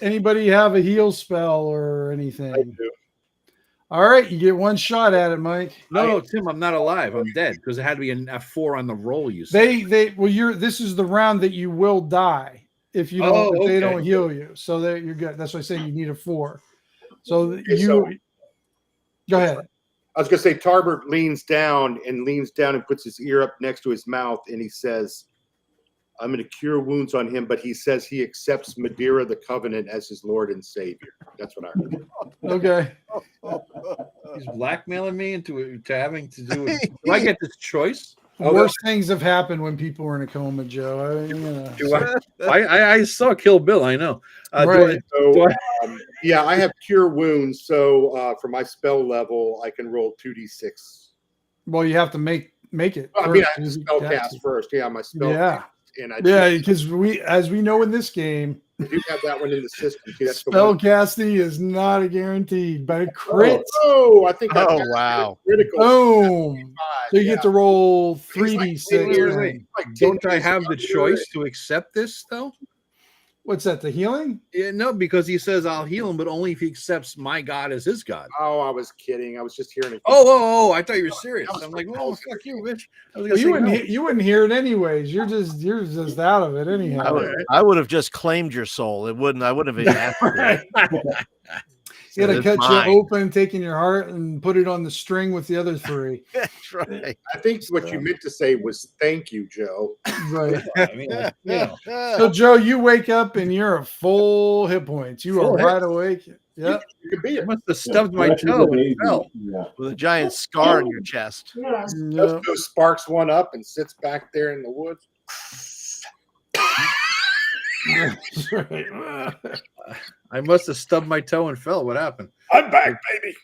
anybody have a heal spell or anything? I do. All right, you get 1 shot at it, Mike. No, Tim, I'm not alive. I'm dead because it had to be a 4 on the roll. You said. This is the round that you will die if you don't if they okay. don't heal you. So that you're good. That's why I say you need a 4. So Okay, so- go ahead. I was going to say Tarbert leans down and puts his ear up next to his mouth, and he says, I'm going to cure wounds on him, but he says he accepts Madeira the Covenant as his Lord and Savior. That's what I heard. Okay. He's blackmailing me into having to do it. Do I get this choice? Worst things have happened when people were in a coma, Joe. Do I saw Kill Bill. I know. Right. So, yeah, I have cure wounds. So for my spell level, I can roll 2d6. Well, you have to make it. I mean, I have to first. spell cast first. Yeah, my spell Yeah. cast. And I Because as we know in this game, do have that one in the system. See, that's the spell one. casting is not a guaranteed, but a crit. Oh, I think Oh, that's wow. critical. Boom. So you Yeah. get to roll It's like 3d6. wait. Like Don't 10 I have the days choice to accept this though? What's that? The healing? Yeah, no, because he says I'll heal him, but only if he accepts my God as his God. Oh, I was kidding. I was just hearing it. Oh! I thought you were serious. I'm like, oh, fuck you, bitch. I was Well, you gonna say wouldn't. You wouldn't hear it anyways. You're just out of it anyhow. I would have just claimed your soul. I wouldn't have even asked for it. You got to It's cut mine. you open, taking your heart, and put it on the string with the other 3. That's right. I think what you meant to say was thank you, Joe. Right. I mean, like, you know. So, Joe, you wake up and you're at full hit points. You Full are hit. wide awake. Yep. You can be I it. must have stubbed my That's toe and amazing. fell. Yeah. With a giant scar on your chest. Yeah. Yep. Just sparks one up and sits back there in the woods. I must have stubbed my toe and fell. What happened? I'm back, baby.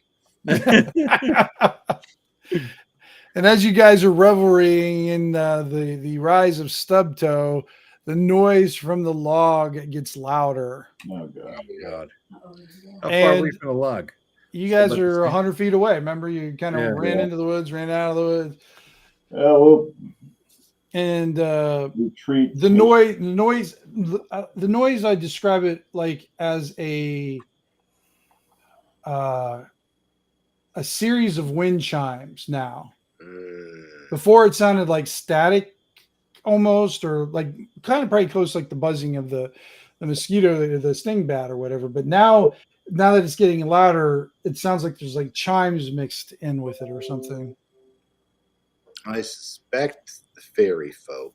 And as you guys are reveling in the rise of Stubtoe, the noise from the log gets louder. Oh god. Oh, God. Oh, yeah. How far away And- from the log? You guys Somebody are say- 100 feet away. Remember, you kind of Yeah. ran into the woods, ran out of the woods, Well, and retreat. the noise. I describe it like as a series of wind chimes. Now, before it sounded like static, almost, or like kind of probably close, like the buzzing of the mosquito, the sting bat or whatever. But now that it's getting louder, it sounds like there's like chimes mixed in with it or something. I suspect the fairy folk.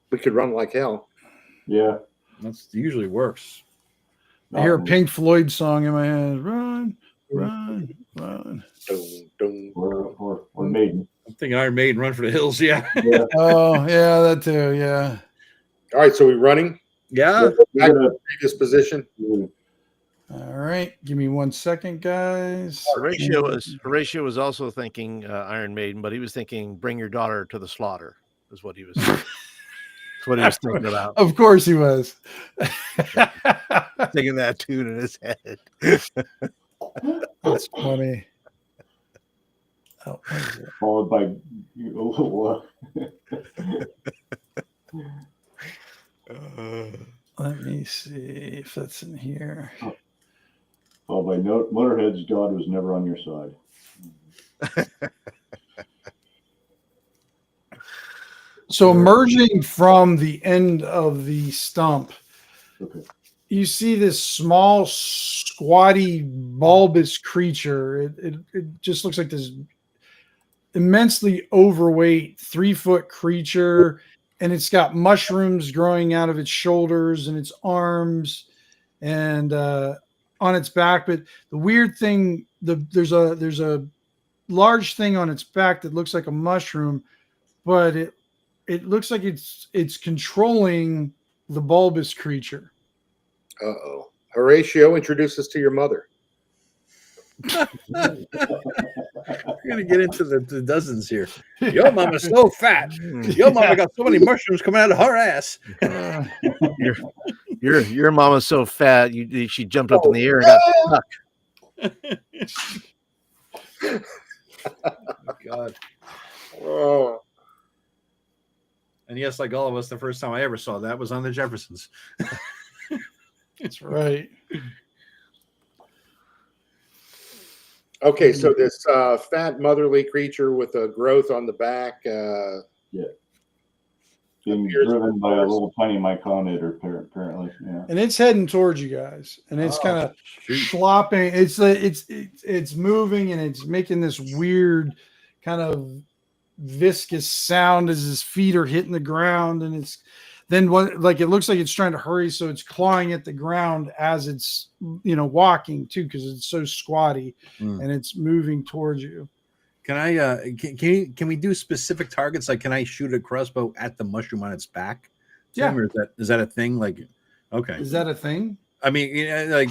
We could run like hell. Yeah. That's usually works. I hear a Pink Floyd song in my head. Run, run, run. Dun, dun. Or maiden. I'm thinking Iron Maiden, Run for the Hills. Yeah. Yeah. Oh, yeah, that too. Yeah. All right, so we running. Yeah. Back to previous position. All right. Give me 1 second, guys. Horatio was also thinking Iron Maiden, but he was thinking "Bring Your Daughter to the Slaughter" is what he was. That's what he was thinking about. Of course he was. Thinking that tune in his head. That's funny. Oh, what is it? Followed by Let me see if that's in here. followed by Motorhead's God was never on your side. So emerging from the end of the stump, Okay. you see this small, squatty, bulbous creature. It just looks like this immensely overweight 3-foot creature, and it's got mushrooms growing out of its shoulders and its arms and on its back. But the weird thing, there's a large thing on its back that looks like a mushroom, but it looks like it's controlling the bulbous creature. Uh-oh. Horatio, introduce us to your mother. We're gonna get into the dozens here. Your mama's so fat. Your mama got so many mushrooms coming out of her ass. Your mama's so fat, she jumped up in the air and got stuck. Oh, God. Oh, And yes, like all of us, the first time I ever saw that was on the Jeffersons. That's right. okay. So this fat motherly creature with a growth on the back. Being Appears driven by a force. little tiny myconator, apparently. Yeah. And it's heading towards you guys, and it's kind of slopping. It's moving, and it's making this weird kind of viscous sound as his feet are hitting the ground, and it's then what, like, it looks like it's trying to hurry, so it's clawing at the ground as it's walking too, because it's so squatty, and it's moving towards you. Can I can we do specific targets? Like, can I shoot a crossbow at the mushroom on its back? Yeah. Or is that a thing? Like, okay. Is that a thing? I mean, like,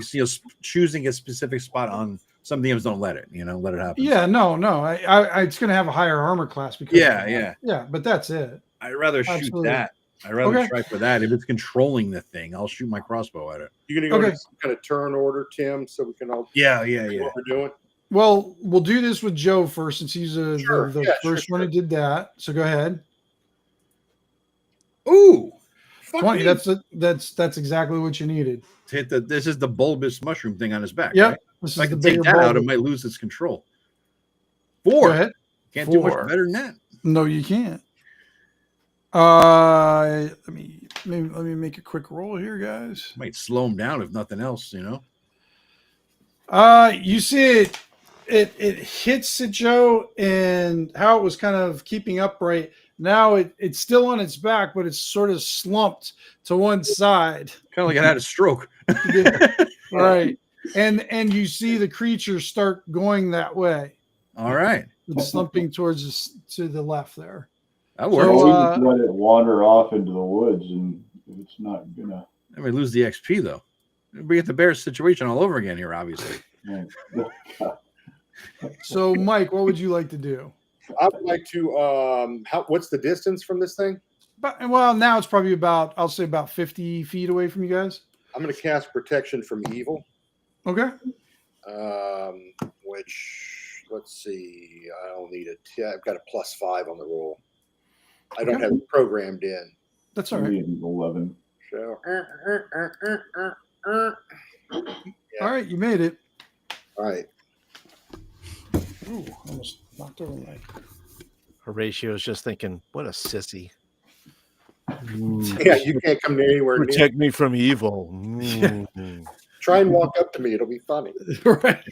choosing a specific spot on some DMs don't let it, let it happen. Yeah, no. I it's going to have a higher armor class because yeah, but that's it. I'd rather shoot Absolutely. that. I'd rather try for that. If it's controlling the thing, I'll shoot my crossbow at it. You're gonna go into some kind of turn order, Tim, so we can all Yeah. see what we're doing. Well, we'll do this with Joe first, since he's the first one who did that. So go ahead. Ooh, 20. That's exactly what you needed. Hit this is the bulbous mushroom thing on his back. Yep. Right? This If I is the can take bigger that out, bulb. it might lose its control. Go 4. ahead. Can't do 4. much better than that. No, you can't. Let me make a quick roll here, guys. Might slow him down if nothing else. You see it hits it, Joe, and how it was kind of keeping upright. Now it's still on its back, but it's sort of slumped to one side. Kind of like it had a stroke. Right. And you see the creature start going that way. All right. It's slumping towards to the left there. That So, works. Or we just let it wander off into the woods, and it's not gonna. I may lose the XP though. We get the bear situation all over again here, obviously. So, Mike, what would you like to do? I would like to. What's the distance from this thing? Well, now it's probably I'll say about 50 feet away from you guys. I'm going to cast protection from evil. Okay. Which, let's see, I'll need it. Yeah, I've got a +5 on the roll. I don't have it programmed in. That's all right. 11. So, All right, you made it. all right. Ooh, almost knocked over Mike. Horatio's just thinking, what a sissy. Yeah, you can't come anywhere near. Protect me from evil. Mm. Try and walk up to me. It'll be funny. Right.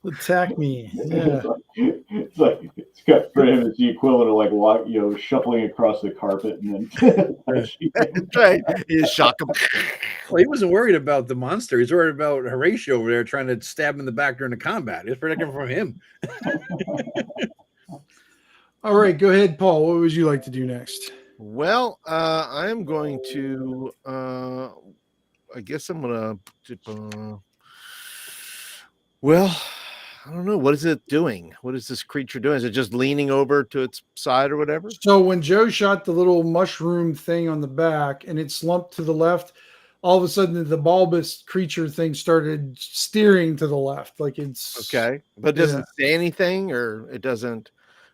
Attack me. Yeah. It's like it's got for him. It's the equivalent of like shuffling across the carpet and then. That's right. You shock him. Well, he wasn't worried about the monster. He's worried about Horatio over there trying to stab him in the back during the combat. He's protecting from him. All right, go ahead, Paul. What would you like to do next? Well, I am going to. I guess I'm gonna. Well, I don't know. What is it doing? What is this creature doing? Is it just leaning over to its side or whatever? So when Joe shot the little mushroom thing on the back and it slumped to the left, all of a sudden the bulbous creature thing started steering to the left, like it's Okay, but it doesn't say anything, or it doesn't.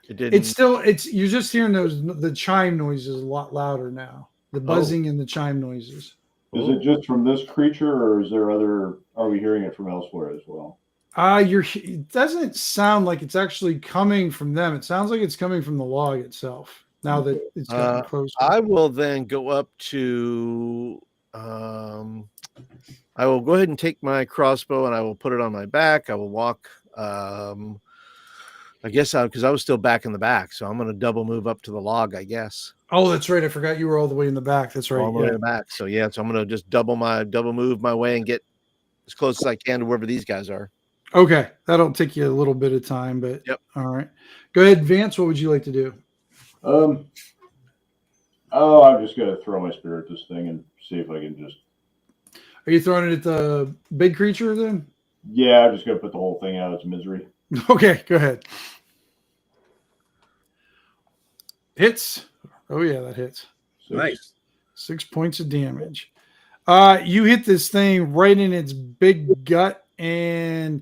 It didn't. It's still you're just hearing the chime noises a lot louder now. The buzzing and the chime noises. Is it just from this creature, or is there other? Are we hearing it from elsewhere as well? It doesn't sound like it's actually coming from them. It sounds like it's coming from the log itself. Now that it's gotten closer, I will then go up to. I will go ahead and take my crossbow and I will put it on my back. I will walk. I guess because I was still back in the back, so I'm going to double move up to the log, I guess. Oh, that's right. I forgot you were all the way in the back. That's right. All the way in the back. So yeah, so I'm going to just double move my way and get as close as I can to wherever these guys are. Okay, that'll take you a little bit of time, but yep. All right. Go ahead, Vance. What would you like to do? I'm just gonna throw my spear at this thing and see if I can just. Are you throwing it at the big creature then? Yeah, I'm just gonna put the whole thing out of its misery. Okay, go ahead. Hits. Oh yeah, that hits. Nice. 6 points of damage. You hit this thing right in its big gut, and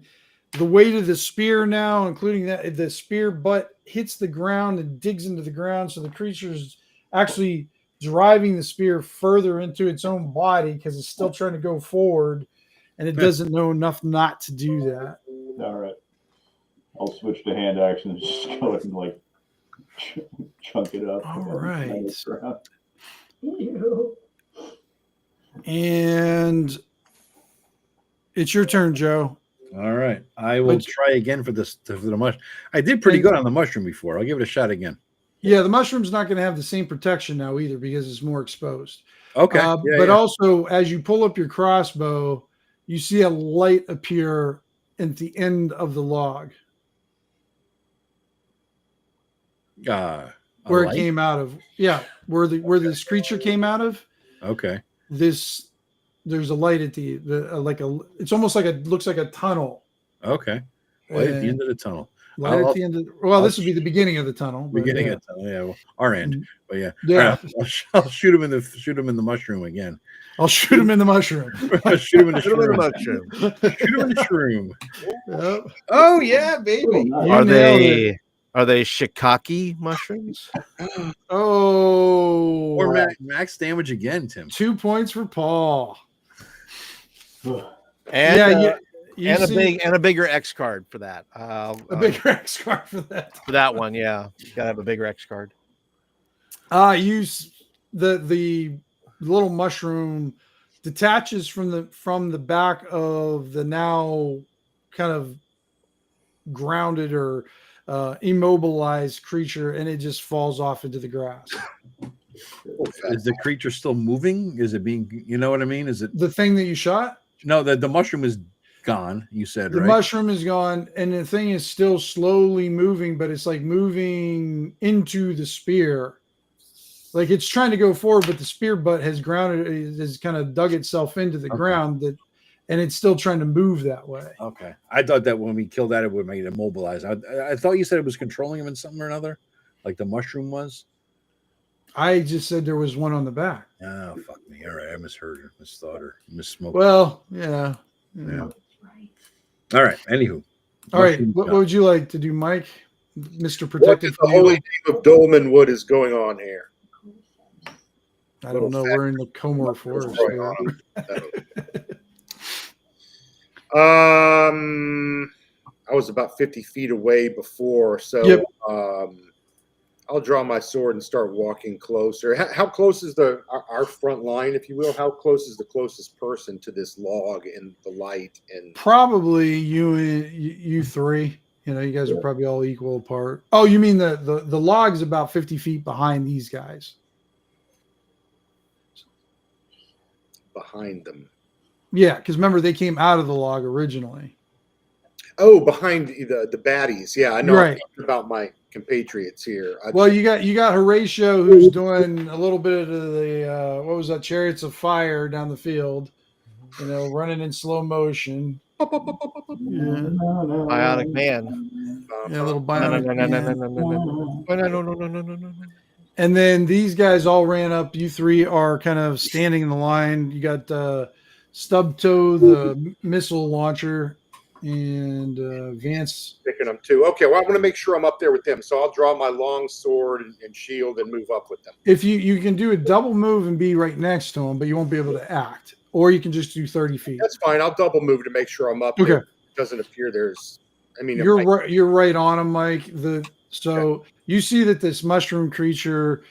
the weight of the spear now, including that the spear butt, hits the ground and digs into the ground. So the creature's actually driving the spear further into its own body because it's still trying to go forward, and it doesn't know enough not to do that. All right. I'll switch to hand action and just go ahead and like chunk it up. All right. Ew. And it's your turn, Joe. All right. I will try again for the mushroom. I did pretty good on the mushroom before. I'll give it a shot again. Yeah, the mushroom's not going to have the same protection now either because it's more exposed. Okay. Also, as you pull up your crossbow, you see a light appear at the end of the log. Where it came out of. Yeah, where this creature came out of. Okay. There's a light at the it's almost like looks like a tunnel. Okay. Light at the end of the tunnel. Light at the end of this would be the beginning of the tunnel. Beginning of the tunnel, yeah. Well, our end. But yeah. Yeah. Right, I'll shoot him in the mushroom again. I'll shoot him in the mushroom. Shoot him in the mushroom. Shoot him in the shroom. Yep. Oh yeah, baby. Are they shiitake mushrooms? Oh. Or max damage again, Tim. 2 points for Paul. And a bigger X card for that. A bigger X card for that. For that one, yeah. You gotta have a bigger X card. Use the little mushroom detaches from the back of the now kind of grounded or immobilized creature, and it just falls off into the grass. Is the creature still moving? Is it being, you know what I mean? Is it the thing that you shot? No, the mushroom is gone, you said, right? The mushroom is gone, and the thing is still slowly moving, but it's like moving into the spear. Like it's trying to go forward, but the spear butt has kind of dug itself into the ground, and it's still trying to move that way. Okay. I thought that when we killed that, it would make it immobilized. I thought you said it was controlling him in something or another, like the mushroom was. I just said there was one on the back. Oh, fuck me. All right. I misheard her, misthought her, misspoke. Well, yeah. All right. Anywho. All right. What would you like to do, Mike? Mr. Protective. What the holy name of Dolmen Wood is going on here? I don't know. We're in the Comor Forest. I was about 50 feet away before, so I'll draw my sword and start walking closer. How close is our front line, if you will? How close is the closest person to this log in the light? And probably you three. You know, you guys are probably all equal apart. Oh, you mean the log's about 50 feet behind these guys? Behind them. Yeah, because remember they came out of the log originally. Oh, behind the baddies. Yeah, I know. Right. I'm talking about my compatriots here. Well, you got Horatio, who's doing a little bit of the what was that, Chariots of Fire down the field, you know, running in slow motion. Bionic man. Yeah, a little bionic. No. And then these guys all ran up. You three are kind of standing in the line. You got Stubtoe, the missile launcher, and Vance. Picking them too. Okay, well, I want to make sure I'm up there with them, so I'll draw my long sword and shield and move up with them. If you can do a double move and be right next to them, but you won't be able to act, or you can just do 30 feet. That's fine. I'll double move to make sure I'm up. Okay. There. It doesn't appear there's. I mean, You're right. You're right on him, Mike. So you see that this mushroom creature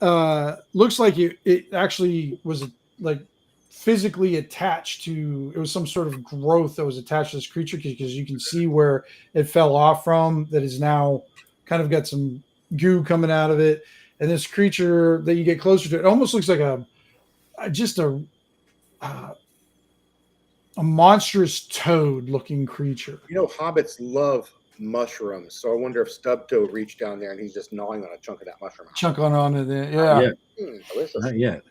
looks like it actually was like physically attached to. It was some sort of growth that was attached to this creature because you can see where it fell off from. That is now kind of got some goo coming out of it. And this creature that you get closer to, it almost looks like a monstrous toad-looking creature. You know, hobbits love mushrooms, so I wonder if Stubtoe reached down there and he's just gnawing on a chunk of that mushroom. Chunk on it there, yeah. Delicious. Not yet.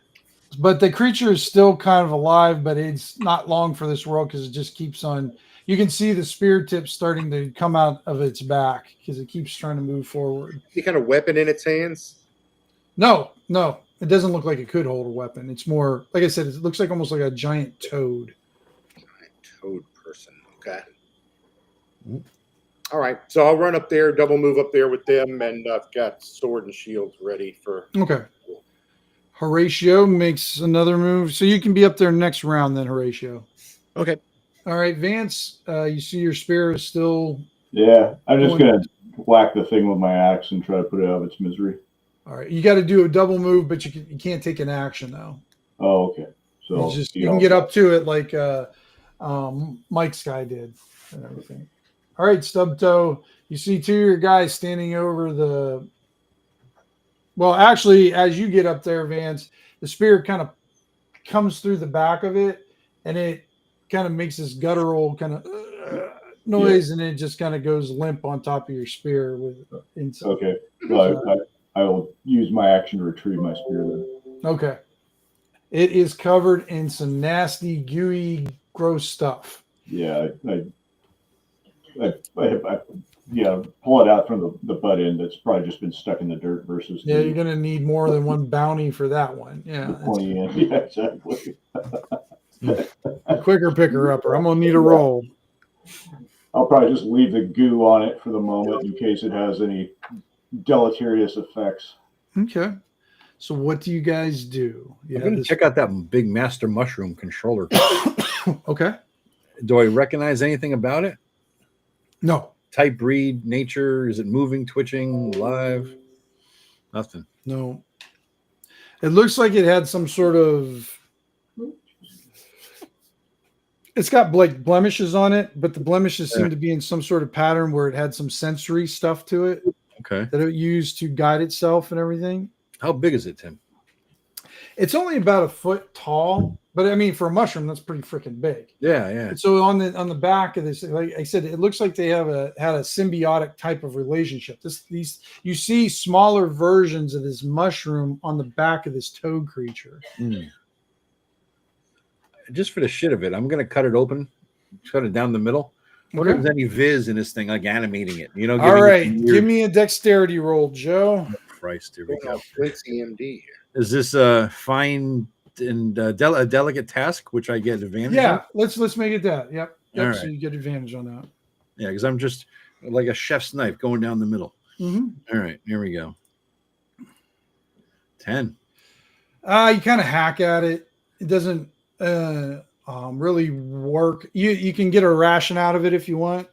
But the creature is still kind of alive, but it's not long for this world because it just keeps on. You can see the spear tips starting to come out of its back because it keeps trying to move forward. Any kind of weapon in its hands? No, it doesn't look like it could hold a weapon. It's more, like I said, it looks like almost like a giant toad. Giant toad person. Okay. All right, so I'll run up there, double move up there with them, and I've got sword and shields ready for. Okay. Horatio makes another move, so you can be up there next round then, Horatio. Okay. All right, Vance, you see your spear is still. Yeah, I'm just gonna whack the thing with my axe and try to put it out of its misery. All right, you got to do a double move, but you can't take an action though. Oh, okay. So You can get up to it like Mike's guy did and everything. All right, Stubtoe, you see two of your guys standing over the. Well, actually, as you get up there, Vance, the spear kind of comes through the back of it, and it kind of makes this guttural kind of noise, and it just kind of goes limp on top of your spear with inside. Okay. Well, I will use my action to retrieve my spear then. Okay. It is covered in some nasty, gooey, gross stuff. Yeah, I pull it out from the butt end. That's probably just been stuck in the dirt versus. Yeah, you're gonna need more than one bounty for that one. Yeah, pointy end. Yeah, exactly. Quicker picker upper. I'm gonna need a roll. I'll probably just leave the goo on it for the moment in case it has any deleterious effects. Okay. So what do you guys do? I'm going to check out that big master mushroom controller. Okay. Do I recognize anything about it? No. Type, breed, nature? Is it moving, twitching, live? Nothing. No. It looks like it had some sort of. It's got like blemishes on it, but the blemishes seem to be in some sort of pattern where it had some sensory stuff to it. Okay. That it used to guide itself and everything. How big is it, Tim? It's only about a foot tall, but I mean, for a mushroom, that's pretty freaking big. Yeah, yeah. And so on the back of this, like I said, it looks like they had a symbiotic type of relationship. You see smaller versions of this mushroom on the back of this toad creature. Just for the shit of it, I'm going to cut it open, cut it down the middle. What if there's any viz in this thing, like animating it? You know. All right, give me a dexterity roll, Joe. Christ, here we go. It's EMD here. Is this a fine and a delicate task, which I get advantage? Yeah, on? let's make it that. Yep. All right. So you get advantage on that. Yeah, because I'm just like a chef's knife going down the middle. Mm-hmm. All right, here we go. 10. You kind of hack at it. It doesn't really work. You can get a ration out of it if you want,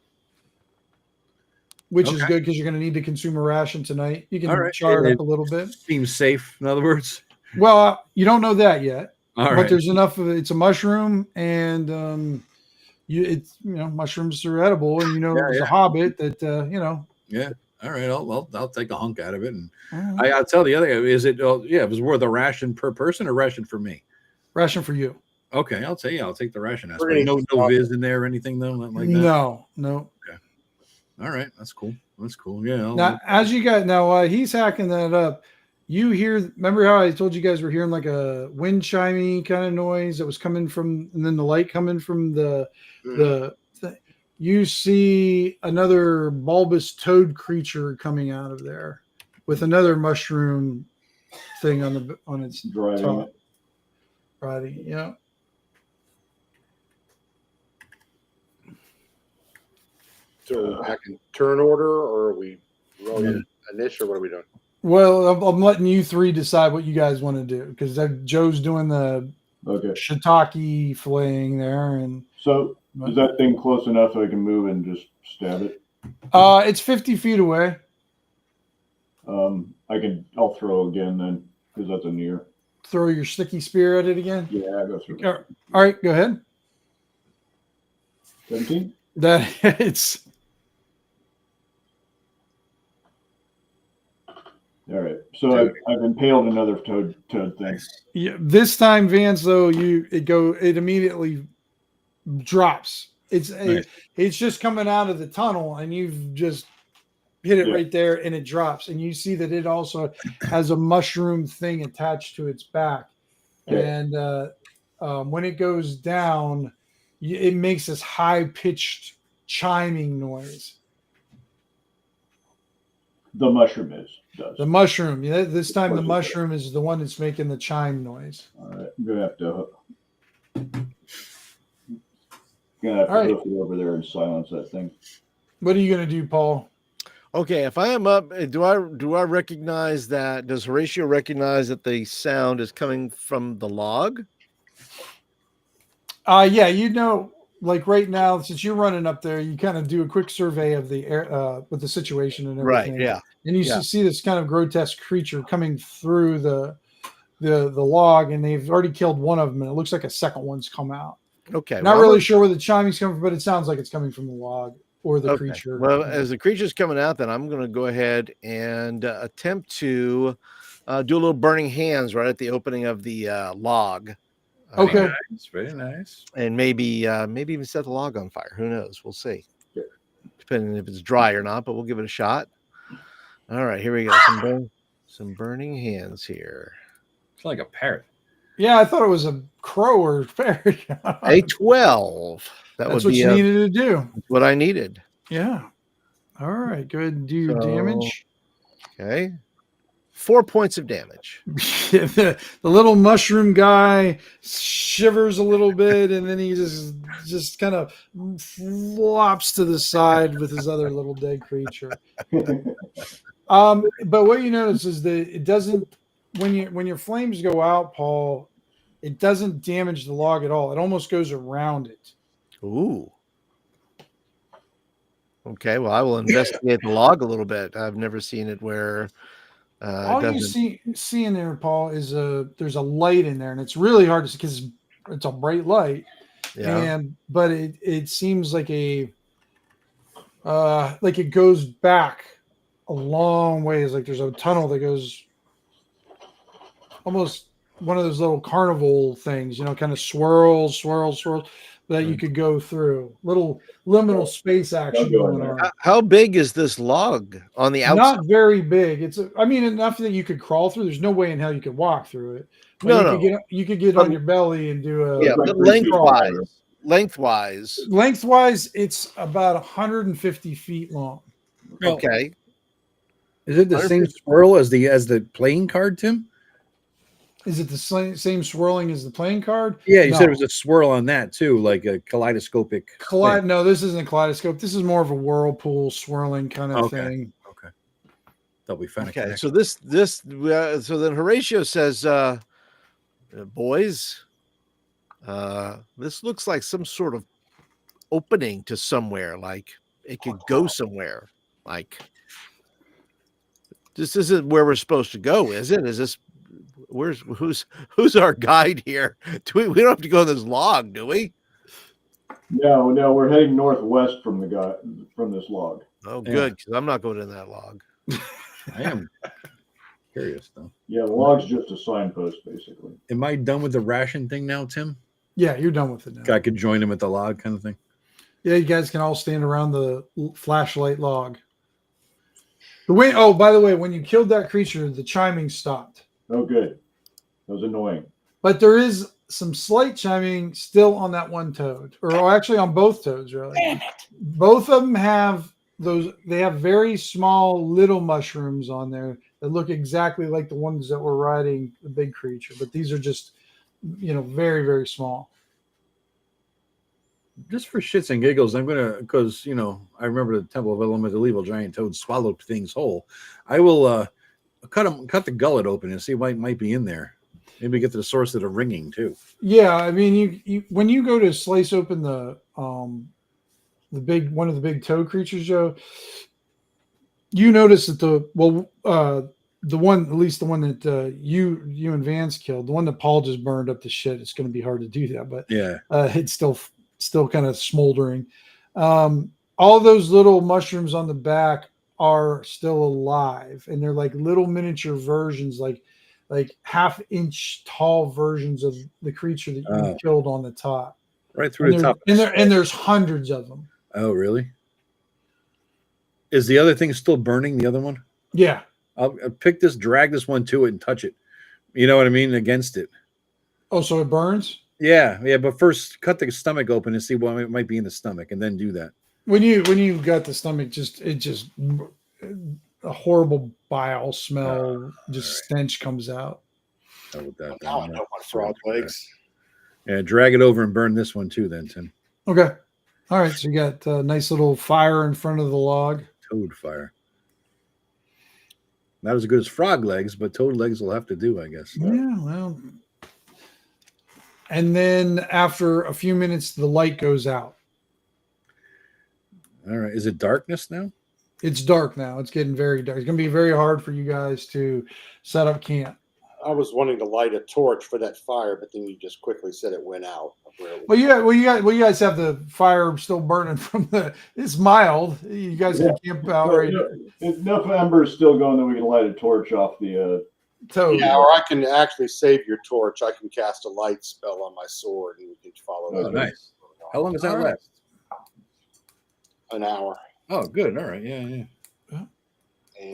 which is good because you're going to need to consume a ration tonight. You can char it up a little bit. Seems safe, in other words. Well, you don't know that yet. All but right. There's enough of it. It's a mushroom, and mushrooms are edible, and there's a hobbit that Yeah. All right. I'll take a hunk out of it, and I'll tell the other guy. Is it? It was worth a ration per person or ration for me? Ration for you. Okay, I'll take the ration aspect. No viz in there or anything though, not like that. No. Okay. All right, that's cool. Yeah. Now, as you guys he's hacking that up. You hear? Remember how I told you guys were hearing like a wind chimey kind of noise that was coming from, and then the light coming from the. You see another bulbous toad creature coming out of there. with another mushroom thing on its Driving top. it. Body. Yeah. So back in turn order, or are we rolling initial? What are we doing? Well, I'm letting you three decide what you guys want to do because Joe's doing the Okay. shiitake filleting there, and So is that thing close enough so I can move and just stab it? it's 50 feet away. I'll throw again then because that's a near. Throw your sticky spear at it again. Yeah, I go through. All right, go ahead. 17? That it's All right. So I've impaled another toad thing. yeah, this time, Vance, though, it immediately drops. It's just coming out of the tunnel, and you've just hit it right there, and it drops. And you see that it also has a mushroom thing attached to its back. Okay. And when it goes down, it makes this high-pitched chiming noise. The mushroom does. The mushroom. Yeah, this time the mushroom is the one that's making the chime noise. All right. I'm gonna have to All right. hoof it over there and silence that thing. What are you going to do, Paul? Okay, if I am up, do I recognize that? Does Horatio recognize that the sound is coming from the log? Yeah, like right now, since you're running up there, you kind of do a quick survey of the air with the situation and everything. Right. Yeah. And you see this kind of grotesque creature coming through the log, and they've already killed one of them, and it looks like a second one's come out. Okay. Not really sure where the chiming's coming from, but it sounds like it's coming from the log or the creature. Well, as the creature's coming out, then I'm going to go ahead and attempt to do a little burning hands right at the opening of the log. Okay. Nice, very nice. And maybe even set the log on fire. Who knows? We'll see. Depending if it's dry or not, but we'll give it a shot. All right, here we go. Some burning hands here. It's like a parrot. Yeah, I thought it was a crow or parrot. A 12. That's what you needed to do. What I needed. Yeah. All right. Go ahead and do your damage. Okay. 4 points of damage. the little mushroom guy shivers a little bit, and then he just kind of flops to the side with his other little dead creature. But what you notice is that it doesn't, when your flames go out, Paul, it doesn't damage the log at all. It almost goes around it. Ooh. Okay, well, I will investigate the log a little bit. I've never seen it where all you see in there, Paul, is there's a light in there, and it's really hard to see because it's a bright light. Yeah. But it seems like it goes back a long ways. Like there's a tunnel that goes almost one of those little carnival things, kind of swirls that you could go through. Little liminal space action going on. How big is this log on the outside? Not very big. Enough that you could crawl through. There's no way in hell you could walk through it. But you could get on your belly and do a but lengthwise, it's about 150 feet long. Okay. Is it the same swirl as the playing card, Tim? Is it the same swirling as the playing card? Yeah, you said it was a swirl on that too, like a kaleidoscopic. No, this isn't a kaleidoscope. This is more of a whirlpool swirling kind of thing. Okay. That'll be fun. Okay, so so then Horatio says, boys, this looks like some sort of opening to somewhere, like it could go somewhere. Like this isn't where we're supposed to go, is it? Is this who's our guide here? We don't have to go on this log, do we? No, we're heading northwest from this log. Oh, good, because I'm not going in that log. I am curious though. Yeah, the log's just a signpost, basically. Am I done with the ration thing now, Tim? Yeah, you're done with it now. I could join him at the log kind of thing. Yeah, you guys can all stand around the flashlight log. By the way, when you killed that creature, the chiming stopped. Oh, good. That was annoying. But there is some slight chiming still on that one toad, or actually on both toads, really. Damn it. Both of them have they have very small little mushrooms on there that look exactly like the ones that were riding the big creature, but these are just, very, very small. Just for shits and giggles, I'm gonna, because I remember the Temple of Elemental Evil giant toad swallowed things whole. I will cut the gullet open and see what might be in there. Maybe get to the source of the ringing too. Yeah, I mean, you when you go to slice open the one of the big toad creatures, Joe, you notice that the one, at least the one that you and Vance killed, the one that Paul just burned up to shit. It's going to be hard to do that, but Yeah, it's still kind of smoldering. All those little mushrooms on the back are still alive, and they're like little miniature versions, like half-inch tall versions of the creature that you killed on the top. right through the top. And there's hundreds of them. Oh, really? Is the other thing still burning? The other one? Yeah. I'll drag this one to it and touch it. You know what I mean? Against it. Oh, so it burns? Yeah. But first, cut the stomach open and see what might be in the stomach, and then do that. When you got the stomach, a horrible bile smell, stench comes out. How about that? Now I know my frog legs. Yeah, drag it over and burn this one too, then, Tim. Okay. All right. So you got a nice little fire in front of the log. Toad fire. Not as good as frog legs, but toad legs will have to do, I guess. Yeah, well. And then after a few minutes, the light goes out. All right. Is it darkness now? It's dark now. It's getting very dark. It's going to be very hard for you guys to set up camp. I was wanting to light a torch for that fire, but then you just quickly said it went out. Well, you guys have the fire still burning from the. It's mild. You guys can camp out right. Enough embers still going that we can light a torch off the. Toad. Yeah, or I can actually save your torch. I can cast a light spell on my sword, and we can follow. Oh, nice. How long does that last? An hour. Oh, good. All right. Yeah. And, all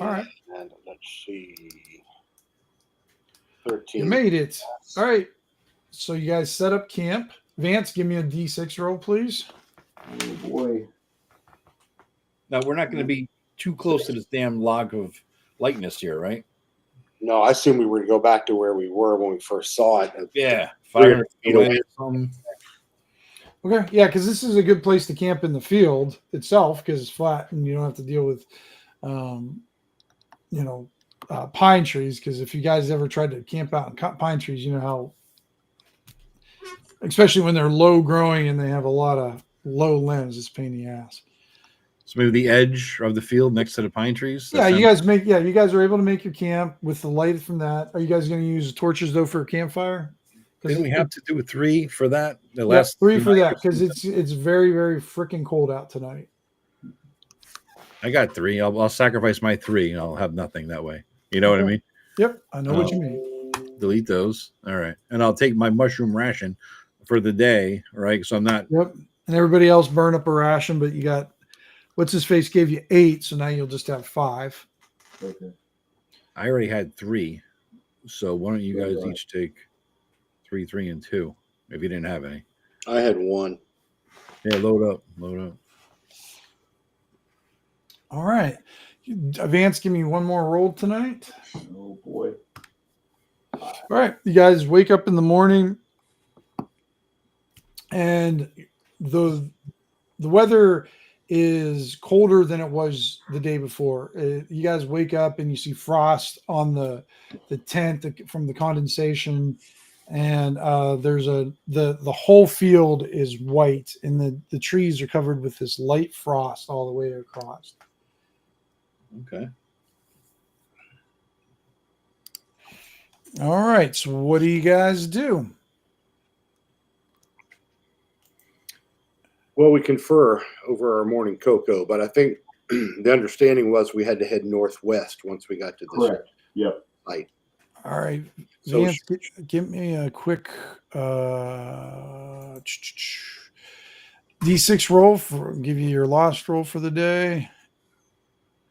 right. And let's see. 13. You made it. All right. So you guys set up camp. Vance, give me a D6 roll, please. Oh boy. Now we're not going to be too close to this damn log of lightness here, right? No, I assume we were to go back to where we were when we first saw it. Yeah. 500 feet away. Okay. Yeah, because this is a good place to camp in the field itself because it's flat and you don't have to deal with, pine trees. Because if you guys ever tried to camp out and cut pine trees, you know how, especially when they're low growing and they have a lot of low limbs, it's a pain in the ass. So maybe the edge of the field next to the pine trees. Yeah, you guys are able to make your camp with the light from that. Are you guys going to use torches though for a campfire? Didn't we have to do 3 for that? The Yes, last 3 for that because it's very, very freaking cold out tonight. I got 3. I'll sacrifice my 3 and I'll have nothing that way. You know what I mean? Yep, I know what you mean. Delete those. All right, and I'll take my mushroom ration for the day. Right, so I'm not. Yep, and everybody else burn up a ration, but you got what's his face gave you 8, so now you'll just have 5. Okay. I already had 3, so why don't you guys each take 3, 3, and 2 if you didn't have any. I had 1. Yeah, load up. All right, Vance, give me one more roll tonight. Oh boy. All right, you guys wake up in the morning, and the weather is colder than it was the day before. You guys wake up and you see frost on the tent from the condensation, and there's the whole field is white, and the trees are covered with this light frost all the way across. Okay. All right, so what do you guys do? Well, we confer over our morning cocoa, but I think the understanding was we had to head northwest once we got to this Correct. Yep. site. All right, So Vance, give me a quick D6 roll give you your lost roll for the day.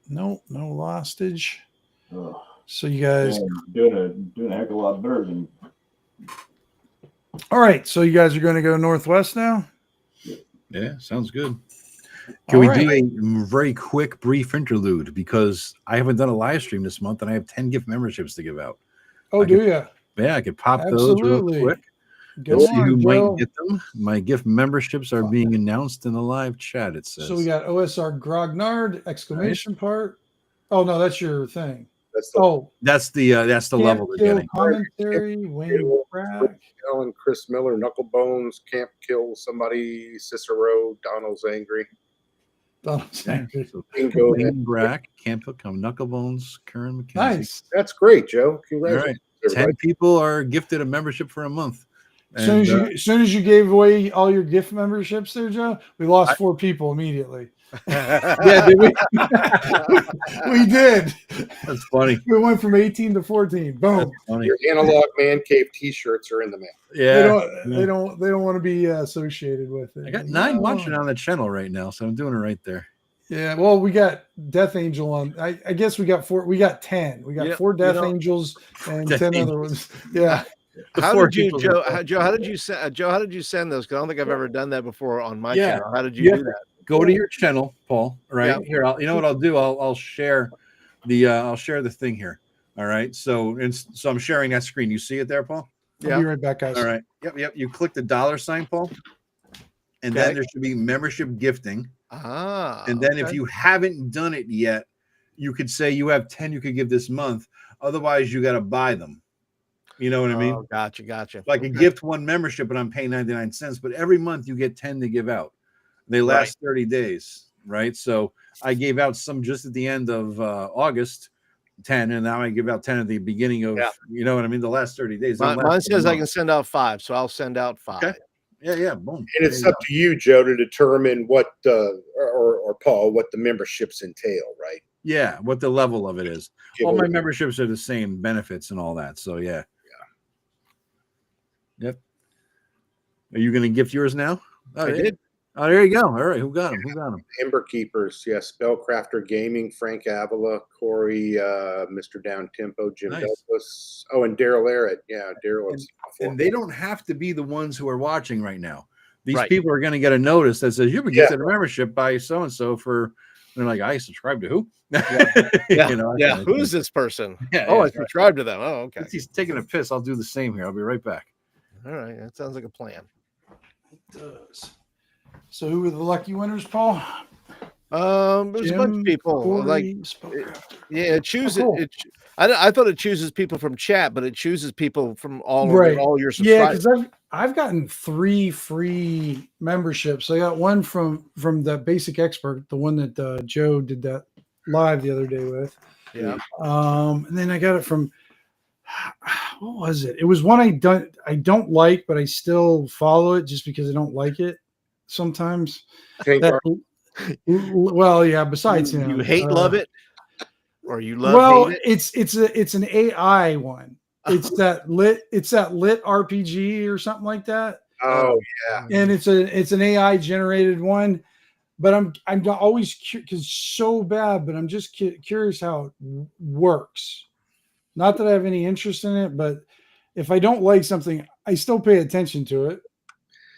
Nope, no lostage. Oh, So you guys, doing a heck of a lot better than. all right. So you guys are going to go northwest now. Yeah, sounds good. Can we All do right. a very quick, brief interlude? Because I haven't done a live stream this month and I have 10 gift memberships to give out. Oh, I do could- you? Yeah, I could pop those real Absolutely. quick. Go Let's see who on, Joe. might get them. My gift memberships are being announced in the live chat, it says. So we got OSR Grognard, exclamation part. Oh, no, that's your thing. That's the Oh, That's the level they're Kill getting. commentary, Wayne Crack. Ellen, Chris Miller, Knucklebones, Camp Kill somebody, Cicero, Donald's angry. Donald Yeah, Sanders. Oh, so Bingo. Wayne Brack, Camp Come, Knucklebones, Karen McKenzie. Nice. That's great, Joe. All Congratulations, right. 10 everybody. people are gifted a membership for a month. As soon as you gave away all your gift memberships there, Joe, we lost 4 people immediately. yeah, did we? We did. That's funny. We went from 18 to 14. Boom. That's funny. Your analog man cave T-shirts are in the mail. Yeah. They don't want to be associated with it. I got 9 watching on the channel right now, so I'm doing it right there. Yeah, well, we got Death Angel on. I guess we got 4. We got 10. We got Yeah, 4 Death you know- Angels and Death 10 other Angels. ones. Yeah. How Four did you, people Joe? that- Joe, how did you send? Joe, how did you send those? Because I don't think I've ever done that before on my Yeah. channel. How did you Yeah. do that? Go to your channel, Paul. Right Yeah. here. You know what I'll do? I'll share the thing here. All right. So I'm sharing that screen. You see it there, Paul? I'll be right back, guys. All right. Yep. You click the $sign, Paul, and Okay. then there should be membership gifting. Ah. And then if okay. you haven't done it yet, you could say you have 10 you could give this month. Otherwise, you got to buy them. You know what I mean? Oh, gotcha. Like a gift one membership, and I'm paying 99 cents, but every month you get 10 to give out. They last 30 days, right? So I gave out some just at the end of August, 10, and now I give out 10 at the beginning of, you know what I mean? The last 30 days. Mine says I can send out 5, so I'll send out 5. Okay. Yeah, boom. And it's up to you, Joe, to determine what or Paul what the memberships entail, right? Yeah, what the level of it is. Give All my away. memberships are the same benefits and all that. So yeah. Yep. Are you going to gift yours now? Oh, I did. Oh, there you go. All right. Who got him? Ember Keepers, yes. Spellcrafter Gaming, Frank Avila, Corey, Mr. Down Tempo, Jim Nice. Douglas. Oh, and Daryl Arrett. Yeah, Daryl. And they don't have to be the ones who are watching right now. These Right. people are going to get a notice that says you've been Yeah. gifted a membership by so and so for. And they're like, I subscribe to who? Yeah. You know, Yeah. Who's this person? Yeah, Oh, yeah, I subscribed to them. Oh, okay. Since he's taking a piss, I'll do the same here. I'll be right back. All right. That sounds like a plan. It does. So who were the lucky winners, Paul? There's a bunch of Jim, people. Corey, Like, Spellcraft. yeah, it chooses. cool. I thought it chooses people from chat, but it chooses people from all Right. all your Yeah, subscribers. because I've gotten 3 free memberships. I got one from the Basic Expert, the one that Joe did that live the other day with. Yeah. And then I got it from what was it? It was one I don't like, but I still follow it just because I don't like it sometimes. Well, yeah. Besides, you hate love it, or you love well, hate it. it's an AI one. It's that lit RPG or something like that. Oh, yeah. And it's an AI generated one. But I'm always because so bad. But I'm just curious how it works. Not that I have any interest in it, but if I don't like something, I still pay attention to it,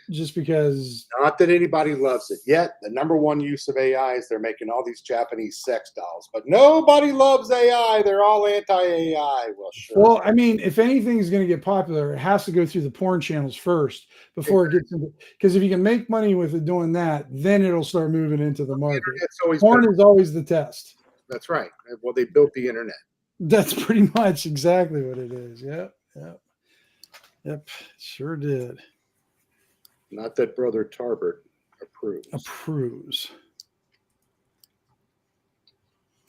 just because. Not that anybody loves it yet. The number one use of AI is they're making all these Japanese sex dolls, but nobody loves AI. They're all anti-AI. Well, sure. Well, I mean, if anything is going to get popular, it has to go through the porn channels first before it gets into. Because if you can make money with it doing that, then it'll start moving into the market. It's always Porn been- is always the test. That's right. Well, they built the internet. That's pretty much exactly what it is. Yep. Sure did. Not that Brother Tarbert approves.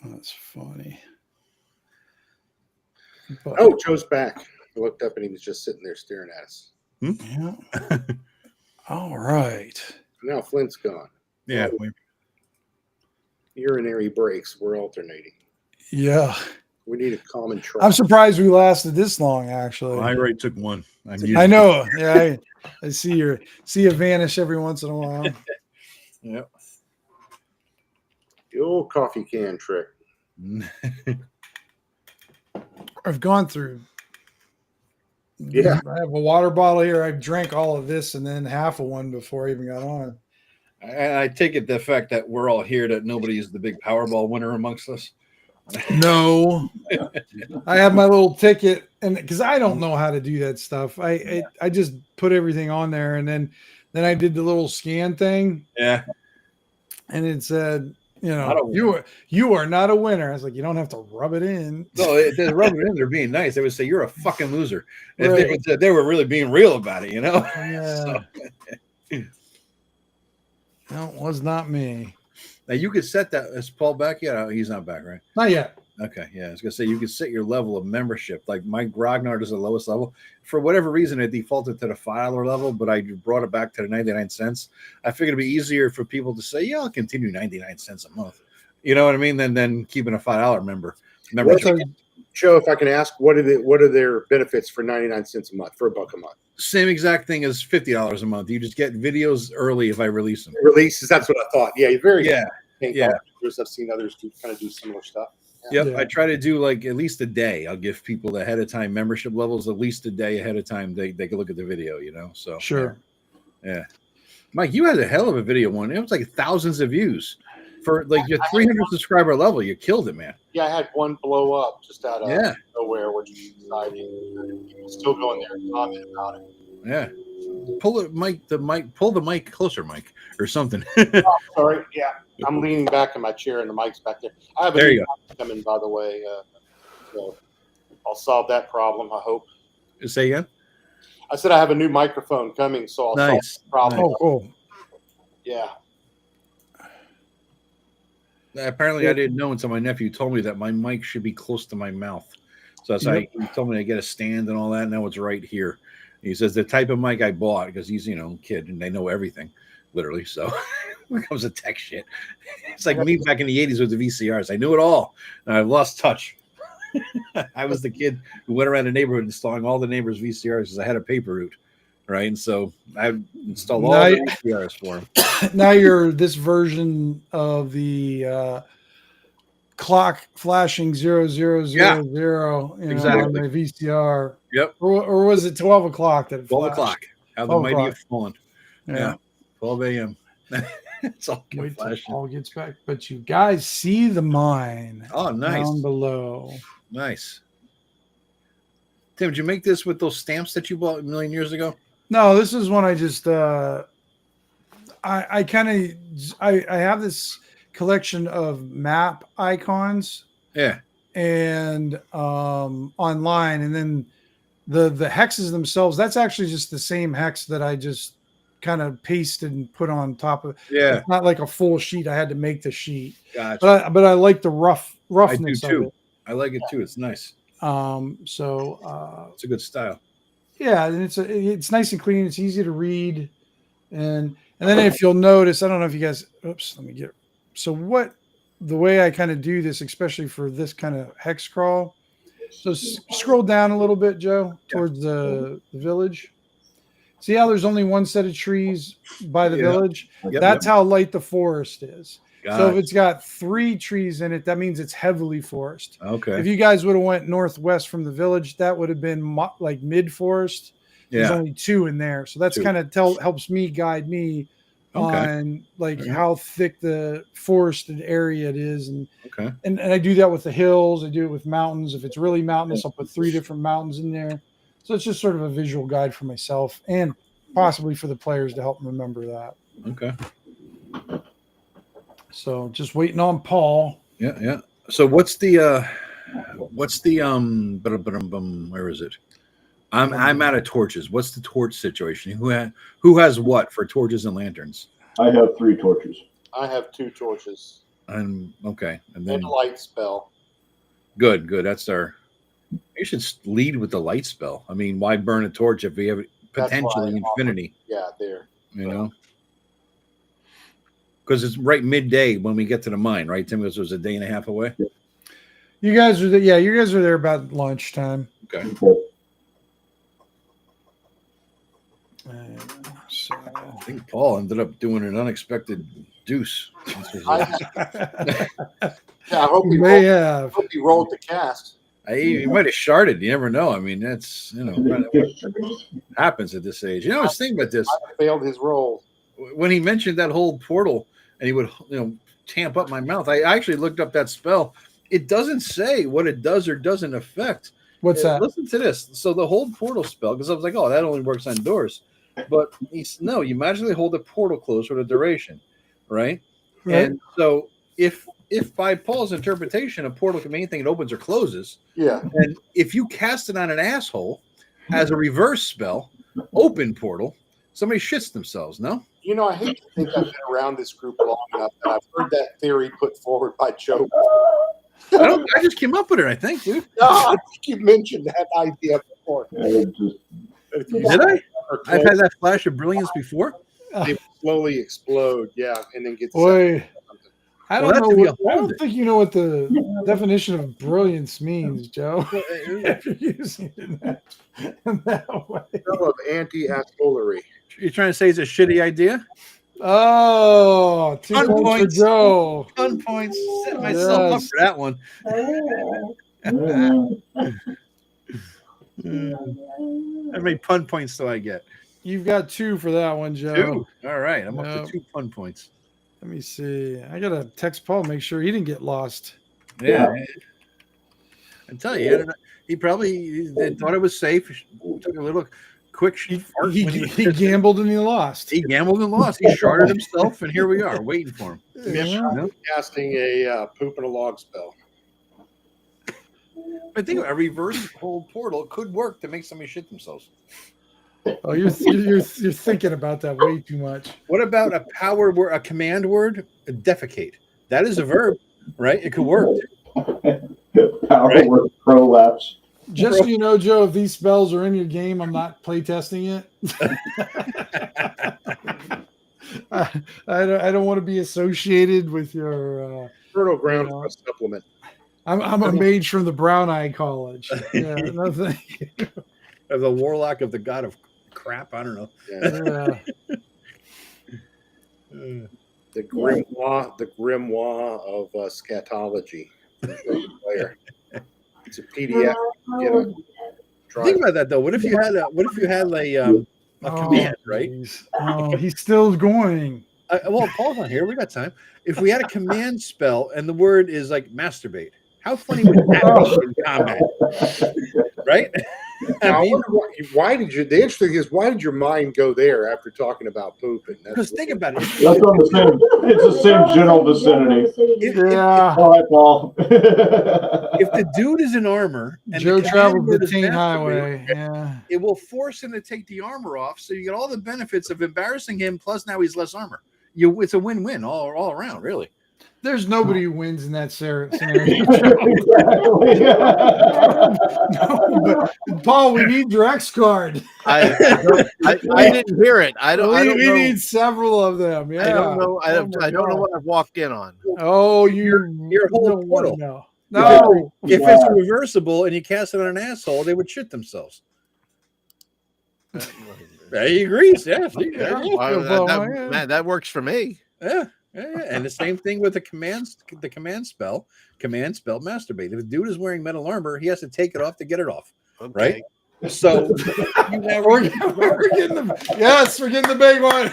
That's funny. But, Oh, Joe's back. I looked up and he was just sitting there staring at us. yeah. All right. Now Flint's gone. Yeah. Urinary breaks. We're alternating. Yeah. We need a common track. I'm surprised we lasted this long, actually. I already took one. I know. Yeah. I see you vanish every once in a while. Yep. The old coffee can trick. I've gone through. Yeah. I have a water bottle here. I drank all of this and then half of one before I even got on. And I take it the fact that we're all here that nobody is the big Powerball winner amongst us. No, I have my little ticket, and because I don't know how to do that stuff, I just put everything on there, and then I did the little scan thing, Yeah. and it said, Not a you are not a winner. I was like, you don't have to rub it in. No, they're rubbing it in. They're being nice. They would say you're a fucking loser. If Right. they were really being real about it, Yeah. So, No, it was not me. now you could set that. Is Paul back yet? Oh, he's not back, right? Not yet. Okay, yeah. I was gonna say you could set your level of membership. Like Mike Grognard is the lowest level. For whatever reason, it defaulted to the $5 level, but I brought it back to the 99 cents. I figured it'd be easier for people to say, "Yeah, I'll continue 99 cents a month." You know what I mean? Than keeping a $5 membership. Joe, if I can ask, what are their benefits for 99 cents a month, for $1 a month? Same exact thing as $50 a month. You just get videos early if I release them. Releases, that's what I thought. Yeah, you're very Yeah. yeah. I've seen others kind of do similar stuff. Yep. Yeah. I try to do like at least a day. I'll give people the ahead of time membership levels at least a day ahead of time. They can look at the video, So Sure. Yeah. Mike, you had a hell of a video one. It was like thousands of views for like your 300 subscriber level. You killed it, man. Yeah, I had one blow up just out of Yeah. nowhere, which is exciting. People still go in there and comment about it. Yeah. Pull it, Mike. Pull the mic closer, Mike, or something. Sorry, yeah, I'm leaning back in my chair and the mic's back there. I have a There new you mic coming, by the way, so I'll solve that problem. I hope. Say again. I said I have a new microphone coming, so I'll solve Nice. the problem. Oh, cool. Yeah. Apparently, I didn't know until my nephew told me that my mic should be close to my mouth. So that's why he told me to get a stand and all that. Now it's right here. He says the type of mic I bought, because he's a kid and they know everything, literally. So when it comes to tech shit, it's like me back in the 80s with the VCRs. I knew it all, and I've lost touch. I was the kid who went around the neighborhood installing all the neighbors' VCRs because I had a paper route, right? And so I installed all the VCRs for him. Now you're this version of the clock flashing 0000, exactly. on the VCR. Yep. Or was it 12 o'clock that it 12 flashed? o'clock. How the 12 mighty o'clock. have fallen. Yeah. Yeah. 12 a.m. It's all Wait till flashing. Paul gets back. But you guys see the mine Oh, nice. down below. Nice. Tim, did you make this with those stamps that you bought a million years ago? No, this is one I just I have this collection of map icons Yeah. and online, and then the hexes themselves, that's actually just the same hex that I just kind of pasted and put on top of. Yeah. It's not like a full sheet. I had to make the sheet. Gotcha. But I like the roughness I do of too. it. I like it too. It's nice. So It's a good style. yeah, and it's nice and clean. It's easy to read, and then if you'll notice, I don't know if you guys. Oops, let me get. So the way I kind of do this, especially for this kind of hex crawl. So scroll down a little bit, Joe, towards the village. See how there's only one set of trees by the village? Yep, That's how light the forest is. So if Gotcha. it's got 3 trees in it, that means it's heavily forest. Okay. If you guys would have went northwest from the village, that would have been like mid forest. There's Yeah. only 2 in there, so that's 2. kind of helps me guide me Okay. on like Mhm. how thick the forested area it is, and Okay. and I do that with the hills. I do it with mountains. If it's really mountainous, I'll put 3 different mountains in there. So it's just sort of a visual guide for myself and possibly for the players to help them remember that. Okay. So just waiting on Paul. Yeah. Yeah. So what's the where is it? I'm out of torches. What's the torch situation? Who has what for torches and lanterns? I have 3 torches. I have 2 torches Okay. And then and a light spell. good. That's our. You should lead with the light spell. I mean, why burn a torch if we have That's potentially why I offered- infinity? Yeah, there. You know, because it's right midday when we get to the mine, right? Tim, it was a day and a half away. You guys are you guys are there about lunchtime. Okay. So I think Paul ended up doing an unexpected deuce. Yeah, I hope you he may rolled, have. hope he rolled the cast. He might have sharded. You never know. I mean, that's what happens at this age. I was thinking about this. I failed his roll. when he mentioned that whole portal and he would, tamp up my mouth, I actually looked up that spell. It doesn't say what it does or doesn't affect. What's that? Listen to this. So the hold portal spell, because I was like, oh, that only works on doors. But no, you magically hold the portal closed for the duration, right? And so if by Paul's interpretation, a portal can mean anything, it opens or closes. Yeah. And if you cast it on an asshole as a reverse spell, open portal, somebody shits themselves, no? I hate to think I've been around this group long enough that I've heard that theory put forward by Joe. I just came up with it, I think, dude. No, I think you mentioned that idea before. Did I? I've had that flash of brilliance before. They slowly explode, yeah, and then get. Boy, I don't know. I hold don't it. think you know what the definition of brilliance means, Joe. If you're using it in that way. Of anti-ascolery. You're trying to say it's a shitty idea? Oh, 2 Fun points for points. Joe. Fun points. Set myself up for that one. How many pun points do I get? You've got 2 for that one, Joe. 2. All right, I'm up Yep. to 2 pun points. Let me see. I gotta text Paul, make sure he didn't get lost. Yeah. I tell you, he probably thought it was safe. Took a little quick fart when He gambled and he lost. He gambled and lost. He sharded himself, and here we are waiting for him. Yeah. Casting a poop and a log spell. I think a reverse hold portal could work to make somebody shit themselves. Oh, you're thinking about that way too much. What about a power word, a command word? Defecate. That is a verb, right? It could work. Power word prolapse. Just so you know, Joe, if these spells are in your game, I'm not playtesting it. I don't want to be associated with your. Fertile ground for a supplement. I'm a mage from the Brown Eye College. Yeah, no thank you. Of the warlock of the god of crap. I don't know. Yeah. Yeah. The grimoire of scatology. It's a PDF. Get a Think about that though. What if you had a command, right? Geez. Oh, he's still going. Well, Paul's not here. We got time. If we had a command spell and the word is like masturbate, how funny would that be in combat? Right? Now, why did you? The interesting thing is, why did your mind go there after talking about pooping? Because think about it. That's on the same. It's the same general vicinity. Yeah. All right, Paul. If the dude is in armor and Joe the traveled command word the is Teen masturbate, Highway. Yeah. it will force him to take the armor off, so you get all the benefits of embarrassing him. Plus, now he's less armor. It's a win-win all around, really. There's nobody who wins in that scenario. No, but Paul, we need your X card. I didn't hear it. I don't We know. need several of them. Yeah. I don't know. I Oh my don't know God. what I've walked in on. Oh, Your whole don't wanna portal. know. No. If it's reversible and you cast it on an asshole, they would shit themselves. He agrees. Yeah. See, Yeah. Man, that works for me. Yeah. And the same thing with the command spell masturbate. If a dude is wearing metal armor, he has to take it off to get it off. Okay. Right? So We're getting we're getting the big one.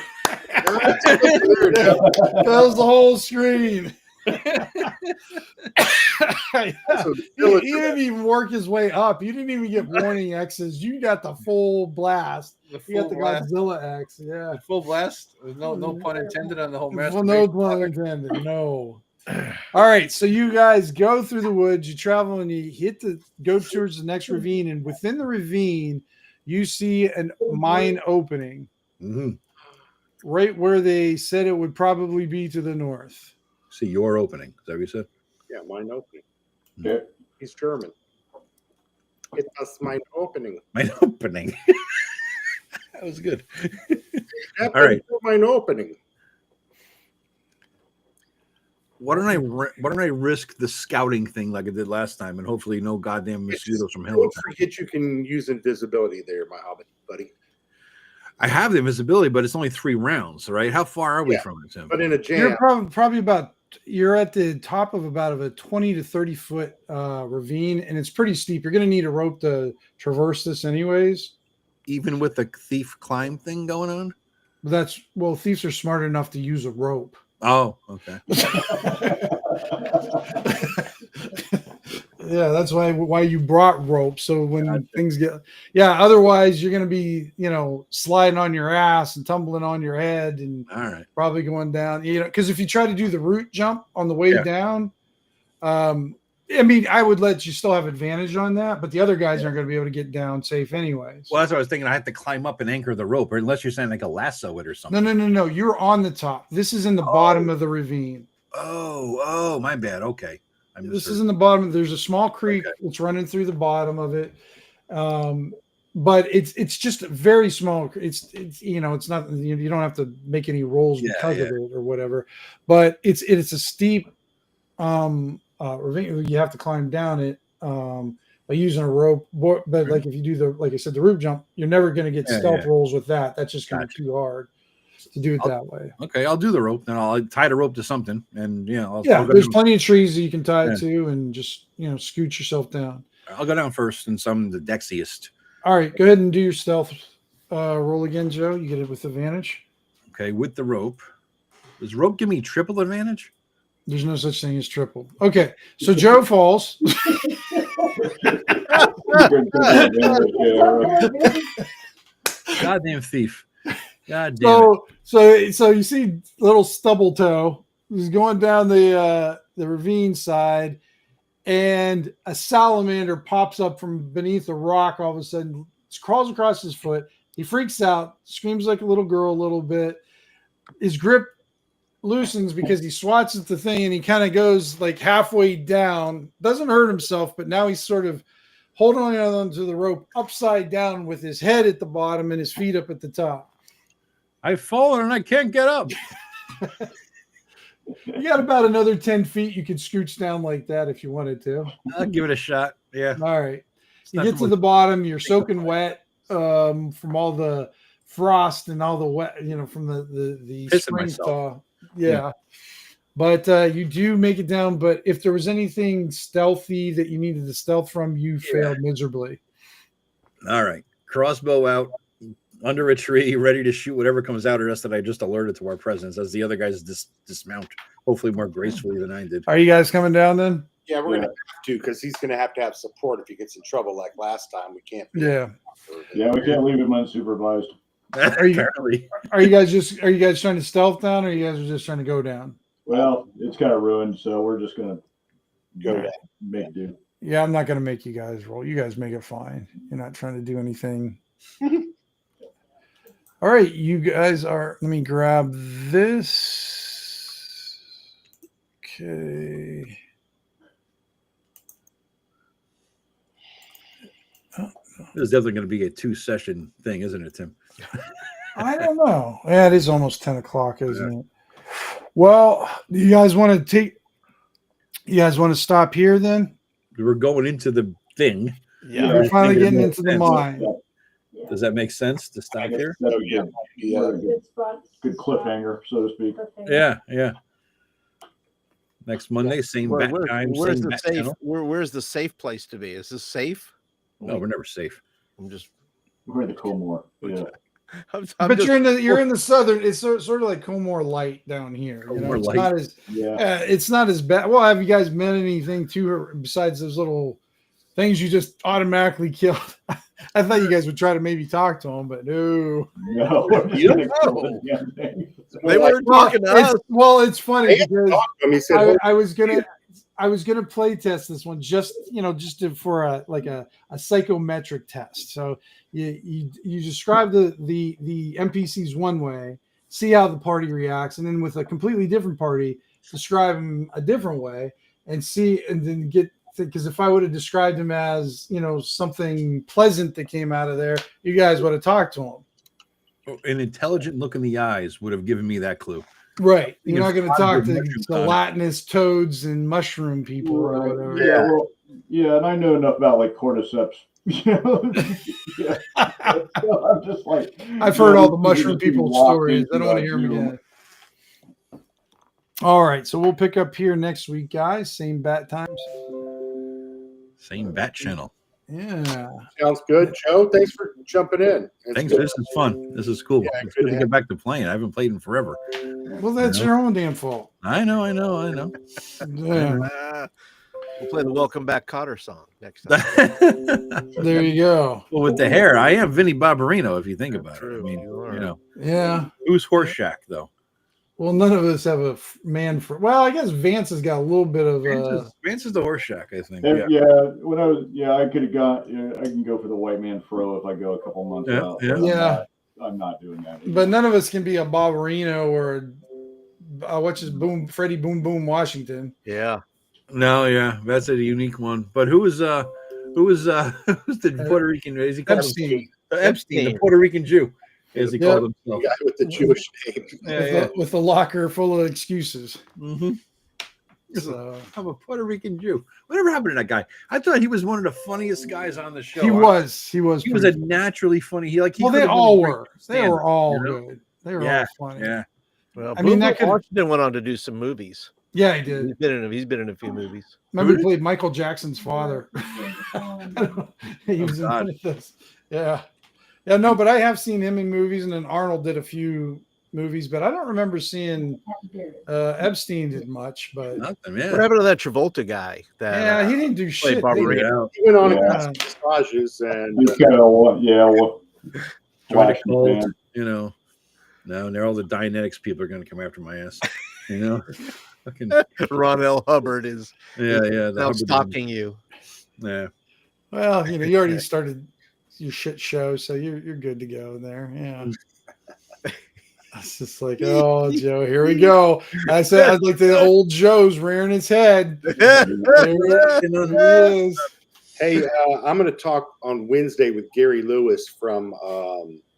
That was the whole screen. He didn't even work his way up. You didn't even get warning X's. You got the full blast. You got the Godzilla X. Yeah. Full blast. No pun intended on the whole masturbate. Well, no pun intended. No. All right. So you guys go through the woods, you travel and you go towards the next ravine. And within the ravine, you see a mine opening right where they said it would probably be to the north. See your opening. Is that what you said? Yeah, mine opening. Yeah. He's German. It's mine opening. Mine opening. That was good. All right. Mine opening. Why don't I risk the scouting thing like I did last time, and hopefully no goddamn mosquitoes from hell. Don't forget you can use invisibility there, my hobbit buddy. I have the invisibility, but it's only 3 rounds, right? How far are we from it, Tim? But in a jam, You're probably about you're at the top of about a 20 to 30 foot ravine, and it's pretty steep. You're going to need a rope to traverse this anyways. Even with the thief climb thing going on? Thieves are smart enough to use a rope. Oh, okay. Yeah, that's why you brought rope. So when things get, otherwise you're going to be, sliding on your ass and tumbling on your head and All right. probably going down, because if you try to do the root jump on the way down, I would let you still have advantage on that, but the other guys aren't going to be able to get down safe anyways. Well, that's what I was thinking. I have to climb up and anchor the rope, or unless you're saying like a lasso it or something. No. You're on the top. This is in the bottom of the ravine. Oh, my bad. Okay. This is in the bottom. There's a small creek that's running through the bottom of it. But it's just very small. It's not, you don't have to make any rolls because of it or whatever, but it's a steep ravine. You have to climb down it by using a rope. But like if you do like I said, the rope jump, you're never going to get stealth rolls with that. That's just going to be too hard to do it that way. Okay, I'll do the rope. Then I'll tie the rope to something, and I'll there's plenty of trees that you can tie it to, and just scoot yourself down. I'll go down first, since I'm the dexiest. All right, go ahead and do your stealth roll again, Joe. You get it with advantage. Okay, with the rope. Does rope give me triple advantage? There's no such thing as triple. Okay, so Joe falls. Goddamn thief. God damn it. So you see little stubble toe who's going down the ravine side, and a salamander pops up from beneath a rock. All of a sudden, crawls across his foot. He freaks out, screams like a little girl a little bit. His grip loosens because he swats at the thing, and he kind of goes like halfway down. Doesn't hurt himself, but now he's sort of holding on to the rope upside down with his head at the bottom and his feet up at the top. I've fallen and I can't get up. You got about another 10 feet. You could scooch down like that if you wanted to. I'll give it a shot. Yeah. All right. You get to the bottom. You're soaking wet from all the frost and all the wet, from the spring thaw. Yeah. But you do make it down. But if there was anything stealthy that you needed the stealth from, you failed miserably. All right. Crossbow out. Under a tree, ready to shoot whatever comes out of us that I just alerted to our presence as the other guys dismount, hopefully more gracefully than I did. Are you guys coming down then? Yeah, we're going to have to, because he's going to have support if he gets in trouble like last time. We can't. Yeah, we can't leave him unsupervised. Are you guys trying to stealth down, or you guys are just trying to go down? Well, it's kind of ruined, so we're just going to go down, make do. Yeah, I'm not going to make you guys roll. You guys make it fine. You're not trying to do anything. All right, you guys are. Let me grab this. Okay. This is definitely going to be a 2-session thing, isn't it, Tim? I don't know. Yeah, it is almost 10 o'clock, isn't it? Well, do you guys want to take? You guys want to stop here then? We're going into the thing. Yeah, we're finally getting into the mine. Does that make sense to stop here? That's good cliffhanger, so to speak. Yeah. Next Monday, same bat time. Where's same the bat safe? channel. Where's the safe place to be? Is this safe? No, we're never safe. We're in the Comore. Yeah. But you're in the southern. It's sort of like Comore Light down here. It's not as bad. Well, have you guys met anything to her besides those little things you just automatically killed? I thought you guys would try to maybe talk to him, but no. They weren't talking to us. Well, it's funny because I was gonna play test this one just for a psychometric test. So you describe the NPCs one way, see how the party reacts, and then with a completely different party, describe them a different way, and then get. Because if I would have described him as, something pleasant that came out of there, you guys would have talked to him. An intelligent look in the eyes would have given me that clue. Right. You're not going to talk to gelatinous toads and mushroom people or whatever. Yeah, and I know enough about cordyceps. Yeah. So I'm just I've heard all the mushroom people stories. I don't want to hear them again. All right, so we'll pick up here next week, guys. Same bat times. Same bat channel. Yeah. Sounds good, Joe. Thanks for jumping in. Thanks. This is fun. This is cool. Yeah, It's good good to to get back to playing. I haven't played in forever. Well, that's your own damn fault. I know. Yeah. We'll play the Welcome Back Cotter song next time. There you go. Well, with the hair, I am Vinny Barbarino. If you think about True. it, I mean, You are. you know, Yeah. who's Horseshack though? Well, none of us have a man for. Well, I guess Vance has got a little bit of. Vance is the Horseshack, I think. When I was, I could have got. I can go for the white man fro if I go a couple months out. Yeah. I'm not doing that. But none of us can be a Barbarino or what's his Freddie Boom Boom Washington. Yeah. No, yeah, that's a unique one. But who's the Puerto Rican? Is he called Epstein. Epstein, the Puerto Rican Jew, as he called himself. The guy with the Jewish name. With the locker full of excuses. Mm-hmm. So I'm a Puerto Rican Jew. Whatever happened to that guy? I thought he was one of the funniest guys on the show. He was. He was a naturally funny. They all were. They were all good. They were all funny. Yeah. Well, I mean, Washington went on to do some movies. Yeah, he did. He's been in a few movies. Remember, he played Michael Jackson's father. He was in this. Yeah. Yeah, no, but I have seen him in movies, and then Arnold did a few movies, but I don't remember seeing Epstein did much. But nothing, yeah. What happened to that Travolta guy? That he didn't do shit. He went on and got some massages and you know. No, and all the Dianetics people are going to come after my ass. You know, fucking Ron L. Hubbard is now stalking you. Yeah. Well, you already started your shit show, so you're good to go there. Yeah. It's just like, oh, Joe, here we go. I said, I'd like the old Joe's rearing his head. There it is. Hey, I'm going to talk on Wednesday with Gary Lewis from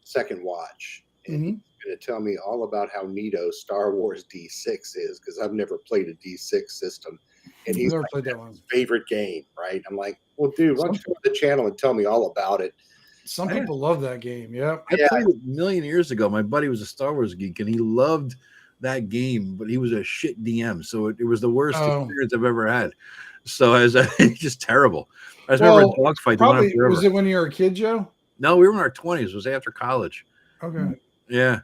Second Watch. And he's going to tell me all about how neato Star Wars D6 is, because I've never played a D6 system. And he's like, that's his favorite game, right? I'm like, well, dude, why don't you go to the channel and tell me all about it? Some people love that game. Yeah. I played it a million years ago. My buddy was a Star Wars geek, and he loved that game, but he was a shit DM. So it was the worst experience I've ever had. So it's just terrible. I just remember a dogfight. Probably, was it when you were a kid, Joe? No, we were in our 20s. It was after college. Okay. Yeah.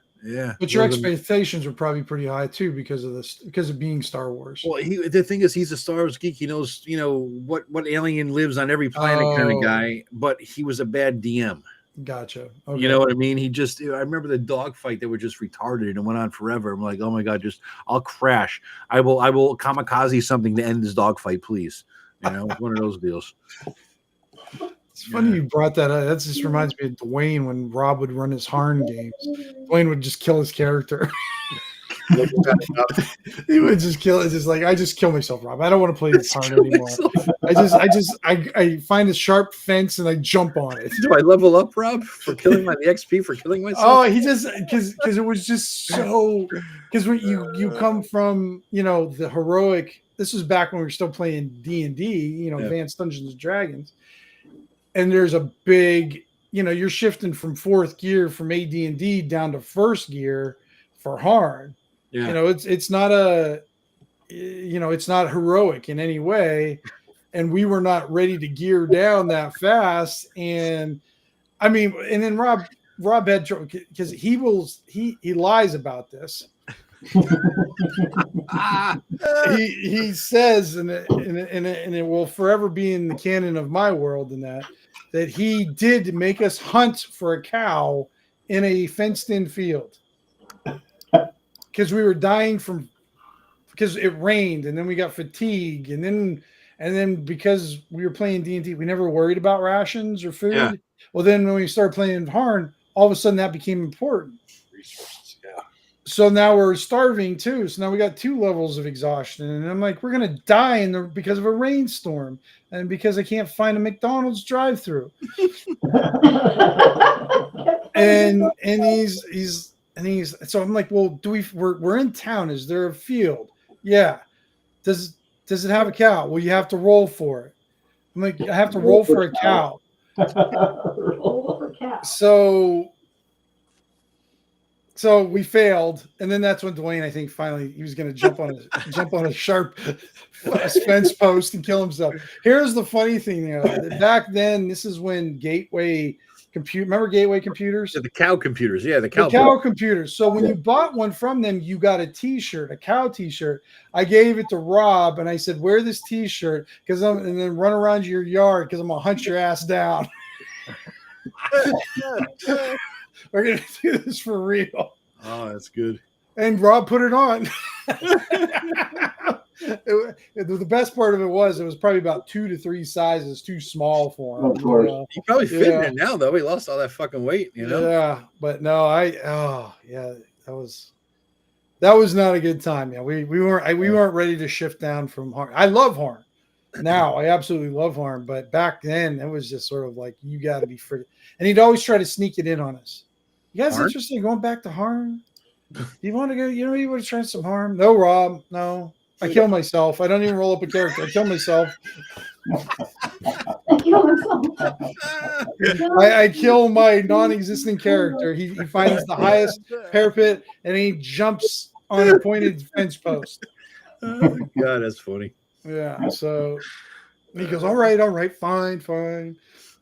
But your expectations were probably pretty high too because of being Star Wars. Well, the thing is, he's a Star Wars geek. He knows, what alien lives on every planet kind of guy. But he was a bad DM. Gotcha. Okay. You know what I mean? I remember the dogfight that were just retarded and it went on forever. I'm like, oh my god, I'll crash. I will kamikaze something to end this dogfight, please. One of those deals. It's funny you brought that up. That just reminds me of Dwayne when Rob would run his Harn games. Dwayne would just kill his character. He would just kill it. Just like, I just kill myself, Rob. I don't want to play this Harn anymore. I find a sharp fence and I jump on it. Do I level up, Rob, for killing the XP for killing myself? Oh, he just because it was just so because when you come from the heroic. This was back when we were still playing D&D, Advanced Dungeons and Dragons. And there's a big, you're shifting from fourth gear from AD&D down to first gear for Harn. Yeah. It's not it's not heroic in any way. And we were not ready to gear down that fast. And I mean, and then Rob had trouble because he lies about this. He says, and it will forever be in the canon of my world that he did make us hunt for a cow in a fenced-in field because we were dying because it rained, and then we got fatigue, and then because we were playing D&D, we never worried about rations or food. Yeah. Well, then when we started playing Harn, all of a sudden that became important. So now we're starving too. So now we got 2 levels of exhaustion. And I'm like, we're going to die because of a rainstorm and because I can't find a McDonald's drive-through. and he's so I'm like, well, we're in town. Is there a field? Yeah. Does it have a cow? Well, you have to roll for it. I'm like, I have to roll for a cow. Roll for a cow. so we failed, and then that's when Dwayne, I think, finally he was going to jump on a sharp fence post and kill himself. Here's the funny thing, back then, this is when Gateway remember Gateway Computers? The cow computers, the The cow computers. So when you bought one from them, you got a T-shirt, a cow T-shirt. I gave it to Rob, and I said, "Wear this T-shirt and then run around your yard because I'm gonna hunt your ass down." We're gonna do this for real. Oh, that's good. And Rob put it on. The best part of it was probably about 2 to 3 sizes too small for him. Of course. He probably fit in it now, though. He lost all that fucking weight, Yeah, but no, that was not a good time. Yeah, we weren't ready to shift down from Harn. I love Harn. Now I absolutely love Harn, but back then it was just sort of like you got to be free. And he'd always try to sneak it in on us. You guys interested in going back to Harn? Do you want to go? You want to try some Harn? No, Rob. No. I kill myself. I don't even roll up a character. I kill myself. I kill my non-existent character. He finds the highest parapet and he jumps on a pointed fence post. Oh, God, that's funny. Yeah. So he goes, all right, fine.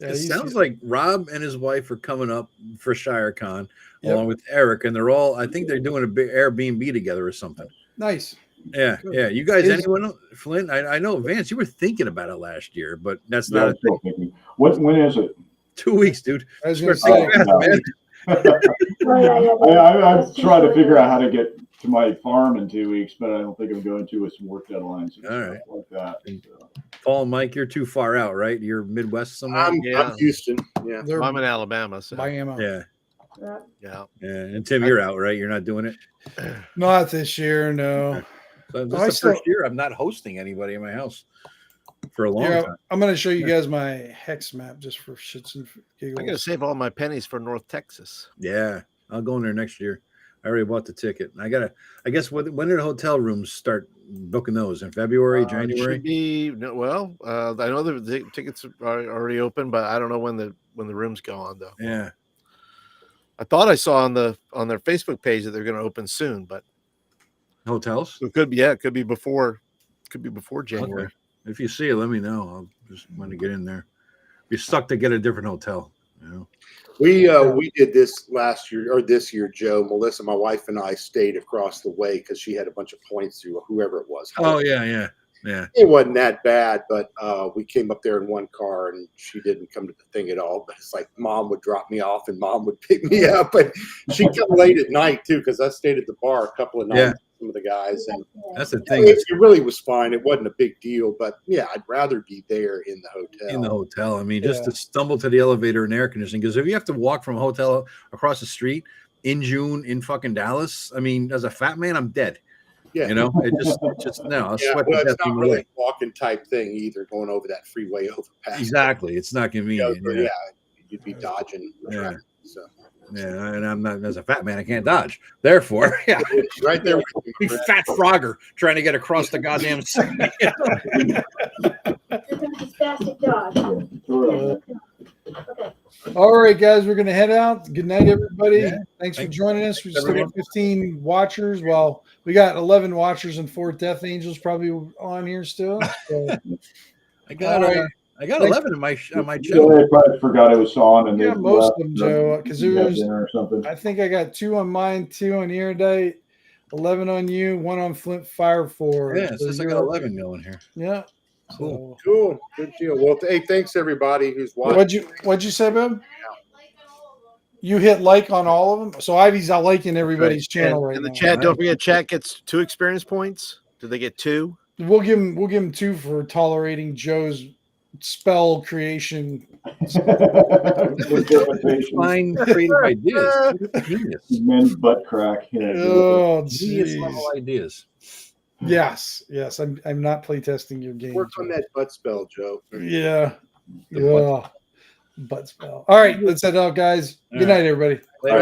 Yeah, it sounds like Rob and his wife are coming up for ShireCon along with Eric, and I think they're doing a big Airbnb together or something. Nice. Yeah. You guys, anyone, Flint? I know, Vance, you were thinking about it last year, but that's not a thing. When is it? 2 weeks, dude. I was going to say, I'm trying to figure out how to get to my farm in 2 weeks, but I don't think I'm going to with some work deadlines and stuff like that. Paul and Mike, you're too far out, right? You're Midwest somewhere. I'm Houston. Yeah, I'm in Alabama. So. Miami. Yeah. And Tim, you're out, right? You're not doing it. Not this year, no. So this is the first year I'm not hosting anybody in my house for a long time. I'm going to show you guys my hex map just for shits and giggles. I'm going to save all my pennies for North Texas. Yeah, I'll go in there next year. I already bought the ticket. I guess when do the hotel rooms start booking those? In February, January? Should be I know the tickets are already open, but I don't know when the rooms go on though. Yeah. I thought I saw on their Facebook page that they're going to open soon, but hotels? It could be before January. Okay. If you see it, let me know. I'll just want to get in there. Be stuck to get a different hotel. We did this last year or this year, Joe. Melissa, my wife, and I stayed across the way because she had a bunch of points through whoever it was. Oh yeah. It wasn't that bad, but we came up there in one car and she didn't come to the thing at all. But it's like Mom would drop me off and Mom would pick me up, and she'd come late at night too because I stayed at the bar a couple of nights. Yeah. With some of the guys, and that's the thing. It really was fine. It wasn't a big deal, but yeah, I'd rather be there in the hotel. I mean, just to stumble to the elevator and air conditioning, because if you have to walk from a hotel across the street in June in fucking Dallas, I mean, as a fat man, I'm dead. Yeah, it just no. I'll sweat well, the it's not really a walking type thing either. Going over that freeway overpass. Exactly, it's not convenient. You'd be dodging. Yeah. So. Yeah, and I'm not, as a fat man, I can't dodge. Therefore, right there, big fat Frogger trying to get across the goddamn city. All right, guys, we're gonna head out. Good night, everybody. Thanks for joining us. We still got 15 watchers. Well, we got 11 watchers and 4 Death Angels probably on here still. So. I got 11 on my channel. They probably forgot it was on, and most of them, Joe, because there was dinner or something. I think I got 2 on mine, 2 on Erudite, 11 on you, 1 on Flint Fire 4. Yeah, so I got 11 going here. Yeah. Cool. Cool. Good deal. Well, hey, thanks everybody who's watching. What'd you say, Bob? You hit like on all of them. So Ivy's out liking everybody's channel right now. In the chat, don't forget, chat gets 2 experience points. Do they get 2? We'll give him 2 for tolerating Joe's spell creation. Fine creative ideas. Genius. Men's butt crack. Oh, genius level ideas. Yes. I'm not playtesting your game. Work on that butt spell, Joe. Yeah. Butt spell. All right, let's head out, guys. Good night, everybody. Later.